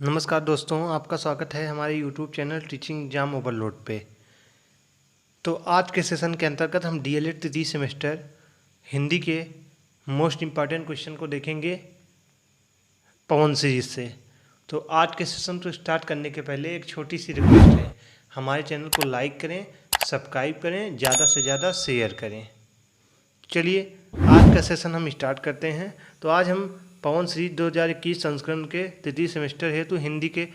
नमस्कार दोस्तों, आपका स्वागत है हमारे YouTube channel teaching exam overload पे। तो आज के सेशन के अंतर्गत हम डीएलएड तृतीय सेमेस्टर हिंदी के मोस्ट इम्पॉर्टेंट क्वेश्चन को देखेंगे पवन सीरीज से। तो आज के सेशन को स्टार्ट करने के पहले एक छोटी सी रिक्वेस्ट है, हमारे चैनल को लाइक करें, सब्सक्राइब करें, ज़्यादा से ज़्यादा शेयर करें। चलिए आज का सेशन हम स्टार्ट करते हैं। तो आज हम पवन सीरीज 2021 संस्करण के तृतीय सेमेस्टर हेतु हिंदी के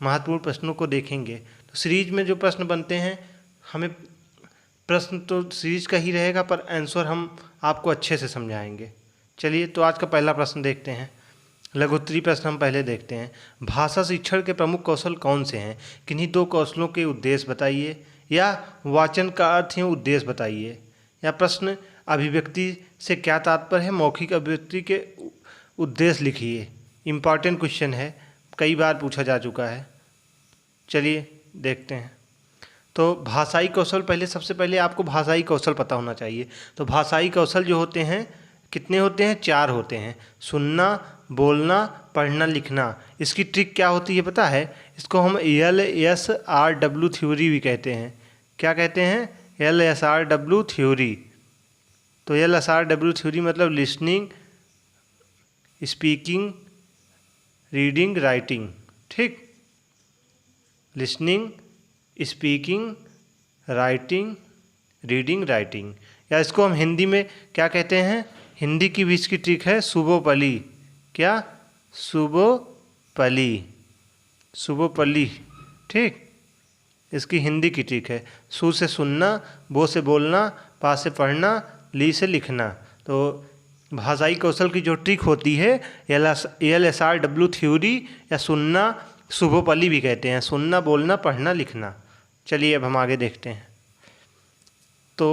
महत्वपूर्ण प्रश्नों को देखेंगे। तो सीरीज में जो प्रश्न बनते हैं, हमें प्रश्न तो सीरीज का ही रहेगा, पर आंसर हम आपको अच्छे से समझाएंगे। चलिए तो आज का पहला प्रश्न देखते हैं। लघुत्तरीय प्रश्न हम पहले देखते हैं। भाषा शिक्षण के प्रमुख कौशल कौन से हैं? किन्हीं दो कौशलों के उद्देश्य बताइए, या वाचन का अर्थ एवं उद्देश्य बताइए। या प्रश्न अभिव्यक्ति से क्या तात्पर्य है? मौखिक अभिव्यक्ति के उद्देश्य लिखिए। इम्पॉर्टेंट क्वेश्चन है, कई बार पूछा जा चुका है। चलिए देखते हैं। तो भाषाई कौशल, सबसे पहले आपको भाषाई कौशल पता होना चाहिए। तो भाषाई कौशल जो होते हैं कितने होते हैं? 4 होते हैं। सुनना, बोलना, पढ़ना, लिखना। इसकी ट्रिक क्या होती है पता है? इसको हम LSRW थ्योरी भी कहते हैं। क्या कहते हैं? LSRW theory. तो LSRW थ्योरी मतलब लिसनिंग, स्पीकिंग, रीडिंग, राइटिंग। ठीक, listening, speaking, writing, reading, writing. या इसको हम हिंदी में क्या कहते हैं? हिंदी की भी इसकी ट्रिक है सुबोपली। क्या? सुबोपली, सुबोपली। ठीक, इसकी हिंदी की ट्रिक है। सु से सुनना, बो से बोलना, पा से पढ़ना, ली से लिखना। तो भाषाई कौशल की जो ट्रिक होती है LSRW थ्योरी, या सुनना, शुभोपली भी कहते हैं। सुनना, बोलना, पढ़ना, लिखना। चलिए अब हम आगे देखते हैं। तो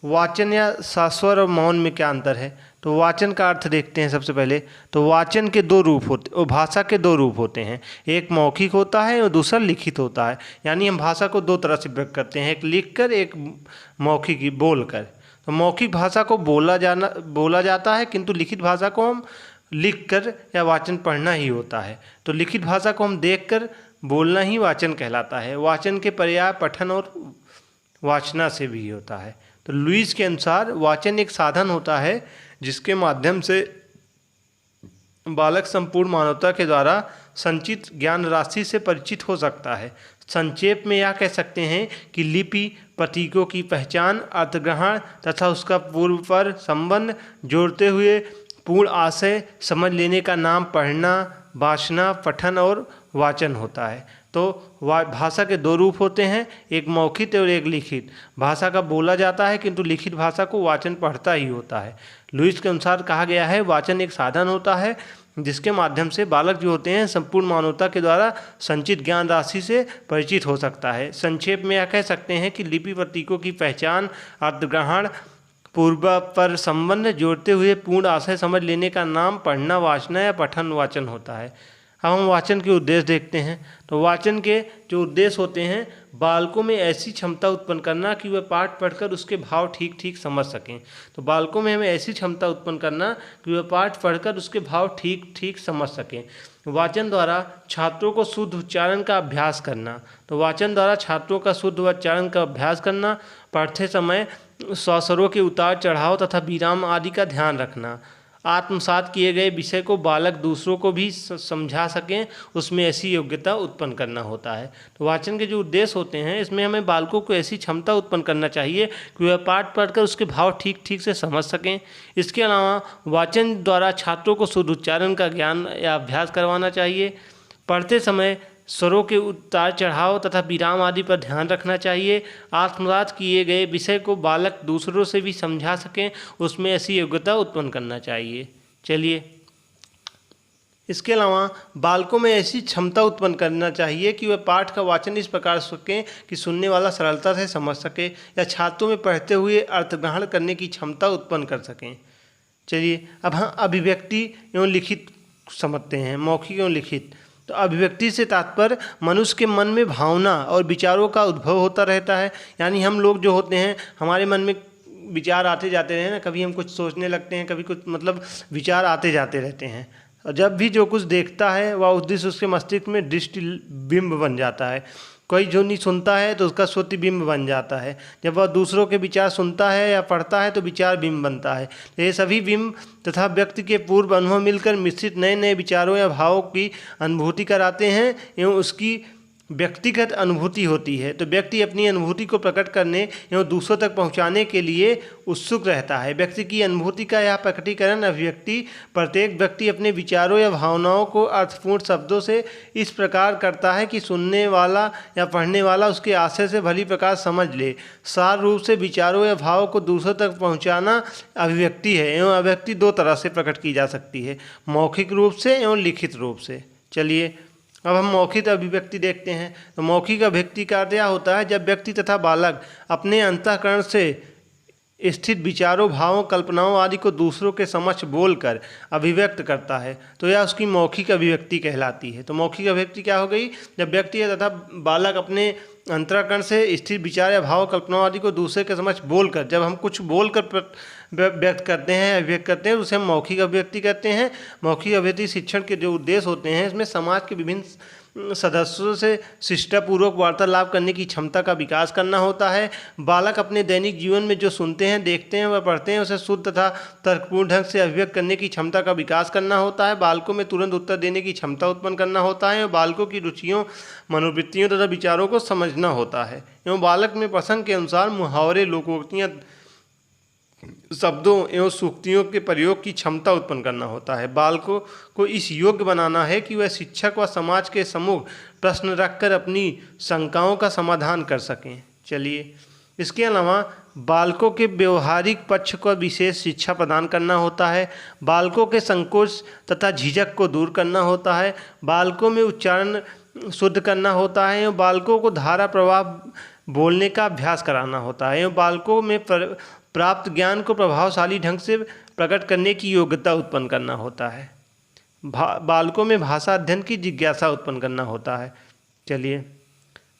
वाचन या शास्वर और मौन में क्या अंतर है? तो वाचन का अर्थ देखते हैं सबसे पहले। तो वाचन के 2 रूप होते, और भाषा के 2 रूप होते हैं। एक मौखिक होता है और दूसरा लिखित होता है। यानी हम भाषा को 2 तरह से व्यक्त करते हैं, एक लिख कर, एक मौखिक बोल कर। तो मौखिक भाषा को बोला जाता है, किंतु लिखित भाषा को हम लिख कर या वाचन पढ़ना ही होता है। तो लिखित भाषा को हम देख कर बोलना ही वाचन कहलाता है। वाचन के पर्याय पठन और वाचना से भी होता है। तो लुईस के अनुसार वाचन एक साधन होता है जिसके माध्यम से बालक संपूर्ण मानवता के द्वारा संचित ज्ञान राशि से परिचित हो सकता है। संक्षेप में यह कह सकते हैं कि लिपि प्रतीकों की पहचान, अर्थग्रहण तथा उसका पूर्व पर संबंध जोड़ते हुए पूर्ण आशय समझ लेने का नाम पढ़ना, वाचना, पठन और वाचन होता है। तो भाषा के 2 रूप होते हैं, एक मौखिक और एक लिखित। भाषा का बोला जाता है, किंतु लिखित भाषा को वाचन पढ़ता ही होता है। लुईस के अनुसार कहा गया है वाचन एक साधन होता है जिसके माध्यम से बालक जो होते हैं संपूर्ण मानवता के द्वारा संचित ज्ञान राशि से परिचित हो सकता है। संक्षेप में यह कह सकते हैं कि लिपि प्रतीकों की पहचान, अर्थग्रहण, पूर्व पर संबंध जोड़ते हुए पूर्ण आशय समझ लेने का नाम पढ़ना, वाचना या पठन वाचन होता है। अब हम वाचन के उद्देश्य देखते हैं। तो वाचन के जो उद्देश्य होते हैं, बालकों में ऐसी क्षमता उत्पन्न करना कि वह पाठ पढ़कर उसके भाव ठीक ठीक समझ सकें। तो बालकों में हमें ऐसी क्षमता उत्पन्न करना कि वह पाठ पढ़कर उसके भाव ठीक ठीक समझ सकें। वाचन द्वारा छात्रों को शुद्ध उच्चारण का अभ्यास करना। तो वाचन द्वारा छात्रों का शुद्ध उच्चारण का अभ्यास करना, पढ़ते समय स्वरों के उतार चढ़ाव तथा विराम आदि का ध्यान रखना, आत्मसात किए गए विषय को बालक दूसरों को भी समझा सकें, उसमें ऐसी योग्यता उत्पन्न करना होता है। तो वाचन के जो उद्देश्य होते हैं, इसमें हमें बालकों को ऐसी क्षमता उत्पन्न करना चाहिए कि वह पाठ पढ़कर उसके भाव ठीक ठीक से समझ सकें। इसके अलावा वाचन द्वारा छात्रों को शुद्ध उच्चारण का ज्ञान या अभ्यास करवाना चाहिए। पढ़ते समय स्वरों के उतार चढ़ाव तथा विराम आदि पर ध्यान रखना चाहिए। आत्मसात किए गए विषय को बालक दूसरों से भी समझा सकें, उसमें ऐसी योग्यता उत्पन्न करना चाहिए। चलिए, इसके अलावा बालकों में ऐसी क्षमता उत्पन्न करना चाहिए कि वह पाठ का वाचन इस प्रकार सकें कि सुनने वाला सरलता से समझ सके, या छात्रों में पढ़ते हुए अर्थग्रहण करने की क्षमता उत्पन्न कर सकें। चलिए अब हम अभिव्यक्ति एवं लिखित समझते हैं, मौखिक एवं लिखित। तो अभिव्यक्ति से तात्पर्य मनुष्य के मन में भावना और विचारों का उद्भव होता रहता है। यानी हम लोग जो होते हैं, हमारे मन में विचार आते जाते रहे ना, कभी हम कुछ सोचने लगते हैं, कभी कुछ विचार आते जाते रहते हैं। और जब भी जो कुछ देखता है वह उस दृश्य उसके मस्तिष्क में दृष्टि बिंब बन जाता है। कोई जो नहीं सुनता है तो उसका श्रुति बिंब बन जाता है। जब वह दूसरों के विचार सुनता है या पढ़ता है तो विचार बिंब बनता है। ये सभी बिंब तथा व्यक्ति के पूर्व अनुभव मिलकर मिश्रित नए नए विचारों या भावों की अनुभूति कराते हैं एवं उसकी व्यक्तिगत अनुभूति होती है। तो व्यक्ति अपनी अनुभूति को प्रकट करने एवं दूसरों तक पहुंचाने के लिए उत्सुक रहता है। व्यक्ति की अनुभूति का यह प्रकटीकरण अभिव्यक्ति प्रत्येक व्यक्ति अपने विचारों या भावनाओं को अर्थपूर्ण शब्दों से इस प्रकार करता है कि सुनने वाला या पढ़ने वाला उसके आशय से भली प्रकार समझ ले। सार रूप से विचारों या भावों को दूसरों तक पहुँचाना अभिव्यक्ति है एवं अभिव्यक्ति दो तरह से प्रकट की जा सकती है, मौखिक रूप से एवं लिखित रूप से। चलिए अब हम मौखिक अभिव्यक्ति देखते हैं। तो मौखिक अभिव्यक्ति का अर्थ यह होता है जब व्यक्ति तथा बालक अपने अंतःकरण से स्थित विचारों, भावों, कल्पनाओं आदि को दूसरों के समक्ष बोलकर अभिव्यक्त करता है तो यह उसकी मौखिक अभिव्यक्ति कहलाती है। तो मौखिक अभिव्यक्ति क्या हो गई? जब व्यक्ति तथा बालक अपने अंतःकरण से स्थित विचार या भाव, कल्पनाओं आदि को दूसरे के समक्ष बोलकर, जब हम कुछ बोलकर व्यक्त करते हैं, अभिव्यक्त करते हैं, उसे हम मौखिक अभिव्यक्ति कहते हैं। मौखिक अभिव्यक्ति शिक्षण के जो उद्देश्य होते हैं इसमें समाज के विभिन्न सदस्यों से शिष्टापूर्वक वार्तालाप करने की क्षमता का विकास करना होता है। बालक अपने दैनिक जीवन में जो सुनते हैं, देखते हैं व पढ़ते हैं उसे शुद्ध तथा तर्कपूर्ण ढंग से अभिव्यक्त करने की क्षमता का विकास करना होता है। बालकों में तुरंत उत्तर देने की क्षमता उत्पन्न करना होता है और बालकों की रुचियों, मनोवृत्तियों तथा विचारों को समझना होता है एवं बालक में प्रसंग के अनुसार मुहावरे, लोकोक्तियाँ, शब्दों एवं सूक्तियों के प्रयोग की क्षमता उत्पन्न करना होता है। बालकों को इस योग्य बनाना है कि वह शिक्षक व समाज के सम्मुख प्रश्न रखकर अपनी शंकाओं का समाधान कर सकें। चलिए इसके अलावा बालकों के व्यवहारिक पक्ष को विशेष शिक्षा प्रदान करना होता है। बालकों के संकोच तथा झिझक को दूर करना होता है। बालकों में उच्चारण शुद्ध करना होता है एवं बालकों को धारा प्रवाह बोलने का अभ्यास कराना होता है एवं बालकों में प्राप्त ज्ञान को प्रभावशाली ढंग से प्रकट करने की योग्यता उत्पन्न करना होता है। बालकों में भाषा अध्ययन की जिज्ञासा उत्पन्न करना होता है। चलिए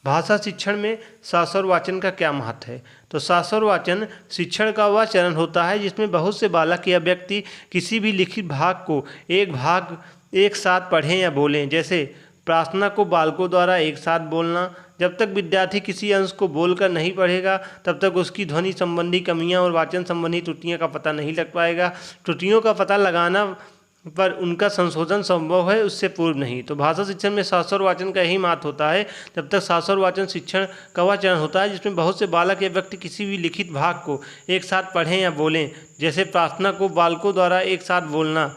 भाषा शिक्षण में शास्त्र वाचन का क्या महत्व है? तो शास्त्र वाचन शिक्षण का वह चरण होता है जिसमें बहुत से बालक या व्यक्ति किसी भी लिखित भाग को एक साथ पढ़ें या बोलें। जैसे प्रार्थना को बालकों द्वारा एक साथ बोलना। जब तक विद्यार्थी किसी अंश को बोलकर नहीं पढ़ेगा तब तक उसकी ध्वनि संबंधी कमियां और वाचन संबंधी त्रुटियों का पता नहीं लग पाएगा। त्रुटियों का पता लगाना पर उनका संशोधन संभव है, उससे पूर्व नहीं। तो भाषा शिक्षण में शास्त्र वाचन का यही महत्व होता है। जब तक शास्त्र वाचन शिक्षण का वह चरण होता है जिसमें बहुत से बालक या व्यक्ति किसी भी लिखित भाग को एक साथ पढ़ें या बोलें। जैसे प्रार्थना को बालकों द्वारा एक साथ बोलना।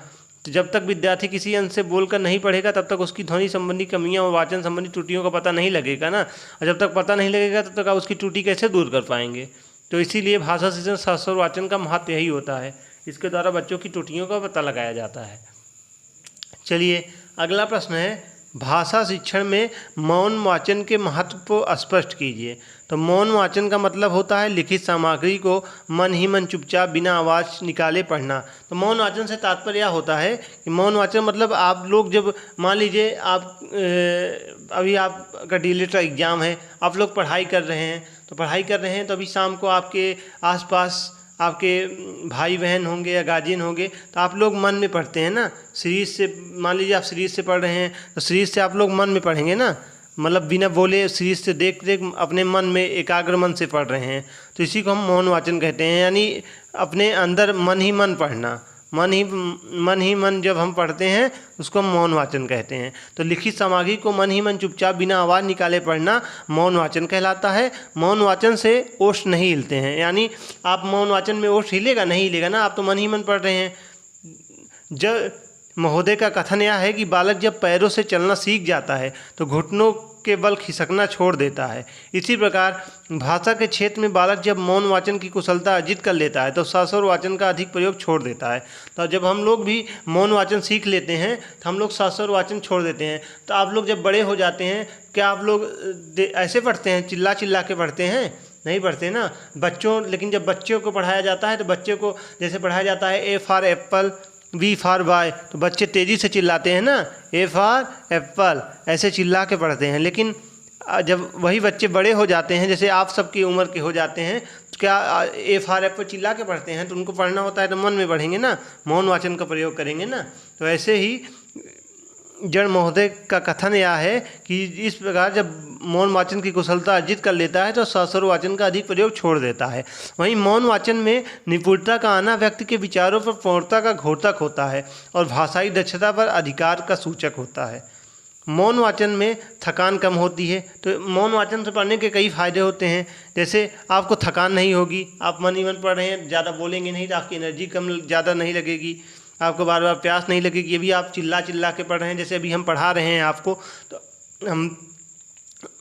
तो जब तक विद्यार्थी किसी अंश से बोलकर नहीं पढ़ेगा तब तक उसकी ध्वनि संबंधी कमियां और वाचन संबंधी त्रुटियों का पता नहीं लगेगा ना। और जब तक पता नहीं लगेगा तब तक आप उसकी त्रुटि कैसे दूर कर पाएंगे? तो इसीलिए भाषा शिक्षण शास्त्र वाचन का महत्व यही होता है। इसके द्वारा बच्चों की त्रुटियों का पता लगाया जाता है। चलिए अगला प्रश्न है, भाषा शिक्षण में मौन वाचन के महत्व को स्पष्ट कीजिए। तो मौन वाचन का मतलब होता है लिखित सामग्री को मन ही मन चुपचाप बिना आवाज़ निकाले पढ़ना। तो मौन वाचन से तात्पर्य यह होता है कि मौन वाचन मतलब आप लोग जब मान लीजिए अभी आपका डीएलएड का एग्ज़ाम है, आप लोग पढ़ाई कर रहे हैं तो अभी शाम को आपके आसपास आपके भाई बहन होंगे या गार्जियन होंगे तो आप लोग मन में पढ़ते हैं ना। सीरीज से मान लीजिए आप सीरीज से पढ़ रहे हैं तो सीरीज से आप लोग मन में पढ़ेंगे ना, मतलब बिना बोले सीरीज से देख अपने मन में एकाग्र मन से पढ़ रहे हैं। तो इसी को हम मौन वाचन कहते हैं, यानी अपने अंदर मन ही मन पढ़ना। मन ही मन जब हम पढ़ते हैं उसको हम मौन वाचन कहते हैं। तो लिखित सामग्री को मन ही मन चुपचाप बिना आवाज़ निकाले पढ़ना मौन वाचन कहलाता है। मौन वाचन से ओष्ठ नहीं हिलते हैं, यानी आप मौन वाचन में ओष्ठ हिलेगा नहीं हिलेगा ना, आप तो मन ही मन पढ़ रहे हैं। जब महोदय का कथन यह है कि बालक जब पैरों से चलना सीख जाता है तो घुटनों के बल खिसकना छोड़ देता है। इसी प्रकार भाषा के क्षेत्र में बालक जब मौन वाचन की कुशलता अर्जित कर लेता है तो शास्त्र वाचन का अधिक प्रयोग छोड़ देता है। तो जब हम लोग भी मौन वाचन सीख लेते हैं तो हम लोग शास्त्र वाचन छोड़ देते हैं। तो आप लोग जब बड़े हो जाते हैं क्या आप लोग ऐसे पढ़ते हैं, चिल्ला चिल्ला के पढ़ते हैं? नहीं पढ़ते ना बच्चों। लेकिन जब बच्चों को पढ़ाया जाता है तो बच्चे को जैसे पढ़ाया जाता है A for apple, B for boy, तो बच्चे तेज़ी से चिल्लाते हैं ना, ए फॉर एप्पल, ऐसे चिल्ला के पढ़ते हैं। लेकिन जब वही बच्चे बड़े हो जाते हैं, जैसे आप सबकी उम्र के हो जाते हैं, तो क्या FR पर चिल्ला के पढ़ते हैं? तो उनको पढ़ना होता है तो मन में पढ़ेंगे ना, मौन वाचन का प्रयोग करेंगे ना। तो ऐसे ही जड़ महोदय का कथन यह है कि इस प्रकार जब मौन वाचन की कुशलता अर्जित कर लेता है तो सस्वर वाचन का अधिक प्रयोग छोड़ देता है। वहीं मौन वाचन में निपुणता का आना व्यक्ति के विचारों पर पूर्णता का घोतक होता है और भाषाई दक्षता पर अधिकार का सूचक होता है। मौन वाचन में थकान कम होती है। तो मौन वाचन से पढ़ने के कई फायदे होते हैं, जैसे आपको थकान नहीं होगी, आप मन ही मन पढ़ रहे हैं, ज़्यादा बोलेंगे नहीं तो आपकी एनर्जी कम ज़्यादा नहीं लगेगी, आपको बार बार प्यास नहीं लगेगी। ये भी आप चिल्ला चिल्ला के पढ़ रहे हैं, जैसे अभी हम पढ़ा रहे हैं आपको, तो हम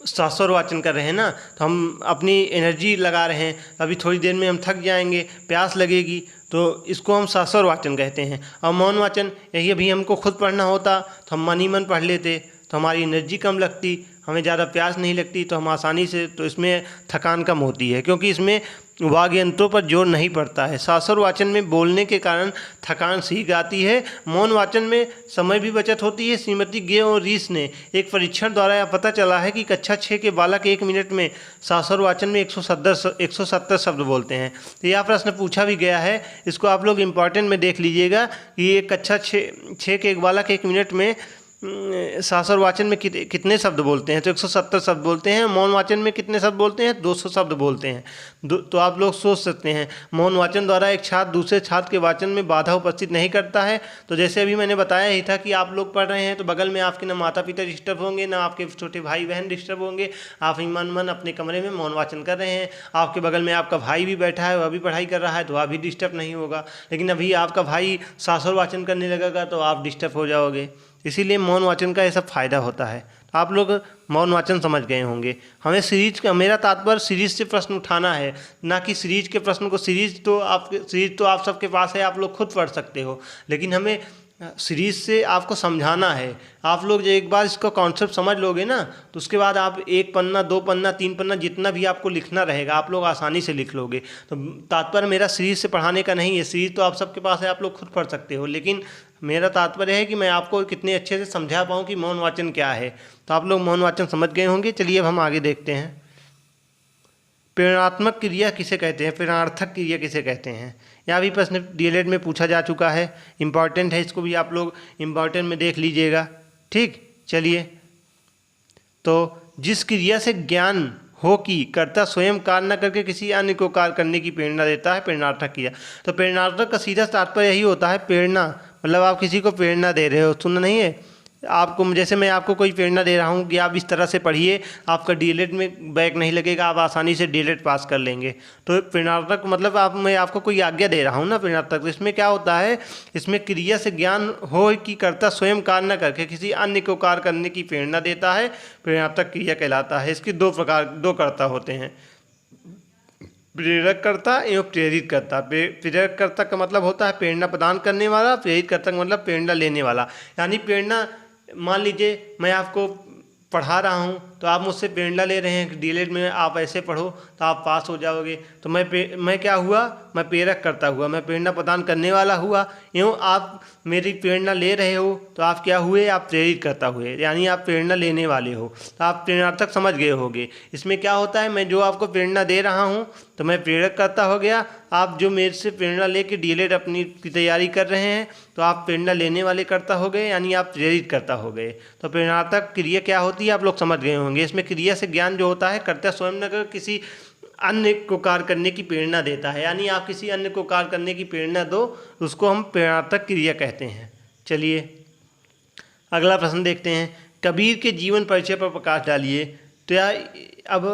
सस्वर वाचन कर रहे हैं ना, तो हम अपनी एनर्जी लगा रहे हैं, अभी थोड़ी देर में हम थक जाएंगे, प्यास लगेगी, तो इसको हम सस्वर वाचन कहते हैं। और मौन वाचन यही अभी हमको खुद पढ़ना होता तो हम मन ही मन पढ़ लेते, तो हमारी एनर्जी कम लगती, हमें ज़्यादा प्यास नहीं लगती, तो हम आसानी से, तो इसमें थकान कम होती है क्योंकि इसमें वाग् यंत्रों पर जोर नहीं पड़ता है। सस्वर वाचन में बोलने के कारण थकान शीघ्र आती है। मौन वाचन में समय भी बचत होती है। श्रीमती गे और रीस ने एक परीक्षण द्वारा यह पता चला है कि कक्षा 6 के बालक 1 मिनट में सस्वर वाचन में 170 शब्द बोलते हैं। तो यह प्रश्न पूछा भी गया है, इसको आप लोग इम्पॉर्टेंट में देख लीजिएगा कि ये कक्षा 6 के एक बालक 1 मिनट में सस्वर वाचन में कितने शब्द बोलते हैं, तो 170 शब्द बोलते हैं। मौन वाचन में कितने शब्द बोलते हैं? 200 शब्द बोलते हैं। तो आप लोग सोच सकते हैं, मौन वाचन द्वारा एक छात्र दूसरे छात्र के वाचन में बाधा उपस्थित नहीं करता है। तो जैसे अभी मैंने बताया ही था कि आप लोग पढ़ रहे हैं तो बगल में आपके ना माता पिता डिस्टर्ब होंगे, ना आपके छोटे भाई बहन डिस्टर्ब होंगे, आप ही मन मन अपने कमरे में मौन वाचन कर रहे हैं। आपके बगल में आपका भाई भी बैठा है, वह भी पढ़ाई कर रहा है, तो वह भी डिस्टर्ब नहीं होगा। लेकिन अभी आपका भाई सस्वर वाचन करने लगेगा तो आप डिस्टर्ब हो जाओगे। इसीलिए मौन वाचन का ये सब फायदा होता है। आप लोग मौन वाचन समझ गए होंगे। हमें सीरीज का, मेरा तात्पर्य सीरीज से प्रश्न उठाना है, ना कि सीरीज के प्रश्न को। सीरीज तो आप सबके पास है, आप लोग खुद पढ़ सकते हो, लेकिन हमें सीरीज से आपको समझाना है। आप लोग जो एक बार इसका कॉन्सेप्ट समझ लोगे ना, तो उसके बाद आप 1 पन्ना 2 पन्ना 3 पन्ना जितना भी आपको लिखना रहेगा आप लोग आसानी से लिख लोगे। तो तात्पर्य मेरा सीरीज से पढ़ाने का नहीं है, सीरीज तो आप सबके पास है, आप लोग खुद पढ़ सकते हो, लेकिन मेरा तात्पर्य है कि मैं आपको कितने अच्छे से समझा पाऊँ कि मौन वाचन क्या है। तो आप लोग मौन वाचन समझ गए होंगे। चलिए अब हम आगे देखते हैं। प्रेरणात्मक क्रिया किसे कहते हैं, प्रेरणार्थक क्रिया किसे कहते हैं? यह भी प्रश्न DLED में पूछा जा चुका है, इम्पॉर्टेंट है, इसको भी आप लोग इम्पॉर्टेंट में देख लीजिएगा। ठीक, चलिए। तो जिस क्रिया से ज्ञान हो कि कर्ता स्वयं कार्य न करके किसी अन्य को कार्य करने की प्रेरणा देता है, प्रेरणार्थक क्रिया। तो प्रेरणार्थक का सीधा तात्पर्य यही होता है, प्रेरणा, मतलब आप किसी को प्रेरणा दे रहे हो। सुनना नहीं है आपको, जैसे मैं आपको कोई प्रेरणा दे रहा हूँ कि आप इस तरह से पढ़िए, आपका DLED में बैक नहीं लगेगा, आप आसानी से DLED पास कर लेंगे। तो प्रेरणार्थक मतलब मैं आपको कोई आज्ञा दे रहा हूँ ना, प्रेरणार्थक। तो इसमें क्या होता है, इसमें क्रिया से ज्ञान हो कि कर्ता स्वयं कार्य न करके किसी अन्य को कार्य करने की प्रेरणा देता है, प्रेरणार्थक क्रिया कहलाता है। इसके दो कर्ता होते हैं, प्रेरक कर्ता एवं प्रेरित कर्ता। प्रेरक कर्ता का मतलब होता है प्रेरणा प्रदान करने वाला, प्रेरित कर्ता का मतलब प्रेरणा लेने वाला। यानी प्रेरणा, मान लीजिए मैं आपको पढ़ा रहा हूँ तो आप मुझसे प्रेरणा ले रहे हैं कि DLED में आप ऐसे पढ़ो तो आप पास हो जाओगे। तो मैं क्या हुआ, मैं प्रेरक करता हुआ, मैं प्रेरणा प्रदान करने वाला हुआ। यूँ आप मेरी प्रेरणा ले रहे हो तो आप क्या हुए, आप प्रेरित करता हुए, यानी आप प्रेरणा लेने वाले हो। तो आप प्रेरणार्थक समझ गए होंगे। इसमें क्या होता है, मैं जो आपको प्रेरणा दे रहा हूँ तो मैं प्रेरक करता हो गया। आप जो मेरे से प्रेरणा लेके DLED अपनी की तैयारी कर रहे हैं तो आप प्रेरणा लेने वाले करता हो गए, यानी आप प्रेरित करता हो गए। तो प्रेरणार्थक क्रिया क्या होती है आप लोग समझ गए होंगे। इसमें क्रिया से ज्ञान जो होता है, कर्ता स्वयं न कर किसी अन्य को कार्य करने की प्रेरणा देता है, यानी आप किसी अन्य को कार्य करने की प्रेरणा दो, उसको हम प्रेरणार्थक क्रिया कहते हैं। चलिए अगला प्रश्न देखते हैं। कबीर के जीवन परिचय पर प्रकाश डालिए। तो यार अब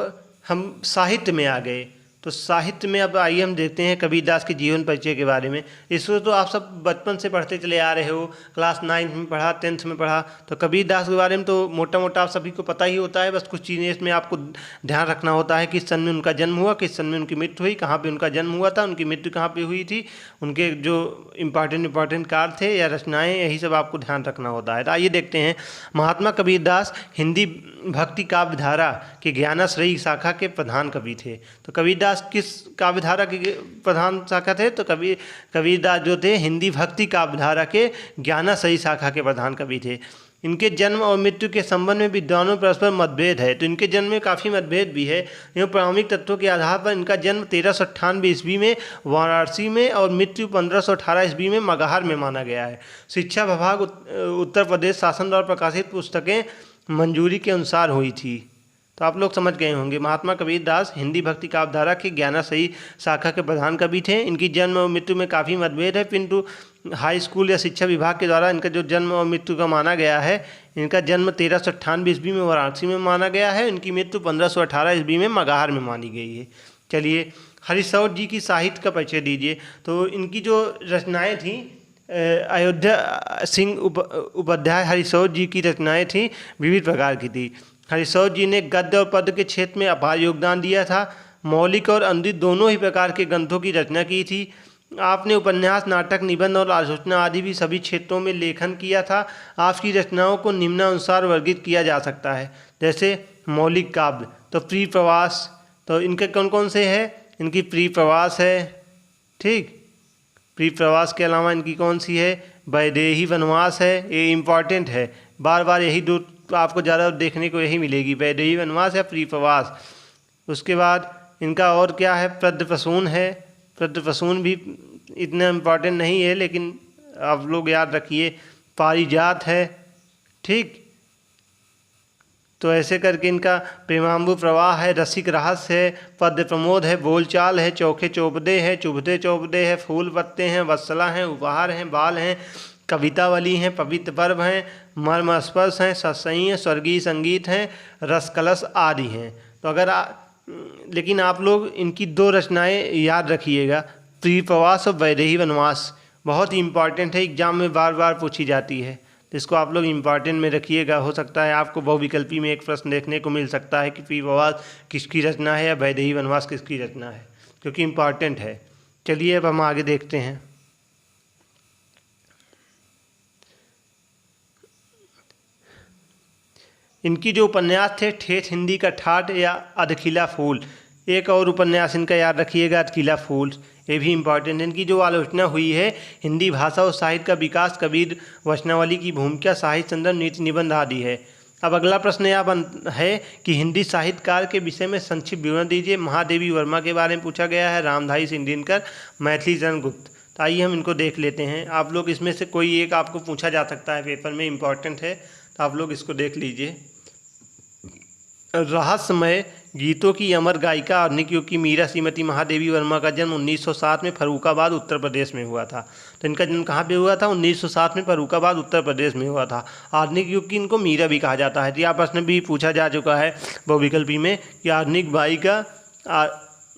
हम साहित्य में आ गए, तो साहित्य में अब आइए हम देखते हैं कबीरदास के जीवन परिचय के बारे में। इसको तो आप सब बचपन से पढ़ते चले आ रहे हो, क्लास 9 में पढ़ा, 10th में पढ़ा। तो कबीरदास के बारे में तो मोटा मोटा आप सभी को पता ही होता है। बस कुछ चीज़ें इसमें आपको ध्यान रखना होता है, किस सन में उनका जन्म हुआ, किस सन में उनकी मृत्यु हुई, कहाँ पर उनका जन्म हुआ था, उनकी मृत्यु कहाँ पर हुई थी, उनके जो इम्पॉर्टेंट कार्य थे या रचनाएँ, यही सब आपको ध्यान रखना होता है। तो आइए देखते हैं। महात्मा कबीरदास हिंदी भक्ति काव्य धारा के ज्ञानाश्रयी शाखा के प्रधान कवि थे। तो कबीरदास किस काव्यधारा के प्रधान शाखा थे, तो कबीरदास जो थे हिंदी भक्ति काव्यधारा के ज्ञानाश्रयी शाखा के प्रधान कवि थे। इनके जन्म और मृत्यु के संबंध में विद्वानों में परस्पर मतभेद है। तो इनके जन्म में काफ़ी मतभेद भी है। एवं प्रारंभिक तत्वों के आधार पर इनका जन्म 1398 ईस्वी में वाराणसी में और मृत्यु 1518 ईस्वी में मगहर में माना गया है। शिक्षा विभाग उत्तर प्रदेश शासन द्वारा प्रकाशित पुस्तकें मंजूरी के अनुसार हुई थी। तो आप लोग समझ गए होंगे। महात्मा कबीर दास हिंदी भक्ति काव्यधारा के ज्ञानाश्रयी शाखा के प्रधान कवि थे। इनकी जन्म और मृत्यु में काफ़ी मतभेद है, किंतु हाई स्कूल या शिक्षा विभाग के द्वारा इनका जो जन्म और मृत्यु का माना गया है, इनका जन्म 1398 ईस्वी में वाराणसी में माना गया है। इनकी मृत्यु 1518 ईस्वी में मगहर में मानी गई है। चलिए, हरिशौर जी की साहित्य का परिचय दीजिए। तो इनकी जो रचनाएँ थीं, अयोध्या सिंह उपाध्याय हरिशौर जी की रचनाएँ थीं विविध प्रकार की थी। हरिशौर जी ने गद्य और पद्य के क्षेत्र में अपार योगदान दिया था। मौलिक और अनुदित दोनों ही प्रकार के ग्रंथों की रचना की थी। आपने उपन्यास, नाटक, निबंध और आलोचना आदि भी सभी क्षेत्रों में लेखन किया था। आपकी रचनाओं को निम्नानुसार वर्गीकृत किया जा सकता है। जैसे मौलिक काव्य, तो प्रिय प्रवास, तो इनके कौन कौन से हैं? इनकी प्रिय प्रवास है, ठीक। प्रिय प्रवास के अलावा इनकी कौन सी है? वैदेही वनवास है। ये इम्पॉर्टेंट है, बार बार यही दो आपको ज़्यादा देखने को यही मिलेगी, वैदेही वनवास या प्रिय प्रवास। उसके बाद इनका और क्या है? पद्मप्रसून है। पद्मप्रसून भी इतना इम्पॉर्टेंट नहीं है, लेकिन आप लोग याद रखिए। पारिजात है, ठीक। तो ऐसे करके इनका प्रेमांबु प्रवाह है, रसिक रहस्य है, पद्य प्रमोद है, बोलचाल है, चौखे चौपदे है, चुभते चौपदे है, फूल पत्ते हैं, वत्सला हैं, उपहार हैं, बाल हैं, कवितावली हैं, पवित्र पर्व हैं, मर्म स्पर्श हैं, सत्सई हैं, स्वर्गीय संगीत हैं, रसकलश आदि हैं। तो अगर लेकिन आप लोग इनकी दो रचनाएं याद रखिएगा, प्रिय प्रवास और वैदेही वनवास, बहुत ही इम्पॉर्टेंट है, एग्जाम में बार बार पूछी जाती है। तो इसको आप लोग इम्पॉर्टेंट में रखिएगा। हो सकता है आपको बहुविकल्पी में एक प्रश्न देखने को मिल सकता है कि प्रिय प्रवास किसकी रचना है या वैदेही वनवास किसकी रचना है, क्योंकि इम्पॉर्टेंट है। चलिए अब हम आगे देखते हैं। इनकी जो उपन्यास थे, ठेठ हिंदी का ठाठ या अधखिला फूल। एक और उपन्यास इनका याद रखिएगा, अधखिला फूल, ये भी इम्पॉर्टेंट है। इनकी जो आलोचना हुई है, हिंदी भाषा और साहित्य का विकास, कबीर वचनावली की भूमिका, साहित्य संदर्भ, नीति निबंध आदि है। अब अगला प्रश्न यह है कि हिंदी साहित्यकार के विषय में संक्षिप्त विवरण दीजिए। महादेवी वर्मा के बारे में पूछा गया है, रामधारी सिंह दिनकर, मैथिली चरण गुप्त। तो आइए हम इनको देख लेते हैं। आप लोग इसमें से कोई एक आपको पूछा जा सकता है पेपर में, इम्पॉर्टेंट है, तो आप लोग इसको देख लीजिए। रहस्यमय गीतों की अमर गायिका आधुनिक युग की मीरा श्रीमती महादेवी वर्मा का जन्म 1907 में फर्रुखाबाद उत्तर प्रदेश में हुआ था। तो इनका जन्म कहाँ पे हुआ था? 1907 में फर्रुखाबाद उत्तर प्रदेश में हुआ था। आधुनिक युग की इनको मीरा भी कहा जाता है। तो यह प्रश्न भी पूछा जा चुका है बहुविकल्पी में कि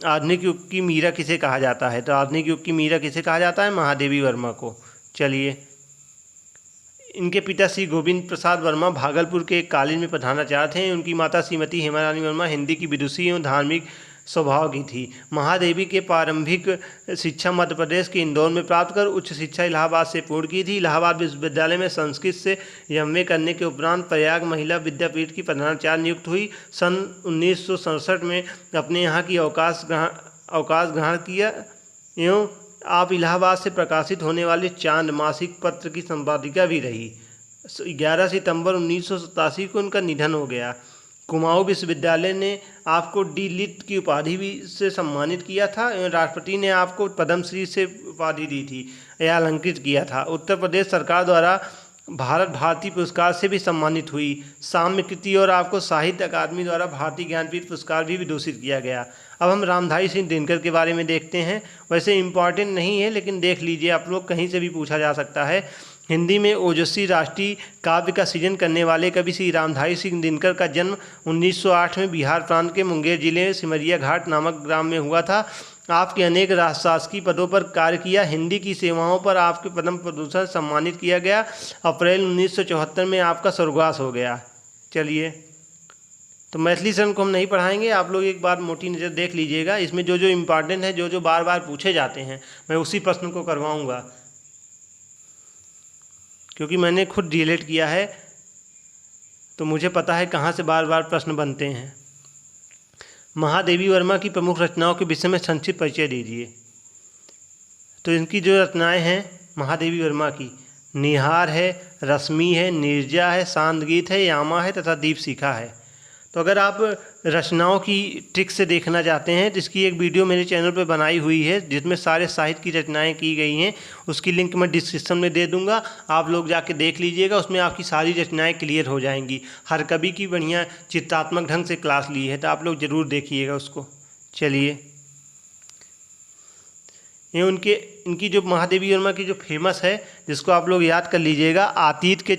आधुनिक युग की मीरा किसे कहा जाता है। तो आधुनिक युग की मीरा किसे कहा जाता है? महादेवी वर्मा को। चलिए, इनके पिता श्री गोविंद प्रसाद वर्मा भागलपुर के एक कॉलेज में प्रधानाचार्य थे। उनकी माता श्रीमती हेमारानी वर्मा हिंदी की विदुषी एवं धार्मिक स्वभाव की थी। महादेवी के प्रारंभिक शिक्षा मध्य प्रदेश के इंदौर में प्राप्त कर उच्च शिक्षा इलाहाबाद से पूर्ण की थी। इलाहाबाद विश्वविद्यालय में संस्कृत से एमए करने के उपरांत प्रयाग महिला विद्यापीठ की प्रधानाचार्य नियुक्त हुई। सन 1967 में अपने यहाँ की अवकाश ग्रहण किया एवं आप इलाहाबाद से प्रकाशित होने वाले चांद मासिक पत्र की संपादिका भी रही। 11 सितंबर 1987 को उनका निधन हो गया। कुमाऊं विश्वविद्यालय ने आपको डी लिट की उपाधि भी से सम्मानित किया था एवं राष्ट्रपति ने आपको पद्मश्री से उपाधि दी थी या अलंकृत किया था। उत्तर प्रदेश सरकार द्वारा भारत भारती पुरस्कार से भी सम्मानित हुई। साम्य कृति और आपको साहित्य अकादमी द्वारा भारतीय ज्ञानपीठ पुरस्कार भी विभूषित किया गया। अब हम रामधारी सिंह दिनकर के बारे में देखते हैं। वैसे इम्पॉर्टेंट नहीं है, लेकिन देख लीजिए आप लोग, कहीं से भी पूछा जा सकता है। हिंदी में ओजस्वी राष्ट्रीय काव्य का सृजन करने वाले कवि श्री रामधारी सिंह दिनकर का जन्म 1908 में बिहार प्रांत के मुंगेर जिले में सिमरिया घाट नामक ग्राम में हुआ था। आपके अनेक शासकीय पदों पर कार्य किया। हिंदी की सेवाओं पर आपके पद्म विभूषण सम्मानित किया गया। अप्रैल 1974 में आपका स्वर्गवास हो गया। चलिए, तो मैथिली चरण को हम नहीं पढ़ाएंगे, आप लोग एक बार मोटी नज़र देख लीजिएगा। इसमें जो जो इम्पॉर्टेंट है, जो जो बार बार पूछे जाते हैं, मैं उसी प्रश्न को करवाऊंगा, क्योंकि मैंने खुद डीएलएड किया है तो मुझे पता है कहाँ से बार बार प्रश्न बनते हैं। महादेवी वर्मा की प्रमुख रचनाओं के विषय में संक्षिप्त परिचय दीजिए। तो इनकी जो रचनाएं हैं महादेवी वर्मा की, निहार है, रश्मि है, नीरजा है, शांत गीत है, यामा है तथा दीप शिखा है। तो अगर आप रचनाओं की ट्रिक से देखना चाहते हैं तो इसकी एक वीडियो मेरे चैनल पर बनाई हुई है जिसमें सारे साहित्य की रचनाएं की गई हैं। उसकी लिंक मैं डिस्क्रिप्शन में दे दूंगा, आप लोग जाके देख लीजिएगा। उसमें आपकी सारी रचनाएं क्लियर हो जाएंगी। हर कवि की बढ़िया चित्रात्मक ढंग से क्लास ली है, तो आप लोग ज़रूर देखिएगा उसको। चलिए, ये इनकी जो महादेवी वर्मा की जो फेमस है, जिसको आप लोग याद कर लीजिएगा, अतीत के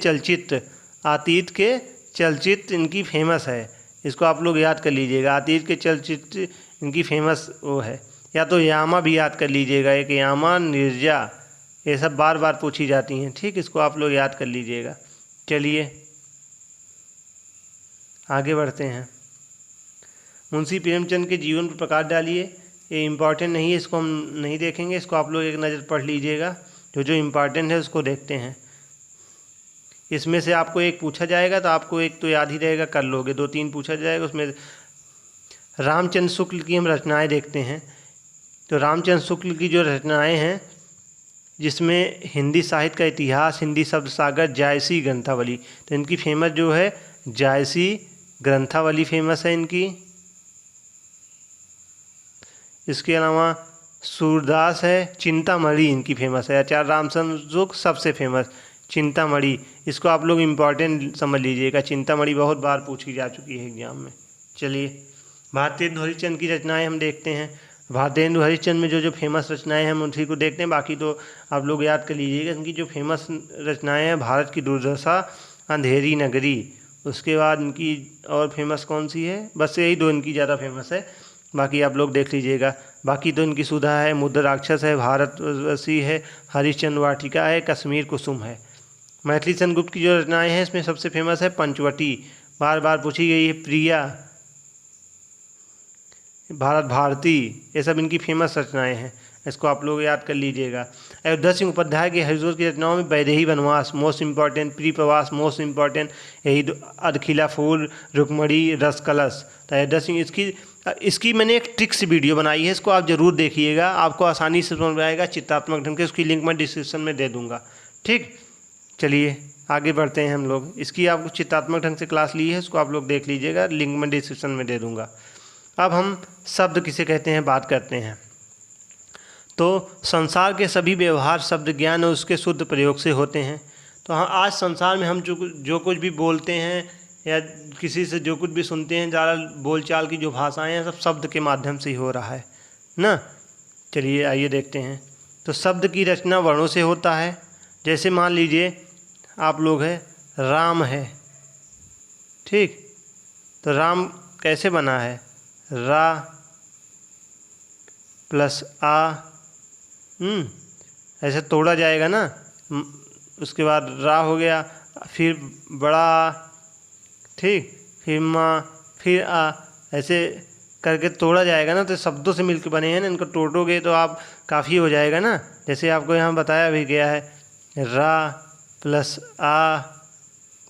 चलचित्र इनकी फेमस है। इसको आप लोग याद कर लीजिएगा, अतीत के चलचित्र इनकी फेमस वो है। या तो यामा भी याद कर लीजिएगा, एक यामा, नीरजा, ये सब बार बार पूछी जाती हैं। ठीक, इसको आप लोग याद कर लीजिएगा। चलिए आगे बढ़ते हैं। मुंशी प्रेमचंद के जीवन पर प्रकाश डालिए। ये इम्पॉर्टेंट नहीं है, इसको हम नहीं देखेंगे, इसको आप लोग एक नज़र पढ़ लीजिएगा। जो इम्पॉर्टेंट है उसको देखते हैं। इसमें से आपको एक पूछा जाएगा तो आपको एक तो याद ही रहेगा, कर लोगे। 2-3 पूछा जाएगा उसमें। रामचंद्र शुक्ल की हम रचनाएं देखते हैं। तो रामचंद्र शुक्ल की जो रचनाएं हैं, जिसमें हिंदी साहित्य का इतिहास, हिंदी शब्द सागर, जायसी, ग्रंथावली, तो इनकी फेमस जो है जायसी, ग्रंथावली फेमस है इनकी। इसके अलावा सूरदास है, चिंतामणि इनकी फेमस है। आचार्य रामचंद्र शुक्ल सबसे फेमस चिंतामणि, इसको आप लोग इम्पॉर्टेंट समझ लीजिएगा। चिंतामणि बहुत बार पूछी जा चुकी है एग्जाम में। चलिए, भारतेंदु हरिश्चंद्र की रचनाएं हम देखते हैं। भारतेंदु हरिश्चंद्र में जो फेमस रचनाएं हैं हम उसी को देखते हैं, बाकी तो आप लोग याद कर लीजिएगा। इनकी जो फेमस रचनाएं हैं, भारत की दुर्दशा, अंधेरी नगरी, उसके बाद इनकी और फेमस कौन सी है, बस यही 2 इनकी ज़्यादा फेमस है, बाकी आप लोग देख लीजिएगा। बाकी तो इनकी सुधा है, मुद्र राक्षस है, भारतवर्षी है, हरिश्चंद्र वाटिका है, कश्मीर कुसुम है। मैथिली चंद्रगुप्त की जो रचनाएं हैं इसमें सबसे फेमस है पंचवटी, बार बार पूछी गई है, प्रिया, भारत भारती, ये सब इनकी फेमस रचनाएं हैं। इसको आप लोग याद कर लीजिएगा। अयोध्या सिंह उपाध्याय के हरिजोर की रचनाओं में वैदेही वनवास मोस्ट इम्पॉर्टेंट, प्री प्रवास मोस्ट इम्पॉर्टेंट, यही अधखिला फूल, रुक्मणी, रस कलश। तो अयोध्या सिंह इसकी मैंने एक ट्रिक्स वीडियो बनाई है, इसको आप ज़रूर देखिएगा, आपको आसानी से समझ में आएगा चित्रात्मक ढंग से। उसकी लिंक मैं डिस्क्रिप्शन में दे दूँगा। ठीक, चलिए आगे बढ़ते हैं हम लोग। इसकी आपको चित्रात्मक ढंग से क्लास ली है, इसको आप लोग देख लीजिएगा, लिंक मैं डिस्क्रिप्शन में दे दूँगा। अब हम शब्द किसे कहते हैं बात करते हैं। तो संसार के सभी व्यवहार शब्द ज्ञान और उसके शुद्ध प्रयोग से होते हैं। तो हाँ, आज संसार में हम जो कुछ भी बोलते हैं या किसी से जो कुछ भी सुनते हैं, ज़्यादा बोलचाल की जो भाषाएं हैं, सब शब्द के माध्यम से ही हो रहा है ना। चलिए आइए देखते हैं। तो शब्द की रचना वर्णों से होता है। जैसे मान लीजिए आप लोग हैं, राम है, ठीक, तो राम कैसे बना है, रा प्लस आ, ऐसे तोड़ा जाएगा ना। उसके बाद रा हो गया, फिर बड़ा, ठीक, फिर माँ, फिर आ, ऐसे करके तोड़ा जाएगा ना। तो शब्दों से मिलकर बने हैं ना, इनको तोड़ोगे तो आप काफ़ी हो जाएगा ना। जैसे आपको यहाँ बताया भी गया है, रा प्लस आ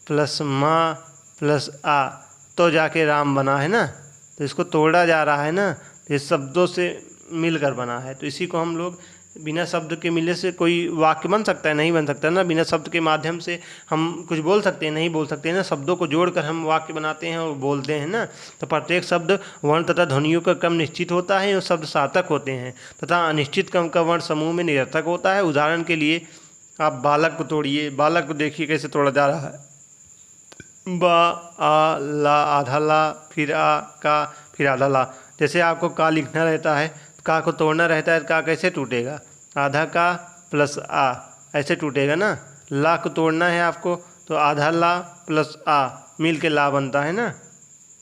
प्लस माँ प्लस आ, तो जाके राम बना है ना। तो इसको तोड़ा जा रहा है ना, तो इस शब्दों से मिलकर बना है। तो इसी को हम लोग बिना शब्द के मिलने से कोई वाक्य बन सकता है, नहीं बन सकता ना। बिना शब्द के माध्यम से हम कुछ बोल सकते हैं, नहीं बोल सकते हैं ना। शब्दों को जोड़कर हम वाक्य बनाते हैं और बोलते हैं ना। तो प्रत्येक शब्द वर्ण तथा ध्वनियों का क्रम निश्चित होता है और शब्द सार्थक होते हैं तथा अनिश्चित क्रम का वर्ण समूह में निरर्थक होता है। उदाहरण के लिए आप बालक को तोड़िए, बालक को देखिए कैसे तोड़ा जा रहा है। बा, आ, ला, आधा ला, फिर आ, का, फिर आधा ला। जैसे आपको का लिखना रहता है, का को तोड़ना रहता है, का कैसे टूटेगा, आधा का प्लस आ, ऐसे टूटेगा ना। ला को तोड़ना है आपको, तो आधा ला प्लस आ मिल के ला बनता है ना।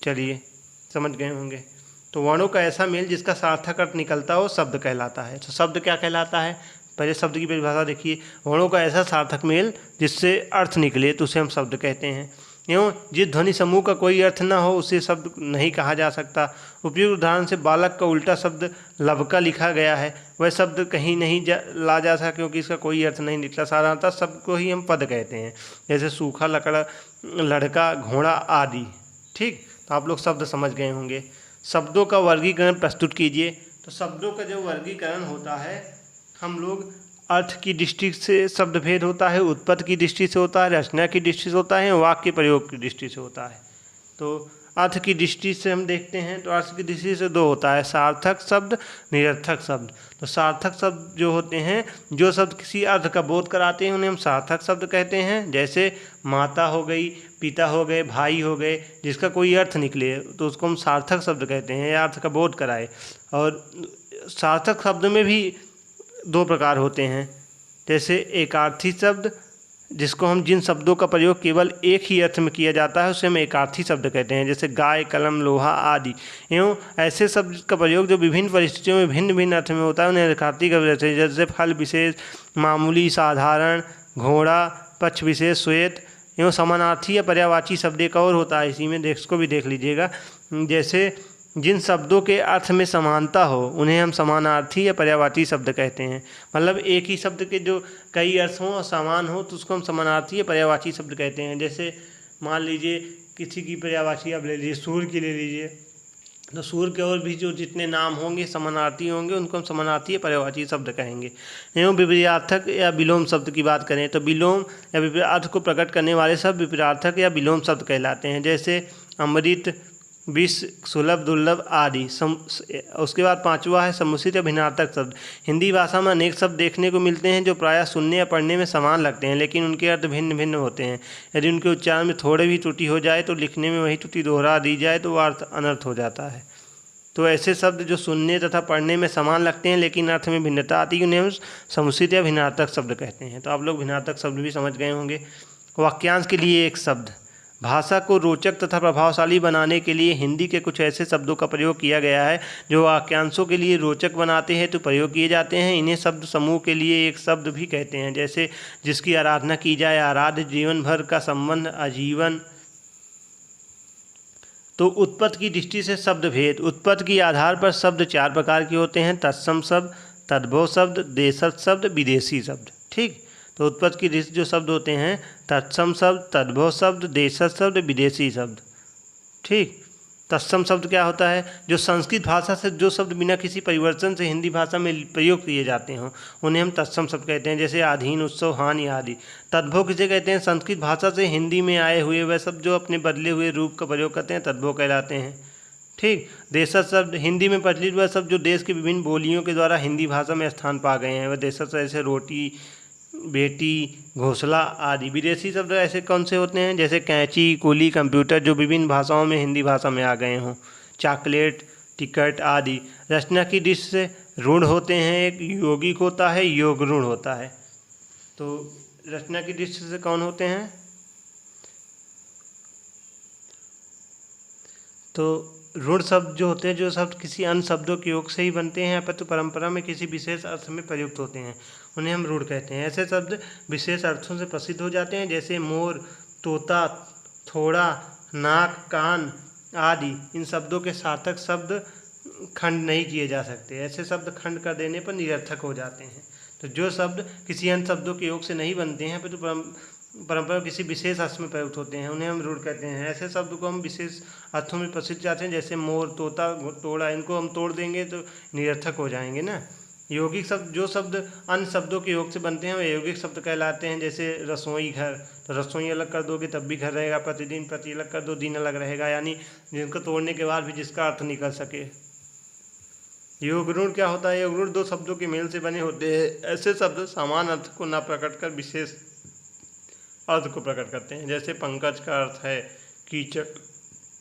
चलिए समझ गए होंगे। तो वर्णों का ऐसा मेल जिसका सार्थक अर्थ निकलता हो शब्द कहलाता है। तो शब्द क्या कहलाता है, पहले शब्द की परिभाषा देखिए। वर्णों का ऐसा सार्थक मेल जिससे अर्थ निकले तो उसे हम शब्द कहते हैं। एवं जिस ध्वनि समूह का कोई अर्थ न हो उसे शब्द नहीं कहा जा सकता। उपयुक्त उदाहरण से बालक का उल्टा शब्द लबका लिखा गया है, वह शब्द कहीं नहीं ला जा सकता क्योंकि इसका कोई अर्थ नहीं निकला। साधारणतः शब्द को ही हम पद कहते हैं, जैसे सूखा, लकड़ा, लड़का, घोड़ा आदि। ठीक, तो आप लोग शब्द समझ गए होंगे। शब्दों का वर्गीकरण प्रस्तुत कीजिए। तो शब्दों का जो वर्गीकरण होता है हम लोग अर्थ की दृष्टि से शब्द भेद होता है, उत्पत्ति की दृष्टि से होता है, रचना की दृष्टि से होता है, वाक्य प्रयोग की दृष्टि से होता है। तो अर्थ की दृष्टि से हम देखते हैं तो अर्थ की दृष्टि से दो होता है, सार्थक शब्द, निरर्थक शब्द। तो सार्थक शब्द जो होते हैं, जो शब्द किसी अर्थ का बोध कराते हैं, उन्हें हम सार्थक शब्द कहते हैं। जैसे माता हो गई, पिता हो गए, भाई हो गए, जिसका कोई अर्थ निकले तो उसको हम सार्थक शब्द कहते हैं, या अर्थ का बोध कराए। और सार्थक शब्द में भी दो प्रकार होते हैं, जैसे एकार्थी शब्द, जिसको हम जिन शब्दों का प्रयोग केवल एक ही अर्थ में किया जाता है उसे हम एकार्थी शब्द कहते हैं, जैसे गाय, कलम, लोहा आदि। एवं ऐसे शब्द का प्रयोग जो विभिन्न परिस्थितियों में भिन्न भिन्न अर्थ में होता है उन्हें एकार्थी शब्द कहते हैं, जैसे फल विशेष, मामूली, साधारण, घोड़ा, पक्ष विशेष, श्वेत। एवं समानार्थी या पर्यायवाची शब्द एक और होता है, इसी में इसको भी देख लीजिएगा। जैसे जिन शब्दों के अर्थ में समानता हो उन्हें हम समानार्थी या पर्यायवाची शब्द कहते हैं। मतलब एक ही शब्द के जो कई अर्थ हों और समान हो तो उसको हम समानार्थी या पर्यायवाची शब्द कहते हैं। जैसे मान लीजिए किसी की पर्यायवाची आप ले लीजिए, सूर्य की ले लीजिए, तो सूर्य के और भी जो जितने नाम होंगे समानार्थी होंगे उनको हम समानार्थी या पर्यायवाची शब्द कहेंगे। एवं विपरीतार्थक या विलोम शब्द की बात करें तो विलोम या विपरीत को प्रकट करने वाले शब्द विपरीतार्थक या विलोम शब्द कहलाते हैं, जैसे अमृत, विष, सुलभ, दुर्लभ आदि। उसके बाद पांचवा है समुचित या भिन्नार्थक शब्द। हिंदी भाषा में अनेक शब्द देखने को मिलते हैं जो प्रायः सुनने या पढ़ने में समान लगते हैं, लेकिन उनके अर्थ भिन्न भिन्न होते हैं। यदि उनके उच्चारण में थोड़े भी त्रुटि हो जाए तो लिखने में वही त्रुटि दोहरा दी जाए तो वह अर्थ अनर्थ हो जाता है। तो ऐसे शब्द जो सुनने तथा पढ़ने में समान लगते हैं लेकिन अर्थ में भिन्नता आती है उन्हें हम समुचित या भिन्नार्थक शब्द कहते हैं। तो आप लोग भिन्नार्थक शब्द भी समझ गए होंगे। वाक्यांश के लिए एक शब्द। भाषा को रोचक तथा प्रभावशाली बनाने के लिए हिंदी के कुछ ऐसे शब्दों का प्रयोग किया गया है जो वाक्यांशों के लिए रोचक बनाते हैं तो प्रयोग किए जाते हैं। इन्हें शब्द समूह के लिए एक शब्द भी कहते हैं, जैसे जिसकी आराधना की जाए, आराध्य, जीवन भर का संबंध, आजीवन। तो उत्पत्ति की दृष्टि से शब्द भेद। उत्पत्ति के आधार पर शब्द चार प्रकार के होते हैं, तत्सम शब्द, तद्भव शब्द, देशज शब्द, विदेशी शब्द। ठीक, तो उत्पत्ति की दृष्टि जो शब्द होते हैं तत्सम शब्द, तद्भव शब्द, देशज शब्द, विदेशी शब्द। ठीक, तत्सम शब्द क्या होता है? जो संस्कृत भाषा से जो शब्द बिना किसी परिवर्तन से हिंदी भाषा में प्रयोग किए जाते हों उन्हें हम तत्सम शब्द कहते हैं, जैसे अधीन, उत्सव, हानि आदि। तद्भव किसे कहते हैं? संस्कृत भाषा से हिंदी में आए हुए वह शब्द जो अपने बदले हुए रूप का प्रयोग करते हैं तद्भव कहलाते हैं। ठीक, देशज शब्द हिंदी में प्रचलित वह शब्द जो देश की विभिन्न बोलियों के द्वारा हिंदी भाषा में स्थान पा गए हैं, वह देशज जैसे रोटी, बेटी, घोंसला आदि। विदेशी शब्द ऐसे कौन से होते हैं? जैसे कैंची, कुली, कंप्यूटर, जो विभिन्न भाषाओं में हिंदी भाषा में आ गए हों, चॉकलेट, टिकट आदि। रचना की दृष्टि से ऋण होते हैं, एक यौगिक होता है, योग ऋण होता है। तो रचना की दृष्टि से कौन होते हैं? तो ऋण शब्द जो होते हैं, जो शब्द किसी अन्य शब्दों के योग से ही बनते हैं अपितु परंपरा में किसी विशेष अर्थ में प्रयुक्त होते हैं, उन्हें हम ऋण कहते हैं। ऐसे शब्द विशेष अर्थों से प्रसिद्ध हो जाते हैं, जैसे मोर, तोता, थोड़ा, नाक, कान आदि। इन शब्दों के सार्थक शब्द खंड नहीं किए जा सकते, ऐसे शब्द खंड कर देने पर निरर्थक हो जाते हैं। तो जो शब्द किसी अन्य शब्दों के योग से नहीं बनते हैं अपितु परंपरा किसी विशेष अर्थ में प्रयुक्त होते हैं, उन्हें हम रूढ़ कहते हैं। ऐसे शब्द को हम विशेष अर्थों में प्रसिद्ध जाते हैं, जैसे मोर, तोता, तोड़ा। इनको हम तोड़ देंगे तो निरर्थक हो जाएंगे ना। यौगिक शब्द जो शब्द अन्य शब्दों के योग से बनते हैं वे यौगिक शब्द कहलाते हैं, जैसे रसोई, घर। तो रसोई अलग कर दोगे तब भी घर रहेगा, प्रतिदिन, प्रति अलग कर दो, दिन अलग रहेगा, यानी जिनको तोड़ने के बाद भी जिसका अर्थ निकल सके। योग ऋण क्या होता है? योग ऋण दो शब्दों के मेल से बने होते हैं। ऐसे शब्द समान अर्थ को न प्रकट कर विशेष अर्थ को प्रकट करते हैं, जैसे पंकज का अर्थ है कीचड़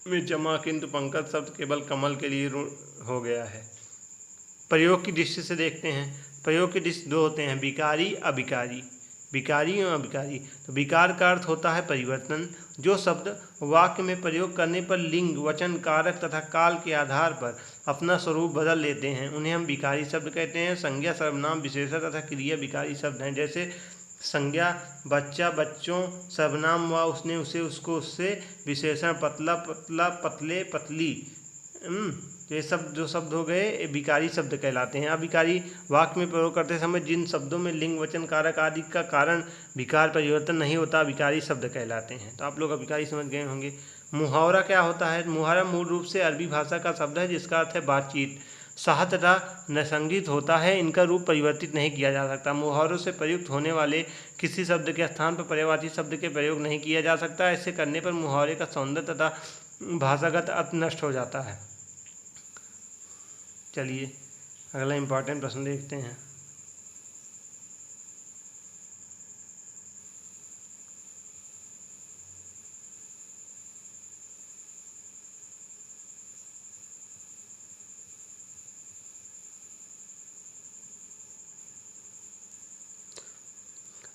में जमा, किंतु पंकज शब्द केवल कमल के लिए हो गया है। प्रयोग की दृष्टि से देखते हैं। प्रयोग की दृष्टि दो होते हैं, विकारी, अविकारी। विकारी एवं अविकारी। तो विकार का अर्थ होता है परिवर्तन। जो शब्द वाक्य में प्रयोग करने पर लिंग, वचन, कारक तथा काल के आधार पर अपना स्वरूप बदल लेते हैं उन्हें हम विकारी शब्द कहते हैं। संज्ञा, सर्वनाम, विशेषण तथा क्रिया विकारी शब्द हैं, जैसे संज्ञा बच्चा, बच्चों, सर्वनाम हुआ उसने, उसे, उसको, उससे। विशेषण पतला, पतला, पतले, पतली। तो ये सब जो शब्द हो गए विकारी शब्द कहलाते हैं। अविकारी वाक्य में प्रयोग करते समय जिन शब्दों में लिंग, वचन, कारक आदि का कारण विकार परिवर्तन नहीं होता विकारी शब्द कहलाते हैं। तो आप लोग अविकारी समझ गए होंगे। मुहावरा क्या होता है? मुहावरा मूल रूप से अरबी भाषा का शब्द है जिसका अर्थ है बातचीत। साह तथा नसंगित होता है, इनका रूप परिवर्तित नहीं किया जा सकता। मुहावरों से प्रयुक्त होने वाले किसी शब्द के स्थान पर पर्यायवाची शब्द के प्रयोग नहीं किया जा सकता। ऐसे करने पर मुहावरे का सौंदर्य तथा भाषागत अर्थ नष्ट हो जाता है। चलिए अगला इम्पॉर्टेंट प्रश्न देखते हैं।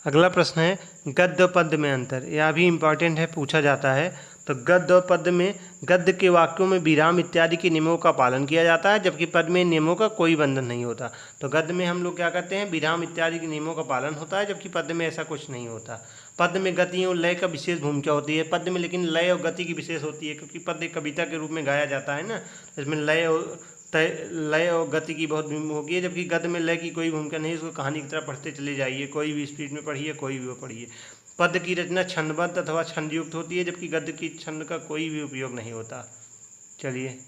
अगला प्रश्न है गद्य और पद्य में अंतर। यह भी इम्पॉर्टेंट है, पूछा जाता है। तो गद्य और पद्य में गद्य के वाक्यों में विराम इत्यादि के नियमों का पालन किया जाता है, जबकि पद्य में नियमों का कोई बंधन नहीं होता। तो गद्य में हम लोग क्या करते हैं, विराम इत्यादि के नियमों का पालन होता है, जबकि पद्य में ऐसा कुछ नहीं होता। पद्य में गति और लय का विशेष भूमिका होती है पद्य में, लेकिन लय और गति की विशेष होती है, क्योंकि पद्य कविता के रूप में गाया जाता है ना, इसमें लय और गति की बहुत भूमिका होगी है, जबकि गद्य में लय की कोई भूमिका नहीं। उसको कहानी की तरह पढ़ते चले जाइए, कोई भी स्पीड में पढ़िए, कोई भी वो पढ़िए। पद्य की रचना छंदबद्ध अथवा छंदयुक्त होती है, जबकि गद्य की छंद का कोई भी उपयोग नहीं होता। चलिए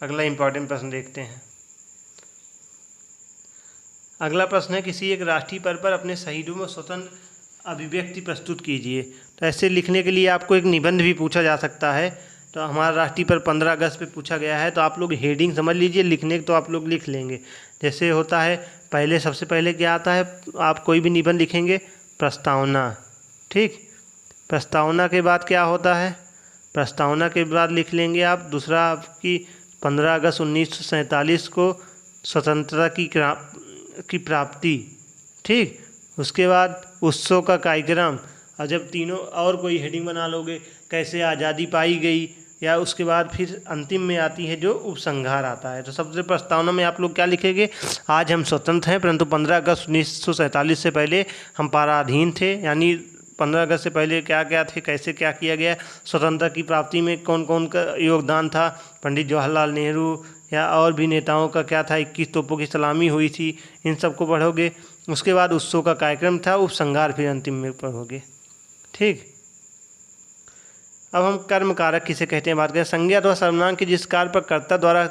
अगला इम्पॉर्टेंट प्रश्न देखते हैं। अगला प्रश्न है किसी एक राष्ट्रीय पर्व पर अपने शहीदों में स्वतंत्र अभिव्यक्ति प्रस्तुत कीजिए। तो ऐसे लिखने के लिए आपको एक निबंध भी पूछा जा सकता है। तो हमारा राष्ट्रीय पर्व 15 अगस्त पे पूछा गया है, तो आप लोग हेडिंग समझ लीजिए, लिखने तो आप लोग लिख लेंगे। जैसे होता है पहले, सबसे पहले क्या आता है, आप कोई भी निबंध लिखेंगे, प्रस्तावना। ठीक, प्रस्तावना के बाद क्या होता है, प्रस्तावना के बाद लिख लेंगे आप दूसरा आपकी 15 अगस्त 1947 को स्वतंत्रता की प्राप्ति। ठीक, उसके बाद उत्सव का कार्यक्रम, और जब तीनों और कोई हेडिंग बना लोगे, कैसे आज़ादी पाई गई, या उसके बाद फिर अंतिम में आती है जो उपसंहार आता है। तो सबसे प्रस्तावना में आप लोग क्या लिखेंगे, आज हम स्वतंत्र हैं, परंतु 15 अगस्त 1947 से पहले हम पराधीन थे। यानी 15 अगस्त से पहले क्या क्या थे, कैसे क्या किया गया, स्वतंत्रता की प्राप्ति में कौन कौन का योगदान था, पंडित जवाहरलाल नेहरू या और भी नेताओं का क्या था, 21 तोपों की सलामी हुई थी, इन सबको पढ़ोगे। उसके बाद उत्सव का कार्यक्रम था, उपसंहार फिर अंतिम में पढ़ोगे। ठीक, अब हम कर्म कारक किसे कहते हैं बात करें। संज्ञा अथवा सर्वनाम के जिस कार्य पर कर्ता द्वारा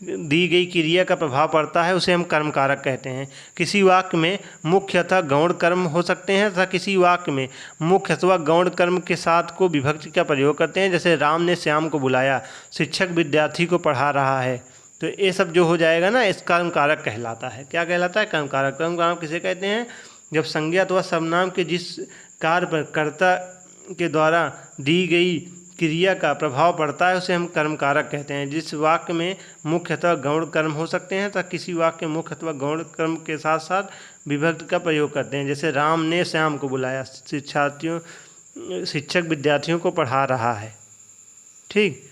दी गई क्रिया का प्रभाव पड़ता है उसे हम कर्म कारक कहते हैं। किसी वाक्य में मुख्य अथवा गौण कर्म हो सकते हैं तथा किसी वाक्य में मुख्य अथवा गौण कर्म के साथ को विभक्ति का प्रयोग करते हैं। जैसे राम ने श्याम को बुलाया, शिक्षक विद्यार्थी को पढ़ा रहा है। तो ये सब जो हो जाएगा ना, इस कर्म कारक कहलाता है। क्या कहलाता है, कर्म कारक। कर्म कारक किसे कहते हैं, जब संज्ञा अथवा सर्वनाम के जिस कार्य पर कर्ता के द्वारा दी गई क्रिया का प्रभाव पड़ता है उसे हम कर्म कारक कहते हैं। जिस वाक्य में मुख्य अथवा गौण कर्म हो सकते हैं तथा किसी वाक्य में मुख्य अथवा गौण कर्म के साथ साथ विभक्ति का प्रयोग करते हैं। जैसे राम ने श्याम को बुलाया, शिक्षक विद्यार्थियों को पढ़ा रहा है। ठीक,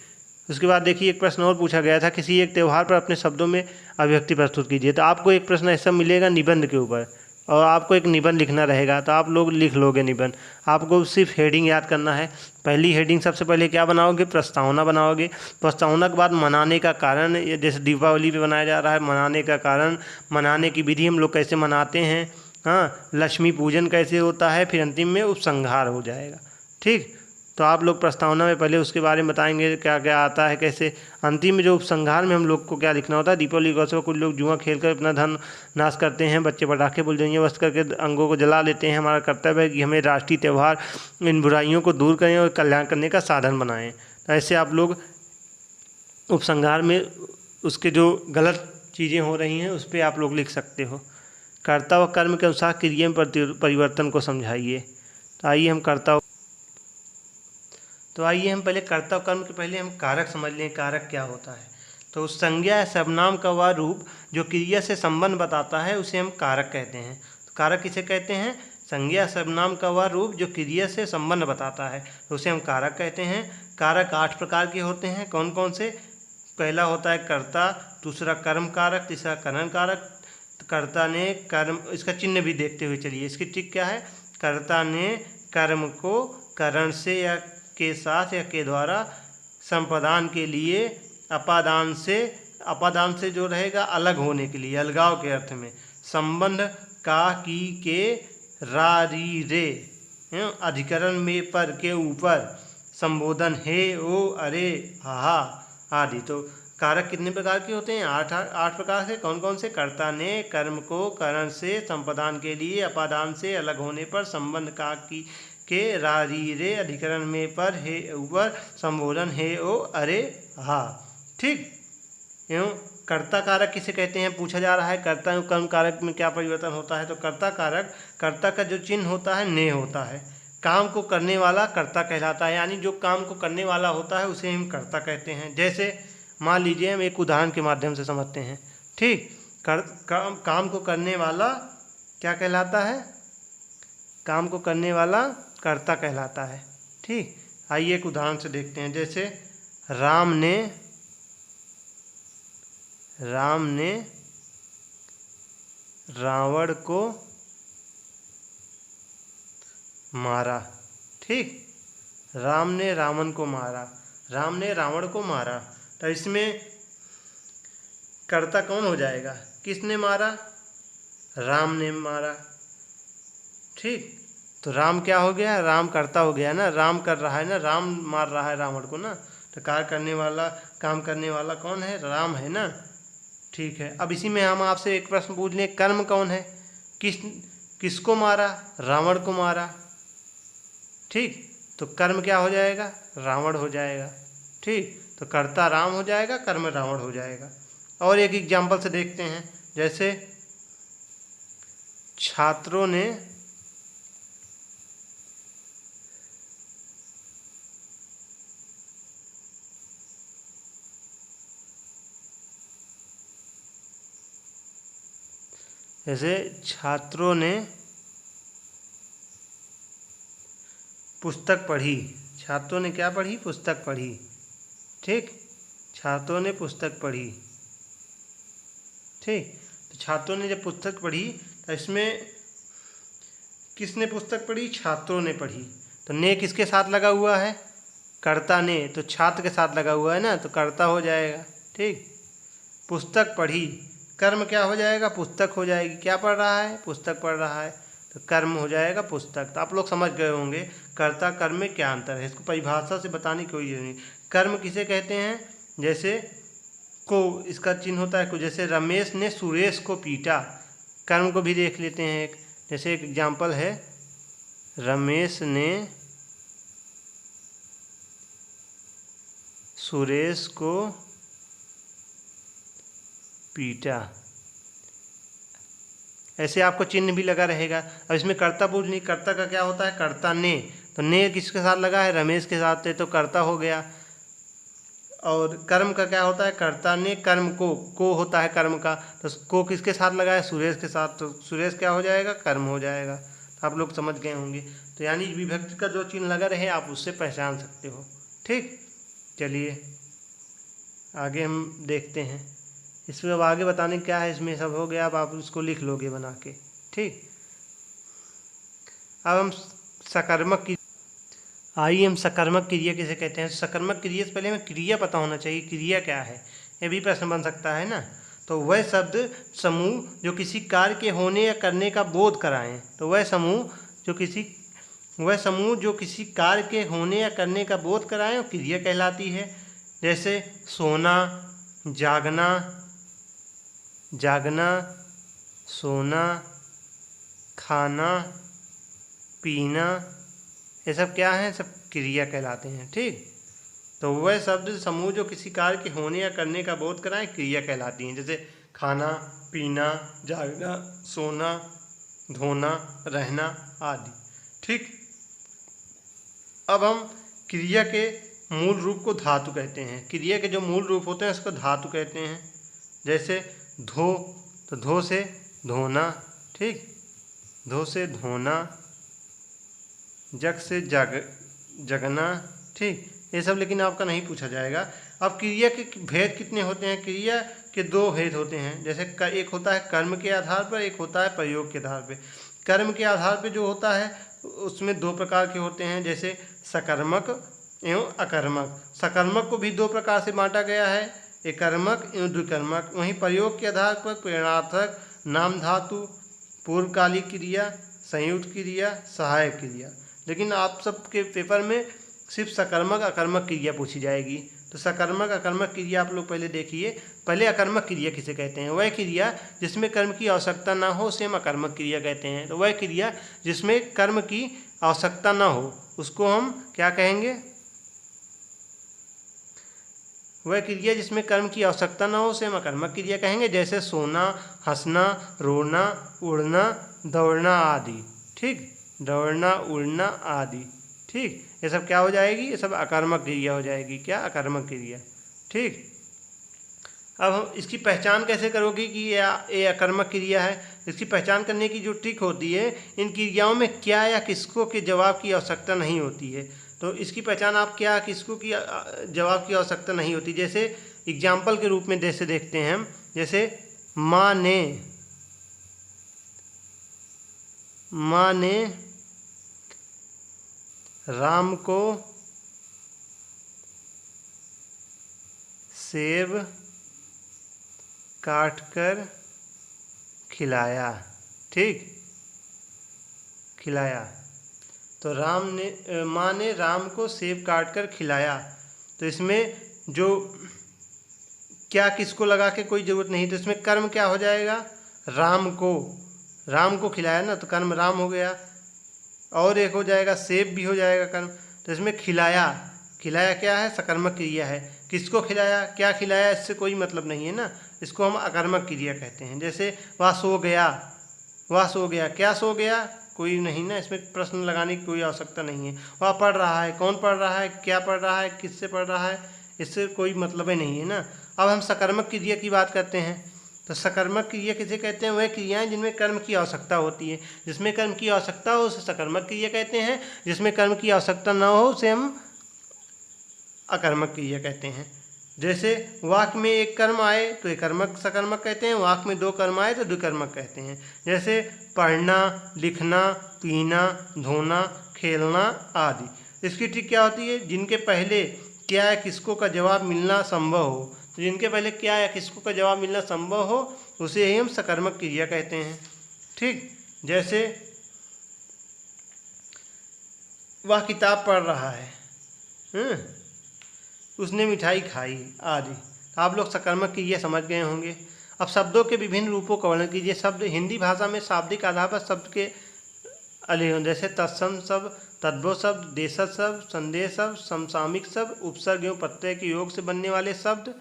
उसके बाद देखिए एक प्रश्न और पूछा गया था, किसी एक त्यौहार पर अपने शब्दों में अभिव्यक्ति प्रस्तुत कीजिए। तो आपको एक प्रश्न ऐसा मिलेगा निबंध के ऊपर, और आपको एक निबंध लिखना रहेगा। तो आप लोग लिख लोगे निबंध। आपको सिर्फ हेडिंग याद करना है। पहली हेडिंग सबसे पहले क्या बनाओगे, प्रस्तावना बनाओगे। प्रस्तावना के बाद मनाने का कारण, जैसे दीपावली पे बनाया जा रहा है, मनाने का कारण, मनाने की विधि, हम लोग कैसे मनाते हैं, हाँ, लक्ष्मी पूजन कैसे होता है, फिर अंतिम में उपसंहार हो जाएगा। ठीक, तो आप लोग प्रस्तावना में पहले उसके बारे में बताएंगे क्या क्या आता है, कैसे। अंतिम में जो उपसंहार में हम लोग को क्या लिखना होता है, दीपावली के अवसर पर कुछ लोग जुआ खेलकर अपना धन नाश करते हैं, बच्चे पटाखे बुलझुइयाँ वस्त करके अंगों को जला लेते हैं। हमारा कर्तव्य है कि हमें राष्ट्रीय त्यौहार इन बुराइयों को दूर करें और कल्याण करने का साधन बनाएं। तो ऐसे आप लोग उपसंहार में उसके जो गलत चीज़ें हो रही हैं उस पर आप लोग लिख सकते हो। कर्ता व कर्म के अनुसार क्रिया में परिवर्तन को समझाइए। तो आइए हम पहले कर्ता कर्म के पहले हम कारक समझ लें, कारक क्या होता है। तो संज्ञा या सर्वनाम का वह रूप जो क्रिया से संबंध बताता है उसे हम कारक कहते हैं। तो कारक किसे कहते हैं, संज्ञा सर्वनाम का वह रूप जो क्रिया से संबंध बताता है तो उसे हम कारक कहते हैं। कारक 8 प्रकार के होते हैं। कौन कौन से, पहला होता है कर्ता, दूसरा कर्म कारक, तीसरा करण कारक। कर्ता ने कर्म, इसका चिन्ह भी देखते हुए चलिए, इसकी ट्रिक क्या है, कर्ता ने कर्म को करण से या के साथ या के द्वारा संपादन के लिए अपादान से जो रहेगा अलग होने के लिए, अलगाव के अर्थ में, संबंध का की के रा री रे, अधिकरण में पर के ऊपर, संबोधन हे ओ अरे हा आदि। तो कारक कितने प्रकार के होते हैं? 8 प्रकार से। कौन कौन से? कर्ता ने कर्म को करण से संपादन के लिए अपादान से अलग होने पर संबंध का की के रे अधिकरण में पर हे ऊपर संबोधन हे ओ अरे हा। ठीक। एवं कर्ता कारक किसे कहते हैं? पूछा जा रहा है कर्ता एवं कर्म कारक में क्या परिवर्तन होता है? तो कर्ता कारक, कर्ता का जो चिन्ह होता है ने होता है। काम को करने वाला कर्ता कहलाता है, यानी जो काम को करने वाला होता है उसे हम कर्ता कहते हैं। जैसे मान लीजिए हम एक उदाहरण के माध्यम से समझते हैं। ठीक। काम को करने वाला क्या कहलाता है? काम को करने वाला कर्ता कहलाता है। ठीक। आइए एक उदाहरण से देखते हैं। जैसे राम ने रावण को मारा। ठीक। राम ने रावण को मारा, राम ने रावण को मारा। तो इसमें कर्ता कौन हो जाएगा? किसने मारा? राम ने मारा। ठीक। तो राम क्या हो गया? राम कर्ता हो गया ना, राम कर रहा है ना, राम मार रहा है रावण को ना। तो काम करने वाला कौन है? राम है ना। ठीक है। अब इसी में हम आपसे एक प्रश्न पूछ लें, कर्म कौन है? किसको मारा? रावण को मारा। ठीक। तो कर्म क्या हो जाएगा? रावण हो जाएगा। ठीक। तो कर्ता राम हो जाएगा, कर्म रावण हो जाएगा। और एक एग्जाम्पल से देखते हैं। जैसे छात्रों ने पुस्तक पढ़ी। छात्रों ने क्या पढ़ी? पुस्तक पढ़ी। ठीक। छात्रों ने पुस्तक पढ़ी। ठीक। तो छात्रों ने जब पुस्तक पढ़ी तो इसमें किसने पुस्तक पढ़ी? छात्रों ने पढ़ी। तो ने किसके साथ लगा हुआ है? कर्ता ने। तो छात्र के साथ लगा हुआ है ना, तो कर्ता हो जाएगा। ठीक। पुस्तक पढ़ी, कर्म क्या हो जाएगा? पुस्तक हो जाएगी। क्या पढ़ रहा है? पुस्तक पढ़ रहा है, तो कर्म हो जाएगा पुस्तक। तो आप लोग समझ गए होंगे कर्ता कर्म में क्या अंतर है। इसको परिभाषा से बताने की कोई जरूरत नहीं। कर्म किसे कहते हैं? जैसे को, इसका चिन्ह होता है को। जैसे रमेश ने सुरेश को पीटा, कर्म को भी देख लेते हैं। एक जैसे एक एग्जाम्पल है, रमेश ने सुरेश को पीटा। ऐसे आपको चिन्ह भी लगा रहेगा। अब इसमें कर्ता पूछ नहीं, कर्ता का क्या होता है? कर्ता ने। तो ने किसके साथ लगा है? रमेश के साथ है, तो कर्ता हो गया। और कर्म का क्या होता है? कर्ता ने कर्म को होता है कर्म का, तो को किसके साथ लगा है? सुरेश के साथ, तो सुरेश क्या हो जाएगा? कर्म हो जाएगा। तो आप लोग समझ गए होंगे। तो यानी विभक्ति का जो चिन्ह लगा रहे आप उससे पहचान सकते हो। ठीक। चलिए आगे हम देखते हैं। इसमें अब आगे बताने क्या है, इसमें सब हो गया। अब आप उसको लिख लोगे बना के। ठीक। अब हम सकर्मक की आइए हम सकर्मक क्रिया किसे कहते हैं। सकर्मक क्रिया से पहले हमें क्रिया पता होना चाहिए। क्रिया क्या है, ये भी प्रश्न बन सकता है ना। तो वह शब्द समूह जो किसी कार्य के होने या करने का बोध कराएं। तो वह समूह जो किसी कार्य के होने या करने का बोध कराएं और क्रिया कहलाती है। जैसे सोना, जागना, सोना, खाना, पीना, ये सब क्या हैं? सब क्रिया कहलाते हैं। ठीक। तो वह शब्द समूह जो किसी कार्य के होने या करने का बोध कराएं क्रिया कहलाती हैं। जैसे खाना, पीना, जागना, सोना, धोना, रहना आदि। ठीक। अब हम क्रिया के मूल रूप को धातु कहते हैं। क्रिया के जो मूल रूप होते हैं उसको धातु कहते हैं। जैसे धो, तो धो से धोना। ठीक। धो से धोना, जग से जगना। ठीक। ये सब लेकिन आपका नहीं पूछा जाएगा। अब क्रिया के भेद कितने होते हैं? क्रिया के 2 भेद होते हैं। जैसे एक होता है कर्म के आधार पर, एक होता है प्रयोग के आधार पर। कर्म के आधार पर जो होता है उसमें 2 प्रकार के होते हैं, जैसे सकर्मक एवं अकर्मक। सकर्मक को भी 2 प्रकार से बांटा गया है, एक कर्मक एवं द्विकर्मक। वहीं प्रयोग के आधार पर प्रेरणार्थक, नाम धातु, पूर्वकालिक क्रिया, संयुक्त क्रिया, सहायक क्रिया। लेकिन आप सबके पेपर में सिर्फ सकर्मक अकर्मक क्रिया पूछी जाएगी। तो सकर्मक अकर्मक क्रिया आप लोग पहले देखिए। पहले अकर्मक क्रिया किसे कहते हैं? वह क्रिया जिसमें कर्म की आवश्यकता ना हो उसे हम अकर्मक क्रिया कहते हैं। तो वह क्रिया जिसमें कर्म की आवश्यकता ना हो उसको हम क्या कहेंगे? वह क्रिया जिसमें कर्म की आवश्यकता ना हो उसे हम अकर्मक क्रिया कहेंगे। जैसे सोना, हंसना, रोना, उड़ना, दौड़ना आदि। ठीक, दौड़ना, उड़ना आदि। ठीक, ये सब क्या हो जाएगी? ये सब अकर्मक क्रिया हो जाएगी। क्या? अकर्मक क्रिया। ठीक, अब हम इसकी पहचान कैसे करोगे कि ये अकर्मक क्रिया है? इसकी पहचान करने की जो ट्रिक होती है, इन क्रियाओं में क्या या किसको के जवाब की आवश्यकता नहीं होती है। तो इसकी पहचान आप क्या किसको की जवाब की आवश्यकता नहीं होती। जैसे एग्जाम्पल के रूप में जैसे देखते हैं हम, जैसे माँ ने राम को सेब काट कर खिलाया। ठीक, खिलाया। तो माँ ने राम को सेब काट कर खिलाया। तो इसमें जो क्या किसको लगा के कोई ज़रूरत नहीं, तो इसमें कर्म क्या हो जाएगा? राम को खिलाया ना, तो कर्म राम हो गया। और एक हो जाएगा सेब भी हो जाएगा कर्म। तो इसमें खिलाया क्या है? सकर्मक क्रिया है। किसको खिलाया, क्या खिलाया, इससे कोई मतलब नहीं है ना, इसको हम अकर्मक क्रिया कहते हैं। जैसे वह सो गया, क्या सो गया? कोई नहीं ना, इसमें प्रश्न लगाने की कोई आवश्यकता नहीं है। वह पढ़ रहा है, कौन पढ़ रहा है, क्या पढ़ रहा है, किससे पढ़ रहा है, इससे कोई मतलब ही नहीं है ना। अब हम सकर्मक क्रिया की बात करते हैं। तो सकर्मक क्रिया किसे कहते हैं? वह क्रियाएं जिनमें कर्म की आवश्यकता होती है। जिसमें कर्म की आवश्यकता हो उसे सकर्मक क्रिया कहते हैं। जिसमें कर्म की आवश्यकता न हो उसे हम अकर्मक क्रिया कहते हैं। जैसे वाक्य में एक कर्म आए तो एक कर्मक सकर्मक कहते हैं, वाक्य में दो कर्म आए तो द्विकर्मक कहते हैं। जैसे पढ़ना, लिखना, पीना, धोना, खेलना आदि। इसकी ट्रिक क्या होती है? जिनके पहले क्या या किसको का जवाब मिलना संभव हो, तो जिनके पहले क्या या किसको का जवाब मिलना संभव हो उसे ही हम सकर्मक क्रिया कहते हैं। ठीक, जैसे वह किताब पढ़ रहा है, उसने मिठाई खाई आदि। आप लोग सकर्मक क्रिया समझ गए होंगे। अब शब्दों के विभिन्न रूपों का वर्णन कीजिए। शब्द हिंदी भाषा में शाब्दिक आधार पर शब्द के अलग जैसे तत्सम शब्द, तद्भव शब्द, देशज शब्द, संदेश शब्द, समसामयिक शब्द, उपसर्ग एवं प्रत्यय के योग से बनने वाले शब्द,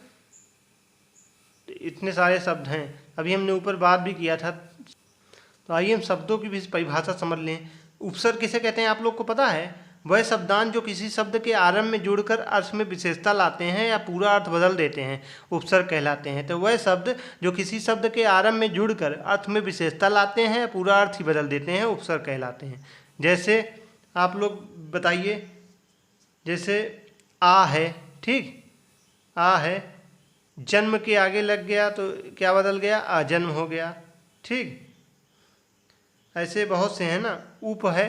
इतने सारे शब्द हैं। अभी हमने ऊपर बात भी किया था। तो आइए हम शब्दों की भी परिभाषा समझ लें। उपसर्ग किसे कहते हैं आप लोग को पता है? वह शब्दांश जो किसी शब्द के आरंभ में जुड़कर अर्थ में विशेषता लाते हैं या पूरा अर्थ बदल देते हैं, उपसर्ग कहलाते हैं। तो वह शब्द जो किसी शब्द के आरंभ में जुड़कर अर्थ में विशेषता लाते हैं या पूरा अर्थ ही बदल देते हैं, उपसर्ग कहलाते हैं। जैसे आप लोग बताइए, जैसे आ है, ठीक, आ है, जन्म के आगे लग गया तो क्या बदल गया? अजन्म हो गया। ठीक, ऐसे बहुत से हैं ना। उप है,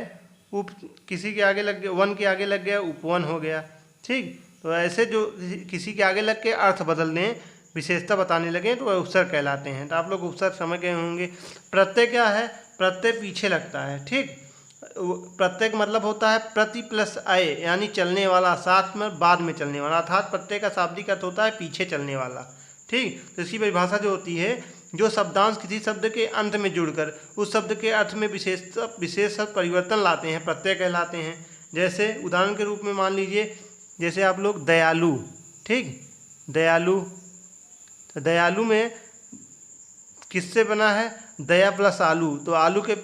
उप किसी के आगे लग गया, वन के आगे लग गया, उपवन हो गया। ठीक, तो ऐसे जो किसी के आगे लग के अर्थ बदल दें, विशेषता बताने लगे तो वह उपसर्ग कहलाते हैं। तो आप लोग उपसर्ग समझ गए होंगे। प्रत्यय क्या है? प्रत्यय पीछे लगता है। ठीक, प्रत्यय मतलब होता है प्रति प्लस अय, यानी चलने वाला, साथ में बाद में चलने वाला, अर्थात प्रत्यय का शाब्दिक अर्थ होता है पीछे चलने वाला। ठीक, तो इसकी परिभाषा जो होती है, जो शब्दांश किसी शब्द के अंत में जुड़कर उस शब्द के अर्थ में विशेष परिवर्तन लाते हैं, प्रत्यय कहलाते हैं। जैसे उदाहरण के रूप में मान लीजिए, जैसे आप लोग दयालु, ठीक, दयालु, तो दयालु में किससे बना है? दया प्लस आलू, तो आलू के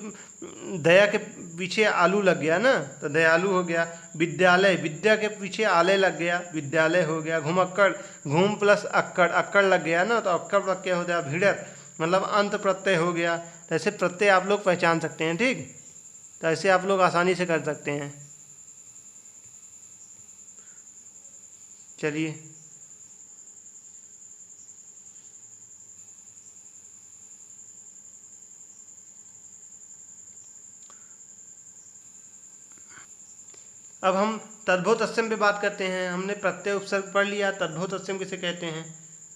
दया के पीछे आलू लग गया ना, तो दयालु हो गया। विद्यालय, विद्या के पीछे आलय लग गया, विद्यालय हो गया। घुमक्कड़, घूम प्लस अक्कड़, अक्कड़ लग गया ना, तो अक्कड़ प्रत्यय हो गया। भिड़त मतलब अंत प्रत्यय हो गया। तो ऐसे प्रत्यय आप लोग पहचान सकते हैं। ठीक, तो ऐसे आप लोग आसानी से कर सकते हैं। चलिए, अब हम तद्भव तत्सम पे बात करते हैं। हमने प्रत्यय उपसर्ग पढ़ लिया, तद्भव तत्सम किसे कहते हैं।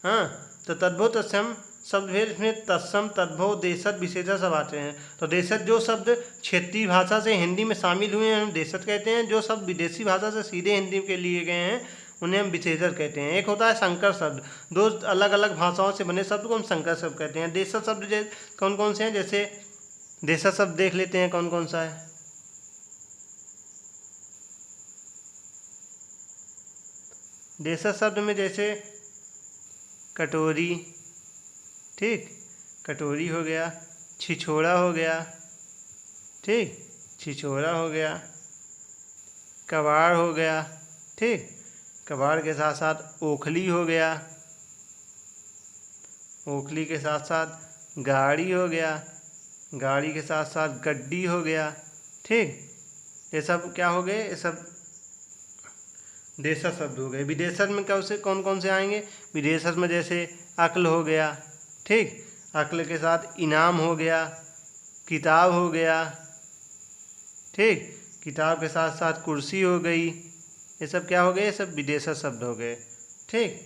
हाँ, तो तद्भव तत्सम शब्द भेद इसमें तत्सम, तद्भव, देशज, विशेषण सब आते हैं। तो देशज जो शब्द क्षेत्रीय भाषा से हिंदी में शामिल हुए हैं हम देशज कहते हैं। जो शब्द विदेशी भाषा से सीधे हिंदी के लिए गए हैं उन्हें हम विशेषण कहते हैं। एक होता है संकर शब्द, दो अलग अलग भाषाओं से बने शब्द को हम संकर शब्द कहते हैं। देशज शब्द कौन कौन से हैं, जैसे देशज शब्द देख लेते हैं कौन कौन सा है। देशज शब्द में जैसे कटोरी, ठीक, कटोरी हो गया, छिछोड़ा हो गया, ठीक, छिछोड़ा हो गया, कबाड़ हो गया, ठीक, कबाड़ के साथ साथ ओखली हो गया, ओखली के साथ साथ गाड़ी हो गया, गाड़ी के साथ साथ गड्डी हो गया, ठीक। ये सब क्या हो गए, ये सब देशज शब्द हो गए। विदेशज में कौन कौन से आएंगे, विदेशज में जैसे अक्ल हो गया, ठीक, अक्ल के साथ इनाम हो गया, किताब हो गया, ठीक, किताब के साथ साथ कुर्सी हो गई। ये सब क्या हो गए, ये सब विदेशज शब्द हो गए, ठीक।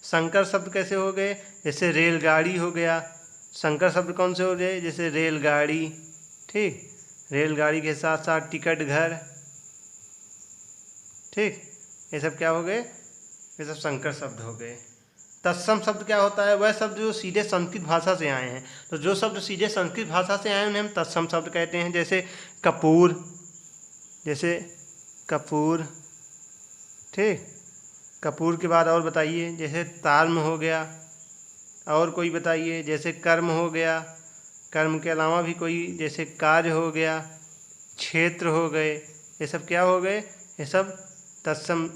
संकर शब्द कैसे हो गए, जैसे रेलगाड़ी हो गया। संकर शब्द कौन से हो गए, जैसे रेलगाड़ी, ठीक, रेलगाड़ी के साथ साथ टिकट घर, ठीक, ये सब क्या हो गए, ये सब संकर शब्द हो गए। तत्सम शब्द क्या होता है, वह शब्द जो सीधे संस्कृत भाषा से आए हैं। तो जो शब्द सीधे संस्कृत भाषा से आए हैं उन्हें हम तत्सम शब्द कहते हैं। जैसे कपूर, जैसे कपूर, ठीक, कपूर के बाद और बताइए, जैसे तार्म हो गया, और कोई बताइए, जैसे कर्म हो गया, कर्म के अलावा भी कोई, जैसे कार्य हो गया, क्षेत्र हो गए। ये सब क्या हो गए, ये सब तत्सम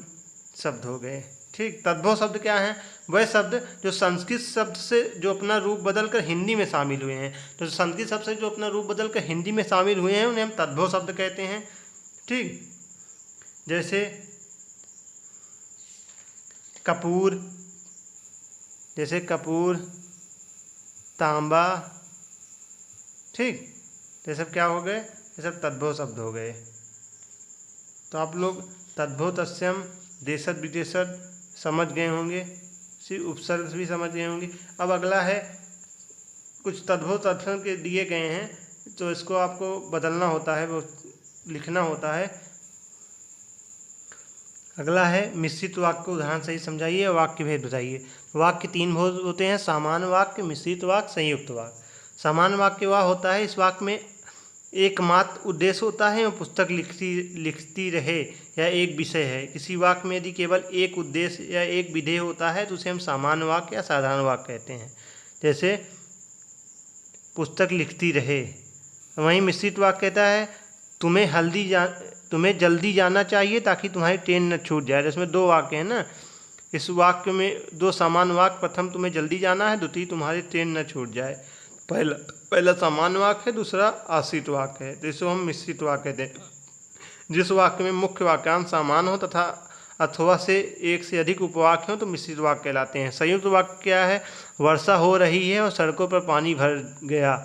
शब्द हो गए, ठीक। तद्भव शब्द क्या हैं, वह शब्द जो संस्कृत शब्द से जो अपना रूप बदल कर हिंदी में शामिल हुए हैं। तो संस्कृत शब्द से जो अपना रूप बदल कर हिंदी में शामिल हुए हैं उन्हें हम तद्भव शब्द कहते हैं, ठीक। जैसे कपूर, जैसे कपूर, तांबा, ठीक, ये सब क्या हो गए, ये सब तद्भव शब्द हो गए। तो आप लोग तद्भव, तत्सम, देशज, विदेशज समझ गए होंगे, सिर्फ उपसर्ग भी समझ गए होंगे। अब अगला है, कुछ तद्भव तत्सम के दिए गए हैं तो इसको आपको बदलना होता है, वो लिखना होता है। अगला है मिश्रित वाक्य को उदाहरण सही समझाइए और वाक्य भेद बताइए। वाक्य तीन भेद होते हैं, सामान्य वाक्य, मिश्रित वाक्य, संयुक्त वाक्य। सामान्य वाक्य वह होता है, इस वाक्य में एकमात्र उद्देश्य होता है और पुस्तक लिखती रहे या एक विषय है। किसी वाक्य में यदि केवल एक उद्देश्य या एक विधेय होता है तो उसे हम सामान्य वाक्य या साधारण वाक्य कहते हैं। जैसे पुस्तक लिखती रहे। वहीं मिश्रित वाक्य कहता है तुम्हें जल्दी जाना चाहिए ताकि तुम्हारी ट्रेन न छूट जाए। इसमें दो वाक्य हैं ना, इस वाक्य में दो सामान्य वाक्य, प्रथम तुम्हें जल्दी जाना है, द्वितीय तुम्हारी ट्रेन न छूट जाए। पहला सामान्य वाक्य है, दूसरा आश्रित वाक्य है, तो इसको हम मिश्रित वाक्य कहते हैं। जिस वाक्य में मुख्य वाक्यांश समान हो तथा अथवा से एक से अधिक उपवाक्य हो तो मिश्रित वाक्य कहलाते हैं। संयुक्त वाक्य क्या है, वर्षा हो रही है और सड़कों पर पानी भर गया,